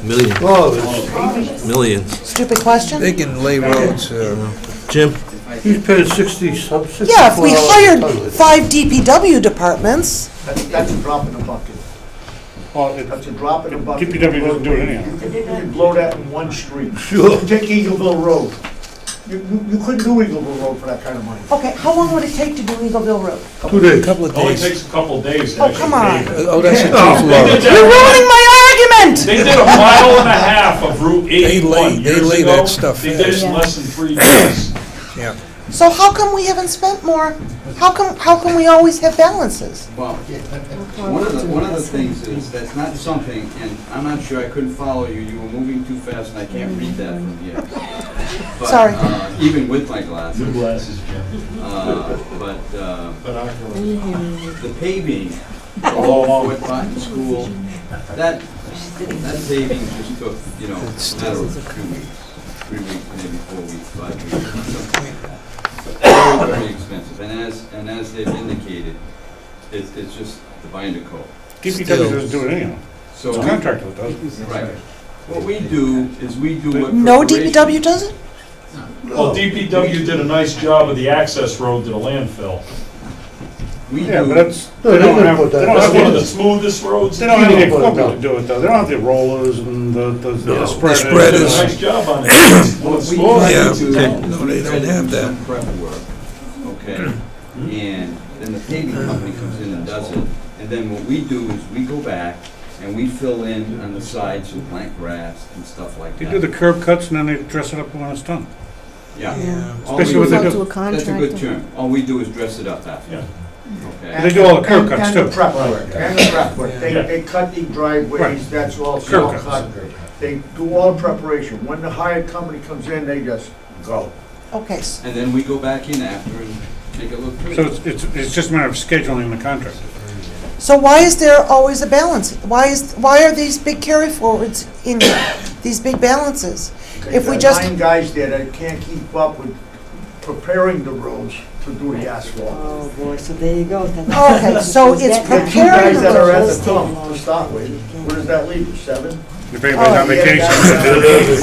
Millions. Millions. Stupid question? They can lay roads, Jim? He's paying 64 Yeah, if we hired 5 DPW departments, That's a drop in the bucket. Well, That's a drop in the bucket. DPW doesn't do it anyhow. You can blow that in one street. Sure. Take Eagleville Road. You couldn't do Eagleville Road for that kind of money. okay, how long would it take to do Eagleville Road? 2 days. couple of Only days. takes a couple of days to Oh, actually come on. pave it. Oh, that's a They tough did load. that- You're ruining my argument! They did a mile and a half of Route 81 They years lay ago. that stuff They did it fast. in less than 3 days. Yeah. So how come we haven't spent more? How come we always have balances? Well, one of the things is, that's not something, and I'm not sure, I couldn't follow you, you were moving too fast, and I can't read that from here. But, Sorry. Even with my glasses. New glasses, Jim. The paving, all Fort Barton School, that paving just took, a matter of 2 weeks, 3 weeks, maybe 4 weeks, 5 weeks, something like that. Very, very expensive, and as they've indicated, it's just the binder coat. DPW doesn't do it anyhow. So It's a contractor that does it. Right. What we do is we do what. No preparation- DPW does it? Well, DPW did a nice job of the access road to the landfill. We Yeah, do. but that's, No, they they don't didn't have, put they that. don't That's have one of the the, smoothest roads. they don't have the didn't put it equipment to down. do it though. They don't have the rollers and the spreaders. Did a spreaders. nice job on it. What we Smooth. Yeah, do okay. is No, we they try don't to have do that. some prep work, okay? And then the paving company comes in and does it. And then what we do is we go back and we fill in on the sides with blank grass and stuff like They that. do the curb cuts and then they dress it up when it's done. Yeah. All Especially we what they do- do. That's a good term. All we do is dress it up after. Yeah. Okay? They do all the curb cuts And too. the prep work, and the prep work. Yeah. They cut the driveways, Right. that's all Curb saw cuts. cut. They do all the preparation. When the hired company comes in, they just go. Okay, And then we go back in after and make it look pretty. So it's just a matter of scheduling the contract. so why is there always a balance? Why are these big carry forwards in here, these big balances? If we There's just, 9 guys there that can't keep up with preparing the roads to do the asphalt. Oh, boy, so there you go. okay, so it's The 2 preparing guys that are at the the top to start with, what does that leave, 7? If anybody's on Oh, yeah, vacation.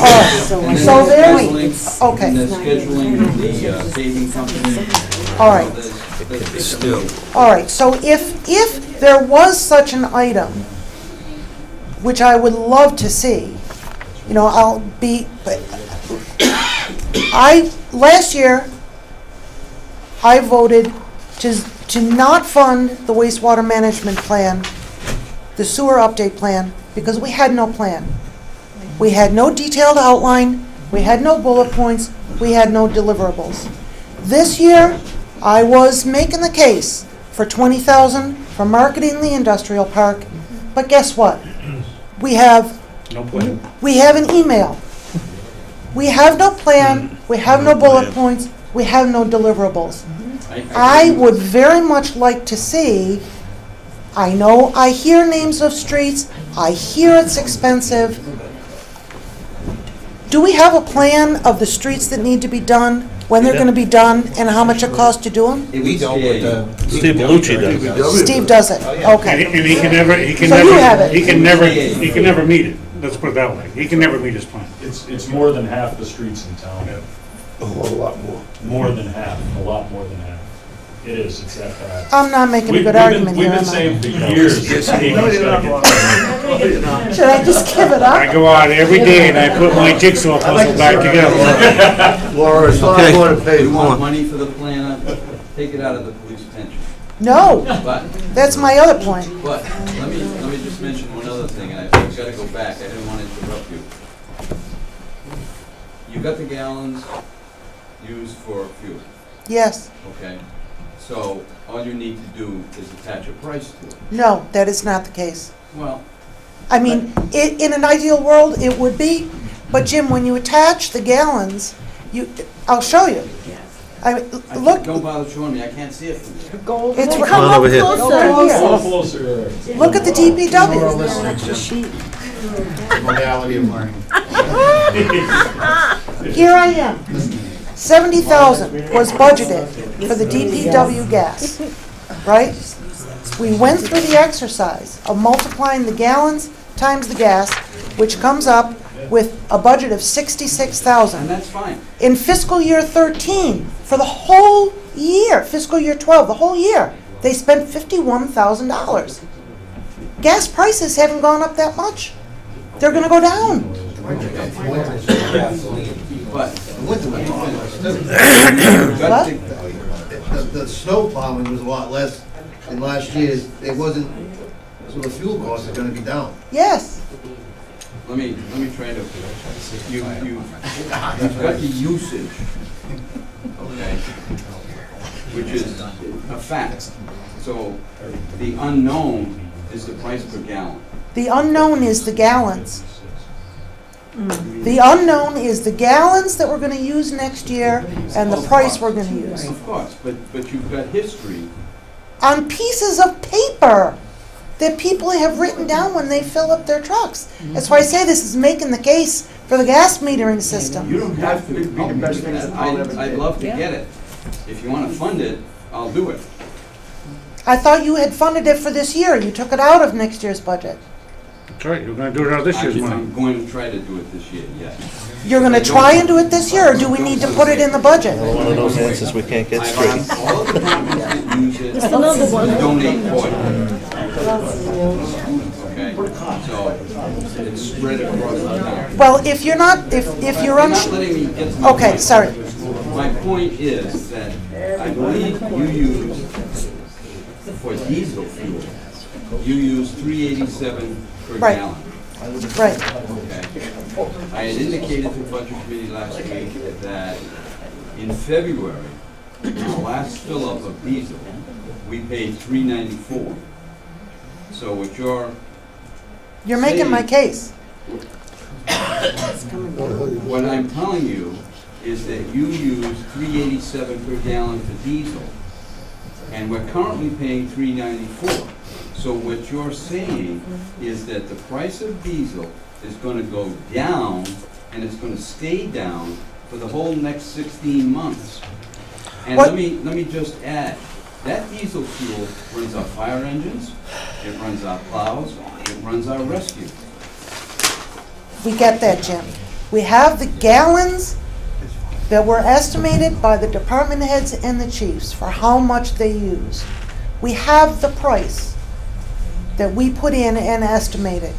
Oh, And then so the there's, scheduling- okay. And the scheduling of the paving company. All right. Still. all right, so if there was such an item, which I would love to see, last year, I voted to not fund the wastewater management plan, the sewer update plan, because we had no plan. We had no detailed outline, we had no bullet points, we had no deliverables. This year, I was making the case for $20,000 for marketing the industrial park, but guess what? We have No plan. we have an email. We have no plan, we have no bullet points, we have no deliverables. I would very much like to see, I know I hear names of streets, I hear it's expensive. Do we have a plan of the streets that need to be done, when they're gonna be done, and how much it costs to do them? We don't, but Steve Bellucci does. Steve does it, okay. And he can never, So you have it. he can never meet it. Let's put it that way. He can never meet his plan. It's more than half the streets in town. A whole lot more. More than half, a lot more than half. It is, it's that bad. I'm not making a We've good been- argument here, We've been am I? saying for years. that paving's gotta get done. Should I just give it I up? go out every day and I put my jigsaw puzzle back together. Laura, it's not Okay. going to pay. You want money for the plan, take it out of the police pension. No, But, that's my other point. but, let me just mention one other thing, and I've gotta go back, I didn't want to interrupt you. You got the gallons used for fuel, Yes, okay? So, all you need to do is attach a price to it. no, that is not the case. Well, I mean, in an ideal world, it would be, but Jim, when you attach the gallons, I'll show you. I mean, look, Don't bother showing me, I can't see it from here. it's Come on up over here. closer. look at the DPW. Modality of learning. Here I am. 70,000 was budgeted for the DPW gas, right? We went through the exercise of multiplying the gallons times the gas, which comes up with a budget of 66,000. And that's fine. In fiscal year 13, for the whole year, fiscal year 12, the whole year, they spent $51,000. Gas prices haven't gone up that much. They're gonna go down. But, The snow plowing was a lot less than last year's. It wasn't, so the fuel costs are gonna be down. Yes. let me try to, you've got the usage, okay, which is a fact. So the unknown is the price per gallon. The unknown is the gallons. The unknown is the gallons that we're going to use next year and the price we're going to use. Of course, but you've got history. On pieces of paper that people have written down when they fill up their trucks. That's why I say this is making the case for the gas metering system. You don't have to be the best thing I'd love to get it. If you want to fund it, I'll do it. I thought you had funded it for this year. You took it out of next year's budget. That's right, you're gonna do it out of this year's money. I'm going to try to do it this year, yes. You're going to try and do it this year, or do we need to put it in the budget? One of those answers we can't get straight. I've asked all of the properties that use it Just another one. to donate for it. Okay, so it's spread across the town. Well, if you're not, if you're You're not letting me get to my Okay, point. sorry. My point is that I believe you use, for diesel fuel, you use $3.87 per Right. gallon. Right. Okay. I had indicated to the budget committee last week that in February, the last fill-up of diesel, we paid $3.94. So what you're You're making my case. What I'm telling you is that you use $3.87 per gallon for diesel, and we're currently paying $3.94. So what you're saying is that the price of diesel is going to go down, and it's going to stay down for the whole next 16 months. And What? let me just add, that diesel fuel runs our fire engines, it runs our plows, it runs our rescue. We get that, Jim. We have the gallons that were estimated by the department heads and the chiefs for how much they use. We have the price that we put in and estimated.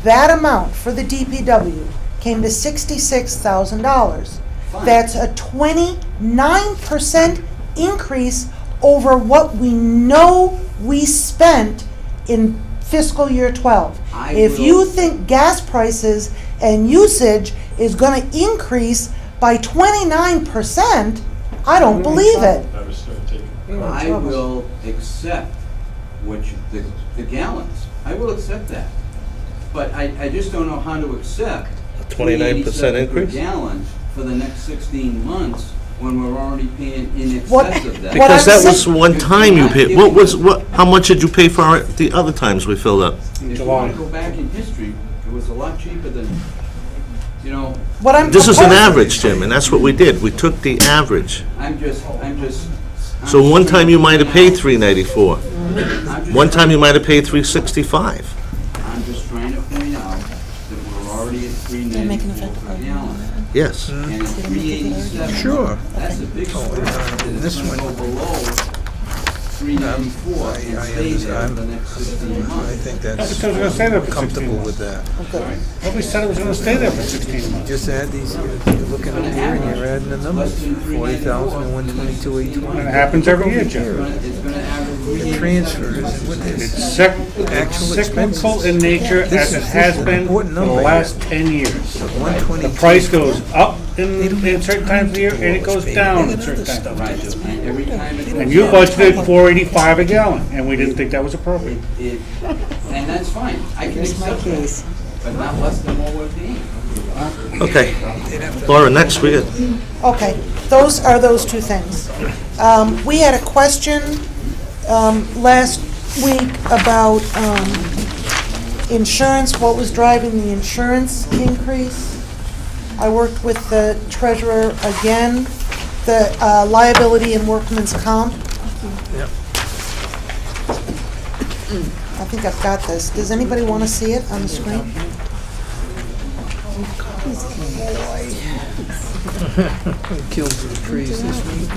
That amount for the DPW came to $66,000. That's a 29% increase over what we know we spent in fiscal year 12. If you think gas prices and usage is going to increase by 29%, I don't believe it. I will accept the gallons. I will accept that. But I just don't know how to accept A 29% increase? per gallon for the next 16 months when we're already paying in excess What- of that. Because that was one time you paid. How much did you pay for the other times we filled up? If you want to go back in history, it was a lot cheaper than, you know, This is an average, Jim, and that's what we did. We took the average. I'm just. So one time you might have paid $3.94. One time you might have paid $3.65. I'm just trying to point out that we're already at $3.94 per gallon. Yes. And at $3.87. Sure. That's a big spread. And it's going to go below $3.94 and stay there for the next 16 months. I think That's that's because we're gonna stay there for 16 comfortable months. with that. Well, we said it was gonna stay there for 16 months. Just add these, you're looking up here and you're adding the numbers, 40,000 and 122,820. And it happens every year, Jim. It's going to average The transfers, what It's is cyclical in nature as it has been for the last 10 years. The price goes up in certain times of the year and it goes down in certain times of the year. And every time it And you budgeted $4.85 a gallon, and we didn't think that was appropriate. And that's fine. I can accept that, but not less than what we're paying. Okay. Laura, next, we got, Okay, those are those two things. We had a question last week about insurance, what was driving the insurance increase. I worked with the treasurer again, the liability and workman's comp. Yep. I think I've got this. Does anybody want to see it on the screen? Killed the trees this week.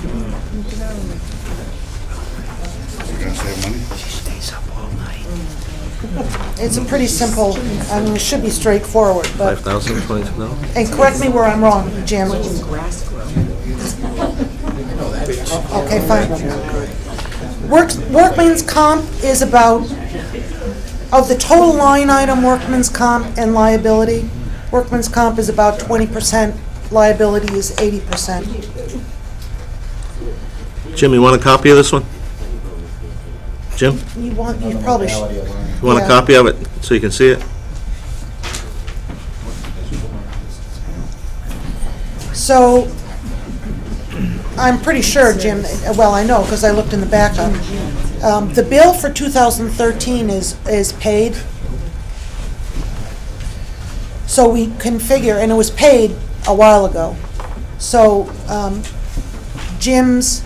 You're gonna save money? She stays up all night. It's a pretty simple, I mean, it should be straightforward, but, 5,000, 22,000? and correct me where I'm wrong, Jim. Okay, fine. Workman's comp is about, of the total line item, workman's comp and liability, workman's comp is about 20%, liability is 80%. Jim, you want a copy of this one? Jim, You probably should. you want a Yeah. copy of it so you can see it? So, I'm pretty sure, Jim, well, I know, because I looked in the backup. The bill for 2013 is paid. So we can figure, and it was paid a while ago. So Jim's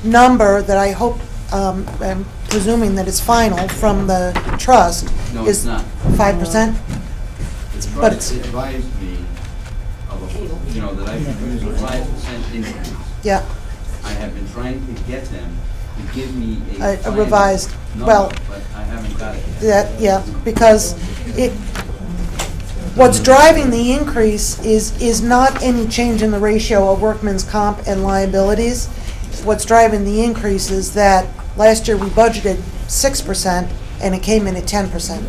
number that I hope, I'm presuming that it's final from the trust No, it's is not. 5%? But it's, It advised me of, that I should use a 5% increase. yeah, I have been trying to get them to give me a final revised, number, well, but I haven't got it yet. yeah, because what's driving the increase is not any change in the ratio of workman's comp and liabilities. What's driving the increase is that last year we budgeted 6% and it came in at 10%.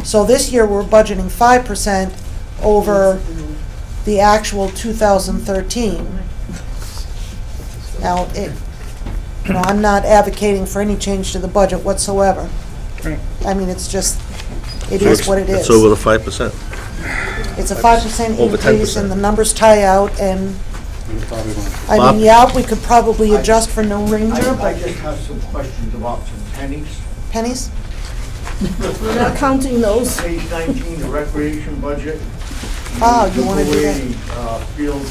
So this year we're budgeting 5% over the actual 2013. Now, I'm not advocating for any change to the budget whatsoever. I mean, it's just, it is what it is. It's over the 5%. It's a 5% Over increase, 10%. and the numbers tie out, and, I Bob? mean, yeah, we could probably adjust for no ranger, I but just have some questions about some pennies. pennies? We're not counting those. Page 19, the recreation budget. Oh, you wanna do that? Field,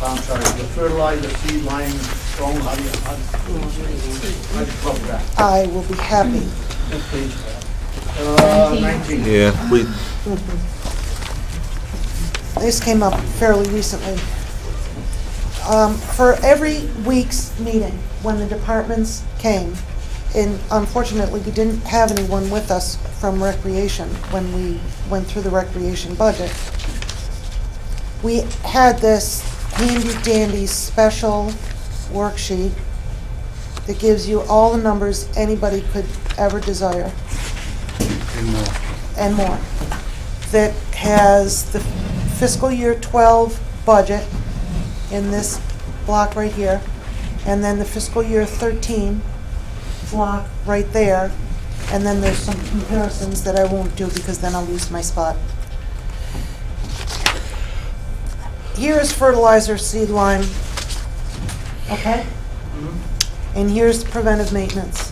I'm sorry, the fertilizer, seed line, stone, how do you cover that? I will be happy. What page? 19. Yeah, we, This came up fairly recently. For every week's meeting, when the departments came, and unfortunately, we didn't have anyone with us from recreation when we went through the recreation budget, we had this handy-dandy special worksheet that gives you all the numbers anybody could ever desire. And more. That has the fiscal year 12 budget in this block right here, and then the fiscal year 13 block right there, and then there's some comparisons that I won't do because then I'll lose my spot. Here is fertilizer, seed line, okay? And here's preventive maintenance.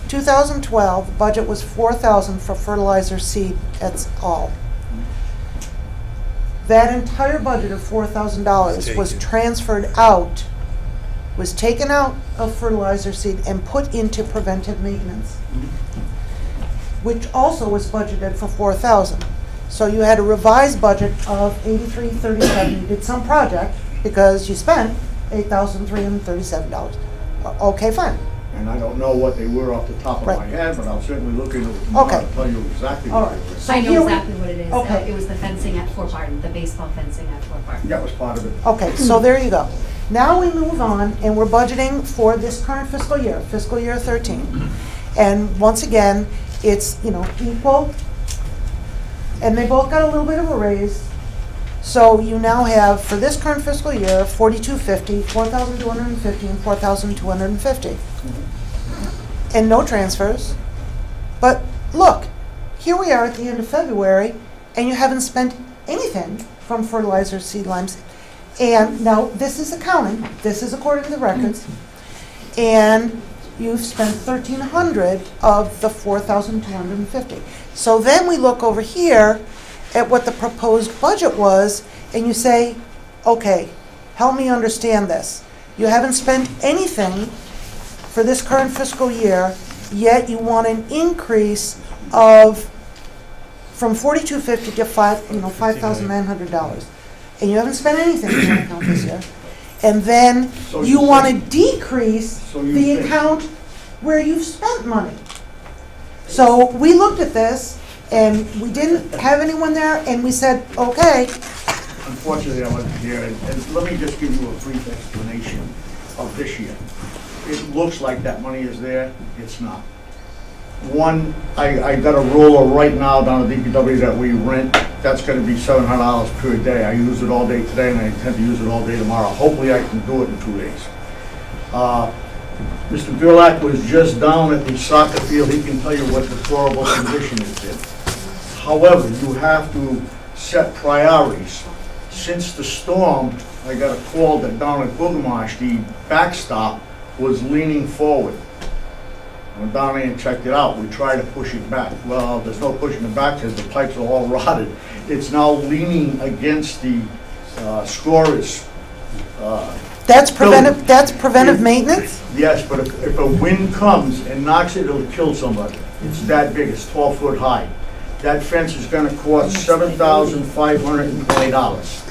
2012, the budget was $4,000 for fertilizer, seed, that's all. That entire budget of $4,000 was transferred out, was taken out of fertilizer, seed, and put into preventive maintenance, which also was budgeted for $4,000. So you had a revised budget of $83,37. You did some project because you spent $8,337. Okay, fine. And I don't know what they were off the top of my head, but I'll certainly look into it tomorrow Okay. and tell you exactly All what right. they were. So I here know we- exactly what it is. Okay. It was the fencing at Fort Barton, the baseball fencing at Fort Barton. That was part of it. Okay, so there you go. Now we move on, and we're budgeting for this current fiscal year 13. And once again, it's, equal, and they both got a little bit of a raise. So you now have, for this current fiscal year, $4,250, $4,250, and $4,250. And no transfers. But look, here we are at the end of February, and you haven't spent anything from fertilizer, seed limes. And now, this is accounting, this is according to the records, and you've spent 1,300 of the 4,250. So then we look over here at what the proposed budget was, and you say, okay, help me understand this. You haven't spent anything for this current fiscal year, yet you want an increase of from $4,250 to $5,900, and you haven't spent anything in that account this year. And then So you you want to think- decrease So you the think- account where you've spent money. So we looked at this, and we didn't have anyone there, and we said, okay. Unfortunately, I wasn't here, and let me just give you a brief explanation of this year. It looks like that money is there, it's not. One, I got a roller right now down at DPW that we rent, that's gonna be $700 per day. I use it all day today, and I intend to use it all day tomorrow. Hopefully, I can do it in 2 days. Mr. Gerlach was just down at the soccer field, he can tell you what deplorable condition it's in. However, you have to set priorities. Since the storm, I got a call that down at Boogamosh, the backstop was leaning forward. I went down there and checked it out. We tried to push it back. Well, there's no pushing it back because the pipes are all rotted. It's now leaning against the scorers. That's preventive maintenance? Yes, but if a wind comes and knocks it, it'll kill somebody. It's that big, it's 12 foot high. That fence is gonna cost $7,520.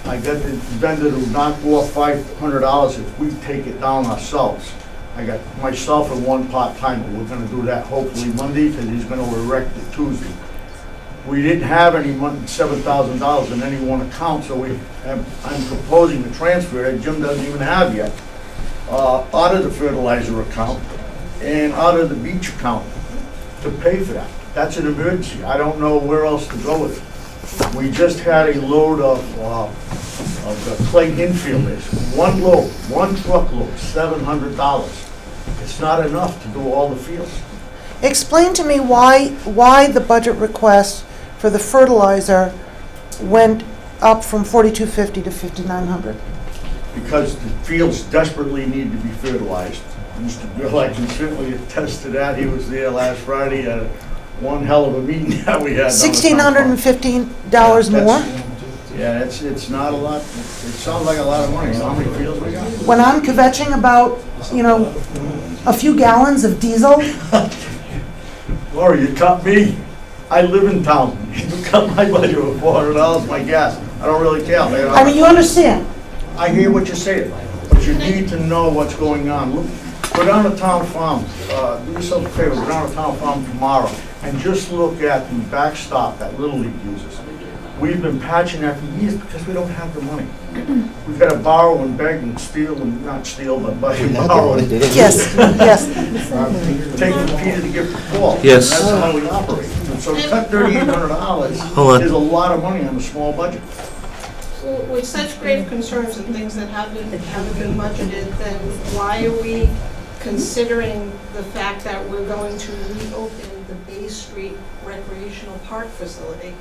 I got the vendor to knock off $500 if we take it down ourselves. I got myself and one part-timer. We're gonna do that hopefully Monday, because he's gonna erect it Tuesday. We didn't have any money, $7,000 in any one account, so I'm proposing to transfer that Jim doesn't even have yet, out of the fertilizer account and out of the beach account to pay for that. That's an emergency. I don't know where else to go with it. We just had a load of the clay infielders. One load, one truckload, $700. It's not enough to do all the fields. Explain to me why the budget request for the fertilizer went up from $4,250 to $5,900. Because the fields desperately need to be fertilized. Mr. Bill, I can certainly attest to that. He was there last Friday at one hell of a meeting that we had. $1,615 more? Yeah, it's not a lot. It sounds like a lot of money. How many fields we got? When I'm kvetching about, a few gallons of diesel, Laura, you cut me. I live in town. You cut my budget with $400 my gas. I don't really care. I mean, you understand. I hear what you're saying, but you need to know what's going on. Look, go down to Town Farm, do yourself a favor, go down to Town Farm tomorrow, and just look at the backstop that Little League uses. We've been patching that for years because we don't have the money. We've got to borrow and beg and steal, and not steal, but borrow. Yes, yes. Take from Peter to give to Paul. Yes. That's how we operate. So cut $3,800 Hold on. is a lot of money on a small budget. With such grave concerns and things that haven't been budgeted, then why are we considering the fact that we're going to reopen the Bay Street recreational park facility?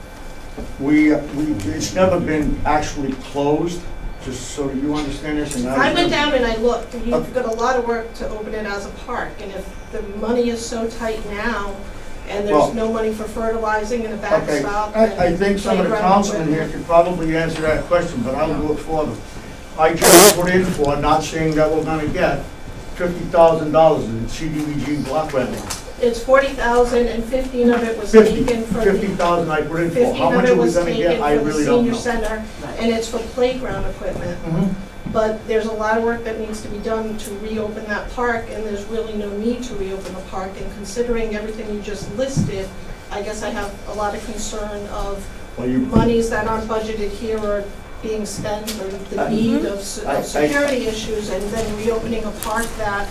It's never been actually closed, just so you understand this. And I went down and I looked, and you've got a lot of work to open it as a park, and if the money is so tight now, and there's no money for fertilizing and a backstop. Okay, I think some of the councilmen here could probably answer that question, but I'll do it for them. I just put in for, not saying that we're gonna get, $50,000 in CDBG block revenue. It's 40,000 and 15 of it was 50, taken from. 50,000 I put in for. 15 How of much it are we was gonna taken get? I for the really don't senior know. center, and it's for playground equipment. But there's a lot of work that needs to be done to reopen that park, and there's really no need to reopen the park. And considering everything you just listed, I guess I have a lot of concern of monies that aren't budgeted here are being spent, or the need of security issues, and then reopening a park that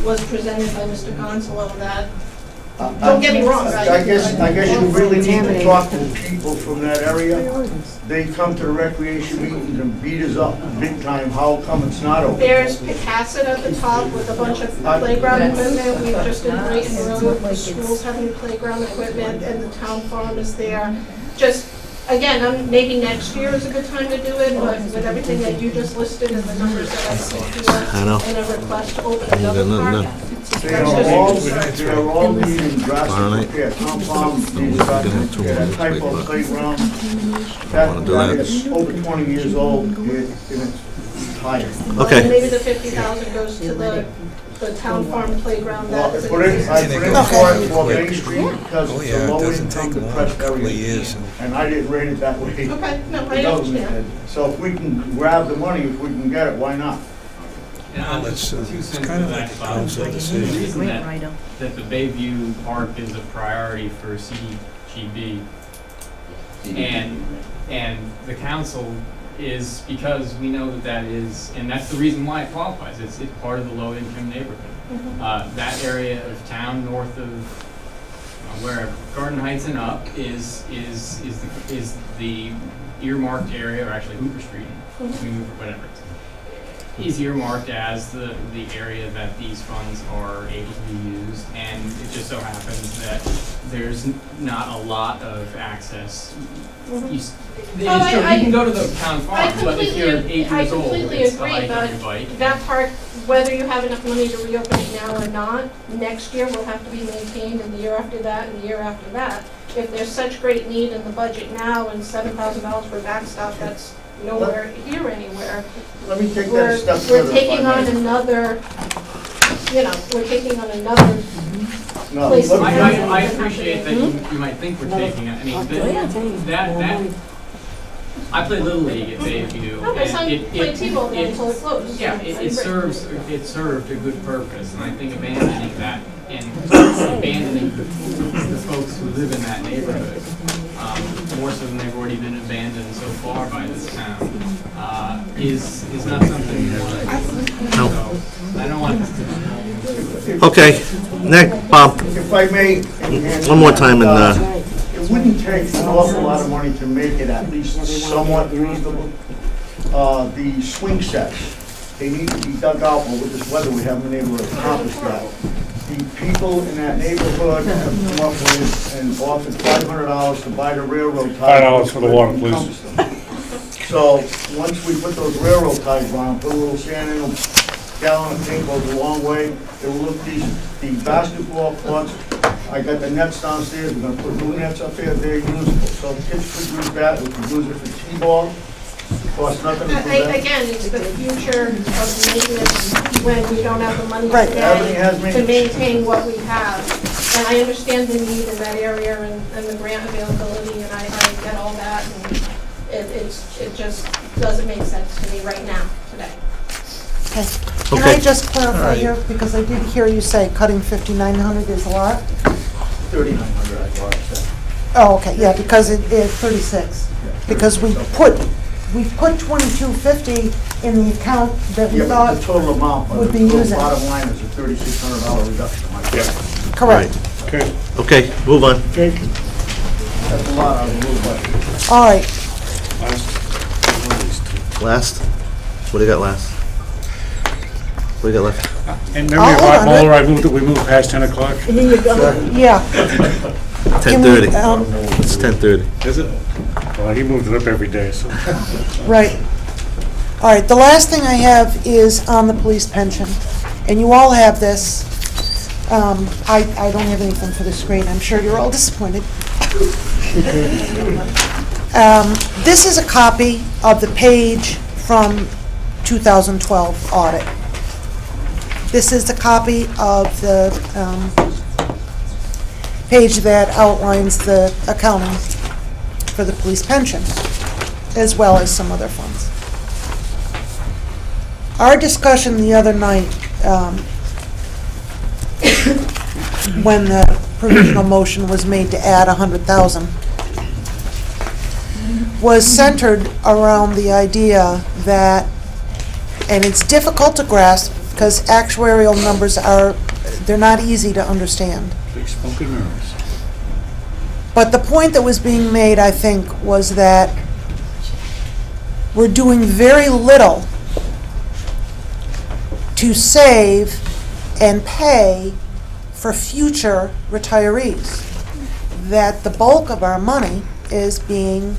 was presented by Mr. Gonzalo that Don't get me wrong, I guess you really need to talk to the people from that area. They come to the recreation meetings and beat us up big time. How come it's not open? There's Picasset at the top with a bunch of playground equipment. We've just been right in the room. The schools have new playground equipment and the town farm is there. Just, again, maybe next year is a good time to do it, but with everything that you just listed and the numbers that I see here, and a request to open another park. They are all needing drastic repair. Town farm needs drastic repair. That type of playground, that is over 20 years old, and it's tired. Okay. Maybe the 50,000 goes to the town farm playground. Well, I put in for Main Street because it's a low-income depressed area, and I didn't rate it that way. Okay, no, I understand. So if we can grab the money, if we can get it, why not? It's kind of like a council decision. The reason that the Bayview Park is a priority for CDGB and the council is because we know that is, and that's the reason why it qualifies. It's part of the low-income neighborhood. That area of town north of where Garden Heights and up is the earmarked area, or actually Hooper Street, whatever it's. Is earmarked as the area that these funds are able to be used, and it just so happens that there's not a lot of access. It's true, you can go to the town farm, but if you're 8 years old, it's the height of your bike. That park, whether you have enough money to reopen it now or not, next year will have to be maintained, and the year after that, and the year after that. If there's such great need in the budget now, and $7,000 for backstop, that's nowhere here anywhere. Let me take that a step further. We're taking on another, we're taking on another place. I appreciate that you might think we're taking it. I mean, I played Little League at Bayview. No, my son played T-ball there until it closed. Yeah, it served a good purpose, and I think abandoning that and abandoning the folks who live in that neighborhood, more so than they've already been abandoned so far by this town, is not something we want to do. So, I don't want this to. Okay, Nick, Bob. If I may. One more time and. It wouldn't take an awful lot of money to make it at least somewhat reasonable. The swing sets, they need to be dug out, but with this weather we haven't been able to accomplish that. The people in that neighborhood have come up with and offered $500 to buy the railroad ties. $5 for the water, please. So, once we put those railroad ties on, put a little sand in them, gallon of paint goes a long way. It will look the basketball courts. I got the nets downstairs, we're gonna put new nets up there, they're usable. So kids could use that, we could use it for T-ball. Costs nothing to do that. Again, it's the future of maintenance when we don't have the money Right. today to maintain what we have. And I understand the need in that area and the grant availability, and I get all that. And it just doesn't make sense to me right now, today. Okay. Can I just clarify here, because I did hear you say cutting 5,900 is a lot? 3,900, I thought I said. Oh, okay, yeah, because it is 36. Because we put 2250 in the account that we thought the total amount, would be the using. bottom line is a $3,600 reduction. Correct. Okay, move on. That's a lot out of the little budget. All right. Last? What do you got last? What do you got left? And memory of Art Moeller, we moved past 10 o'clock. Here you go. Yeah. 10:30. It's 10:30. Is it? Well, he moved it up every day, so. Right. All right, the last thing I have is on the police pension. And you all have this. I don't have anything for the screen. I'm sure you're all disappointed. This is a copy of the page from 2012 audit. This is the copy of the page that outlines the accounting for the police pension, as well as some other funds. Our discussion the other night, when the provisional motion was made to add 100,000, was centered around the idea that, and it's difficult to grasp because actuarial numbers they're not easy to understand. Smoke and mirrors. But the point that was being made, I think, was that we're doing very little to save and pay for future retirees. That the bulk of our money is being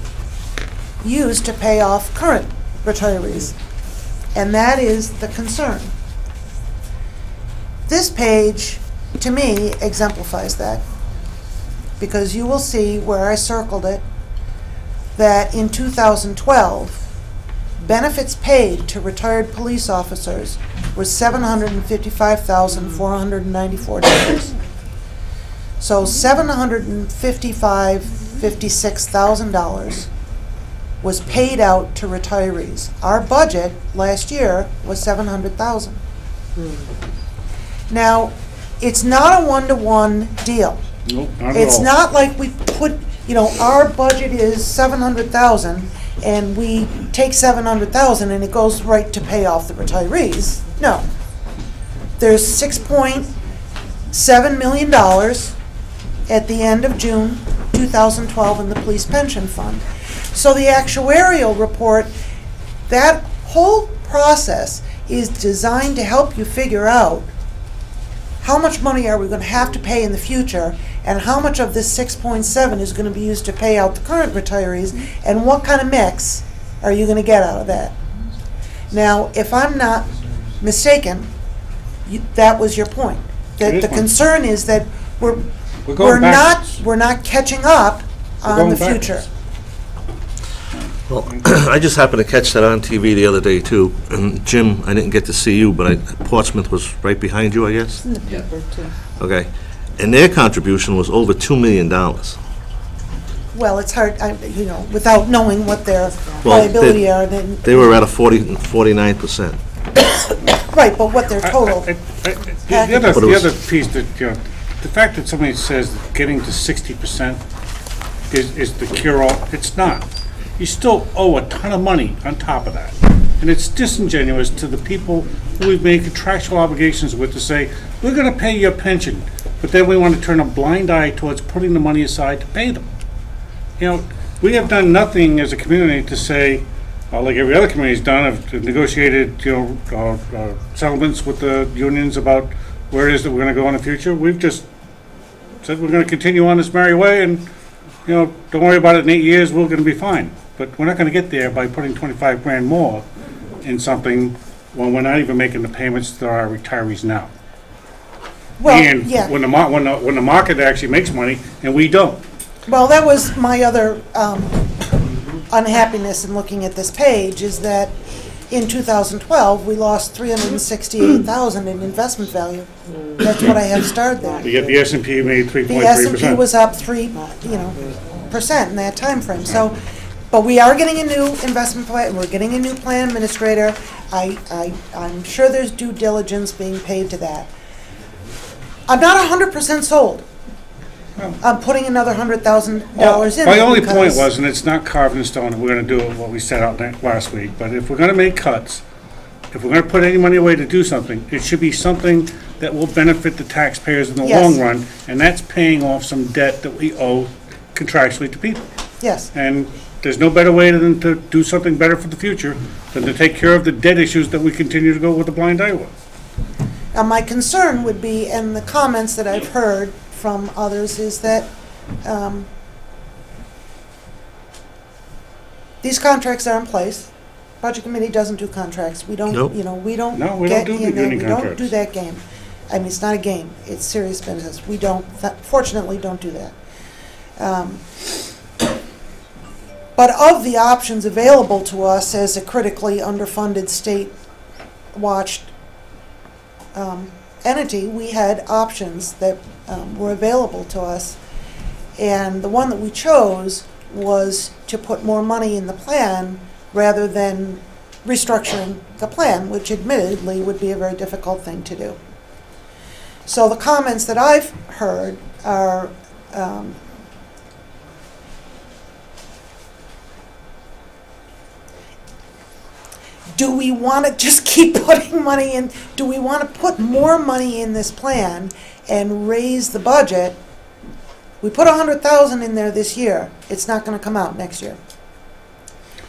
used to pay off current retirees. And that is the concern. This page, to me, exemplifies that. Because you will see where I circled it, that in 2012, benefits paid to retired police officers was $755,494. So $756,000 was paid out to retirees. Our budget last year was $700,000. Now, it's not a one-to-one deal. Nope, not at It's all. not like we put, you know, our budget is 700,000 and we take 700,000 and it goes right to pay off the retirees. No. There's $6.7 million at the end of June 2012 in the police pension fund. So the actuarial report, that whole process is designed to help you figure out how much money are we going to have to pay in the future, and how much of this 6.7 is going to be used to pay out the current retirees, and what kind of mix are you going to get out of that? Now, if I'm not mistaken, that was your point. That the concern is that we're not catching up on the future. Well, I just happened to catch that on TV the other day, too. And Jim, I didn't get to see you, but Portsmouth was right behind you, I guess? In the paper, too. Okay. And their contribution was over $2 million. Well, it's hard, you know, without knowing what their liability are, then... They were at a 49%. Right, but what their total... The other piece that, you know, the fact that somebody says that getting to 60% is the cure-all, it's not. You still owe a ton of money on top of that. And it's disingenuous to the people who we've made contractual obligations with to say, we're going to pay your pension, but then we want to turn a blind eye towards putting the money aside to pay them. You know, we have done nothing as a community to say, like every other community's done, have negotiated, you know, settlements with the unions about where it is that we're going to go in the future. We've just said we're going to continue on this merry way, and, you know, don't worry about it. In 8 years, we're going to be fine. But we're not going to get there by putting 25 grand more in something when we're not even making the payments to our retirees now. Well, and yeah. when the market actually makes money and we don't. Well, that was my other unhappiness in looking at this page, is that in 2012, we lost $368,000 in investment value. That's what I have starred there. You get the S&P made 3.3%. The S&P was up 3% in that time frame. So, but we are getting a new investment plan. We're getting a new plan administrator. I'm sure there's due diligence being paid to that. I'm not 100% sold. I'm putting another $100,000 in. My only point was, and it's not carved in stone, and we're going to do what we set out last week, but if we're going to make cuts, if we're going to put any money away to do something, it should be something that will benefit the taxpayers in the long run, and that's paying off some debt that we owe contractually to people. Yes. And there's no better way than to do something better for the future than to take care of the debt issues that we continue to go with a blind eye with. My concern would be, and the comments that I've heard from others, is that these contracts are in place. Budget committee doesn't do contracts. We don't, Nope. you know, we don't No, we get don't do in there. any We don't contracts. do that game. I mean, it's not a game. It's serious business. We don't, fortunately, don't do that. But of the options available to us as a critically underfunded state-watched entity, we had options that were available to us. And the one that we chose was to put more money in the plan rather than restructuring the plan, which admittedly would be a very difficult thing to do. So the comments that I've heard are do we want to just keep putting money in? Do we want to put more money in this plan and raise the budget? We put 100,000 in there this year. It's not going to come out next year.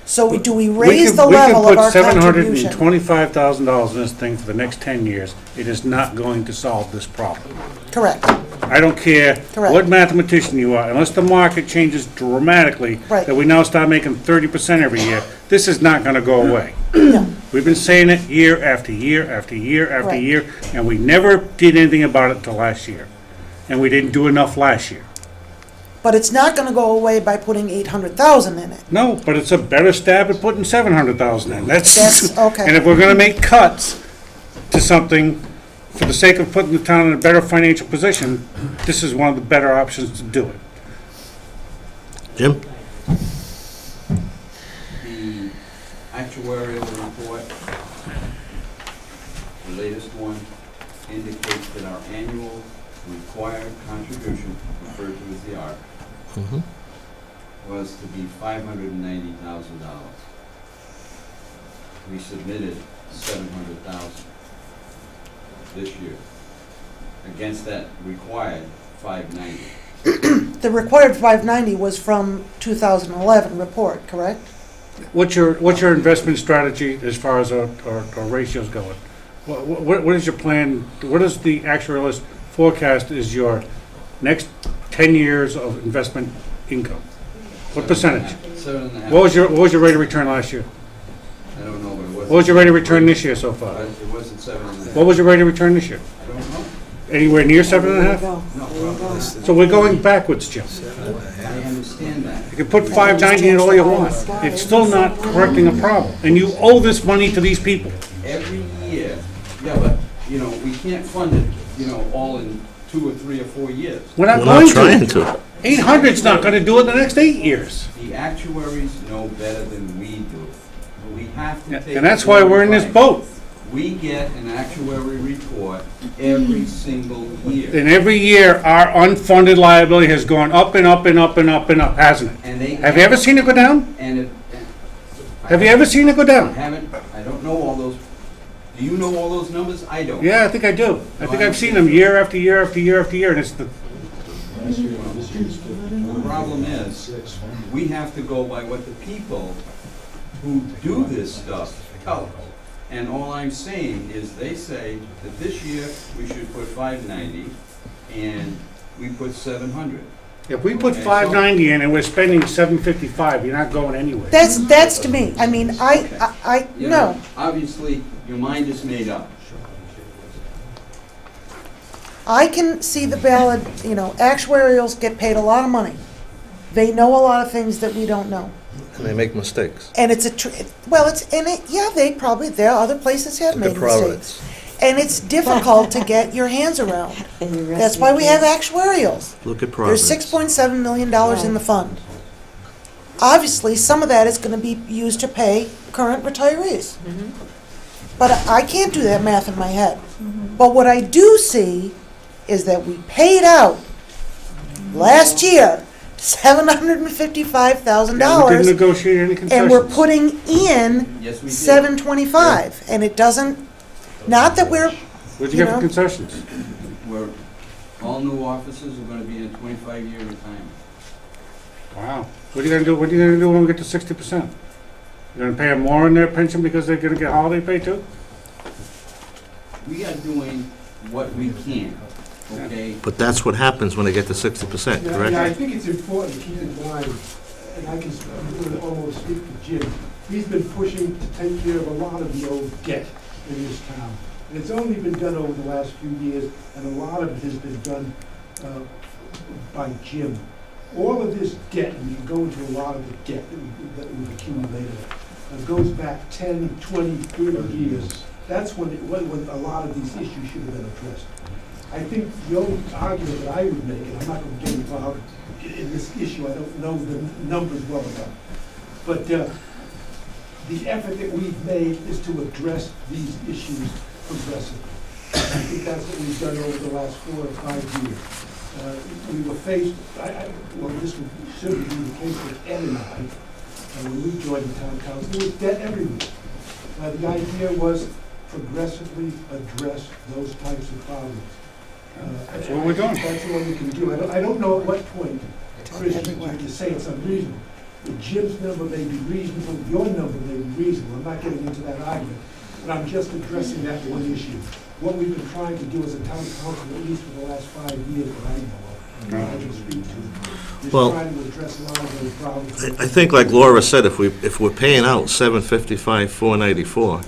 So do we raise the level of our contribution? We can put $725,000 in this thing for the next 10 years. It is not going to solve this problem. Correct. I don't care Correct. what mathematician you are, unless the market changes dramatically, Right. that we now start making 30% every year, this is not gonna go away. No. We've been saying it year after year after year after Right. year, and we never did anything about it until last year. And we didn't do enough last year. But it's not going to go away by putting 800,000 in it. No, but it's a better stab at putting 700,000 in. That's okay. And if we're gonna make cuts to something for the sake of putting the town in a better financial position, this is one of the better options to do it. Jim? The actuarial report, the latest one, indicates that our annual required contribution, referred to as the ARC, was to be $590,000. We submitted $700,000 this year against that required $590,000. The required 590 was from 2011 report, correct? What's your investment strategy as far as our ratios going? What is your plan, what is the actuarialist forecast is your next 10 years of investment income? What percentage? 7.5. What was your rate of return last year? I don't know, but it wasn't. What was your rate of return this year so far? It wasn't 7.5. What was your rate of return this year? I don't know. Anywhere near 7.5? No, probably. So we're going backwards, Jim. I understand that. You can put 590 in all you want. It's still not correcting a problem. And you owe this money to these people. Every year, yeah, but, you know, we can't fund it, you know, all in 2 or 3 or 4 years. We're not going to. 800's not going to do it in the next 8 years. The actuaries know better than we do. We have to take. And that's why we're in this boat. We get an actuary report every single year. And every year, our unfunded liability has gone up and up and up and up and up, hasn't it? And they. Have you ever seen it go down? And it. Have you ever seen it go I down? haven't, I don't know all those. Do you know all those numbers? I don't. Yeah, I think I do. I think I've seen them year after year after year after year, and it's the... The problem is, we have to go by what the people who do this stuff tell us. And all I'm saying is they say that this year we should put 590 and we put 700. If we put 590 in and we're spending 755, you're not going anywhere. That's to me. I mean, You no. know, obviously, your mind is made up. I can see the ballot, you know, actuarials get paid a lot of money. They know a lot of things that we don't know. And they make mistakes. And it's yeah, there are other places have Look at made Providence. mistakes. And it's difficult to get your hands around. That's why we have actuarials. Look at Providence. There's $6.7 million in the fund. Obviously, some of that is going to be used to pay current retirees. But I can't do that math in my head. But what I do see is that we paid out last year $755,000. Yeah, we didn't negotiate any concessions. And we're putting in Yes, we did. $725, and it doesn't. Not that we're. Where'd you get the concessions? Where all new officers are gonna be in 25-year retirement. Wow. What are you gonna do? What are you gonna do when we get to 60%? You're gonna pay them more in their pension because they're gonna get holiday pay too? We are doing what we can, okay? But that's what happens when they get to 60%, correct? Yeah, I think it's important to keep in mind, and I can almost speak for Jim, he's been pushing to take care of a lot of the old debt in this town. And it's only been done over the last few years, and a lot of it has been done by Jim. All of this debt, and you can go into a lot of the debt that we've accumulated, goes back 10, 20, 30 years. That's when a lot of these issues should have been addressed. I think the only argument that I would make, and I'm not going to get involved in this issue, I don't know the numbers well enough, but the effort that we've made is to address these issues progressively. I think that's what we've done over the last 4 or 5 years. We were faced, well, this would certainly be the case with Ed and I, when we joined the town council, there was debt everywhere. The idea was progressively address those types of problems. That's what we're doing. That's what we can do. I don't know at what point, Chris, you say it's unreasonable. The Jim's number may be reasonable, your number may be reasonable. I'm not getting into that argument, but I'm just addressing that one issue. What we've been trying to do as a town council, at least for the last 5 years that I know of, I can speak to, is Well, trying to address a lot of those problems. I think like Laura said, if we're paying out 755, 494,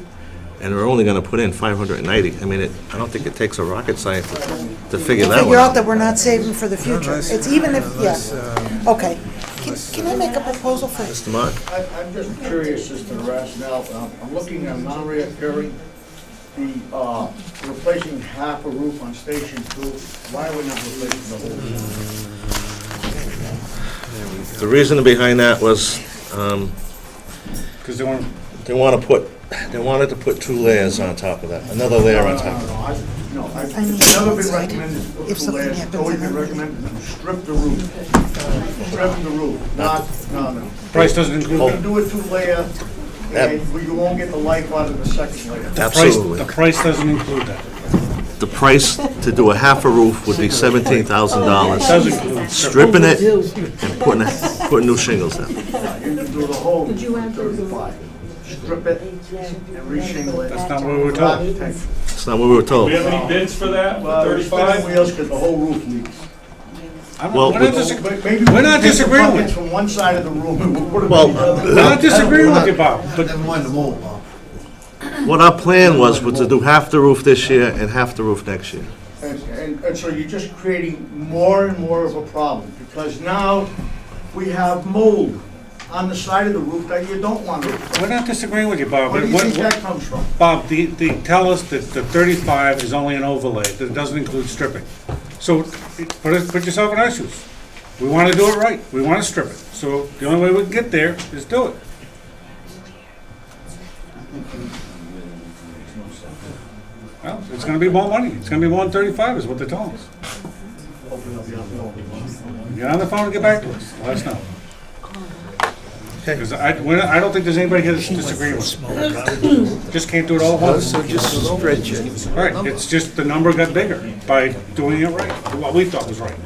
and we're only gonna put in 590, I mean, I don't think it takes a rocket scientist to figure that one Figure out out. that we're not saving for the future. It's even if, yeah. Okay. Can I make a proposal for? Mr. Mark? I'm just curious as to the rationale. I'm looking at non-reoccurring, the replacing half a roof on Station 2. Why are we not replacing the whole roof? The reason behind that was, Because they want they wanted to put 2 layers on top of that, another layer on top of that. No, it's never been recommended to put 2 layers. It's always been recommended to strip the roof. Strip the roof, no. price doesn't include You that. can do a 2-layer, and you won't get the life out of the second layer. Absolutely. The price doesn't include that. The price to do a half a roof would be $17,000. Does include Stripping it and putting new shingles in. You can do the whole 35. Strip it and re-shingle it. That's not what we were told. That's not what we were Do told. we have any bids for that, Well, for it's spinning 35? wheels because the whole roof leaks. Well, Maybe We're not we take the disagreeing with buckets from one side of the room and we'll put them Well, in the other. We're not disagreeing with you, Bob, but What our plan was to do half the roof this year and half the roof next year. And so you're just creating more and more of a problem, because now we have mold on the side of the roof that you don't want to. we're not disagreeing with you, Bob. Where do you What- think what- that comes from? Bob, they tell us that the 35 is only an overlay, that it doesn't include stripping. So put yourself in our shoes. We want to do it right. We want to strip it. So the only way we can get there is do it. Well, it's going to be more money. It's going to be more than 35 is what they're telling us. Get on the phone and get back to us. Let us know. Because I don't think there's anybody here that's disagreeing with us. Just can't do it all at once. So just stretch it. Right, it's just the number got bigger by doing it right, what we thought was right.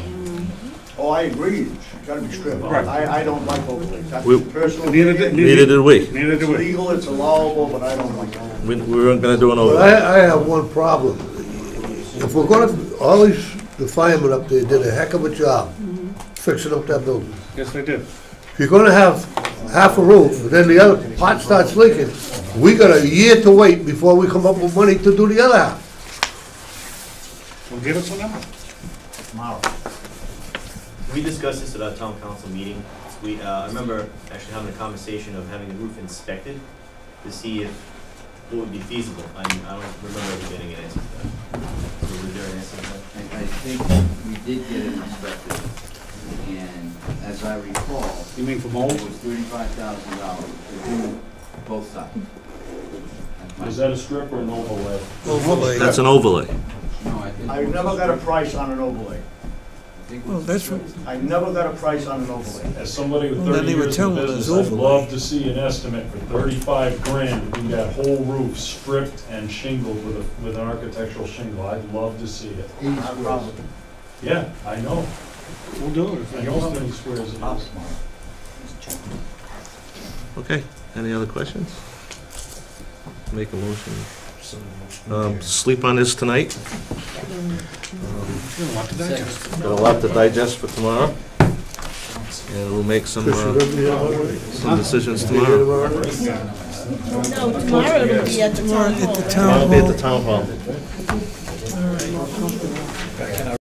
Oh, I agree, it's gotta be stripped. Right. I don't like overlays. That's We- personal. Neither opinion. Neither did we. Neither It's do we. legal, it's allowable, but I don't like it. We weren't gonna do an But overlay. I have one problem. If we're gonna, all these, the firemen up there did a heck of a job fixing up that building. Yes, they did. If you're gonna have half a roof, and then the other part starts leaking, we got a year to wait before we come up with money to do the other half. Well, give us a number. Tomorrow. We discussed this at our town council meeting. I remember actually having a conversation of having the roof inspected to see if it would be feasible. I don't remember ever getting an answer to that. So was there an answer to that? I think we did get it inspected, and as I recall, You mean for mold? it was $35,000 to do both sides. That's my- Is that a strip or an overlay? Overlay. That's an overlay. No, I think. I've never got a price on an overlay. I think it Well, was- that's what, I never got a price on an overlay. As somebody with Well, then 30 they were years telling in us business, I'd overlay. love to see an estimate for 35 grand to do that whole roof stripped and shingled with an architectural shingle. I'd love to see it. Not a problem. Yeah, I know. We'll do it. I know how many squares it is. Okay, any other questions? Make a motion. Sleep on this tonight. Got a lot to digest for tomorrow. And we'll make some decisions tomorrow. No, tomorrow it'll be at the town hall. I'll be at the town hall.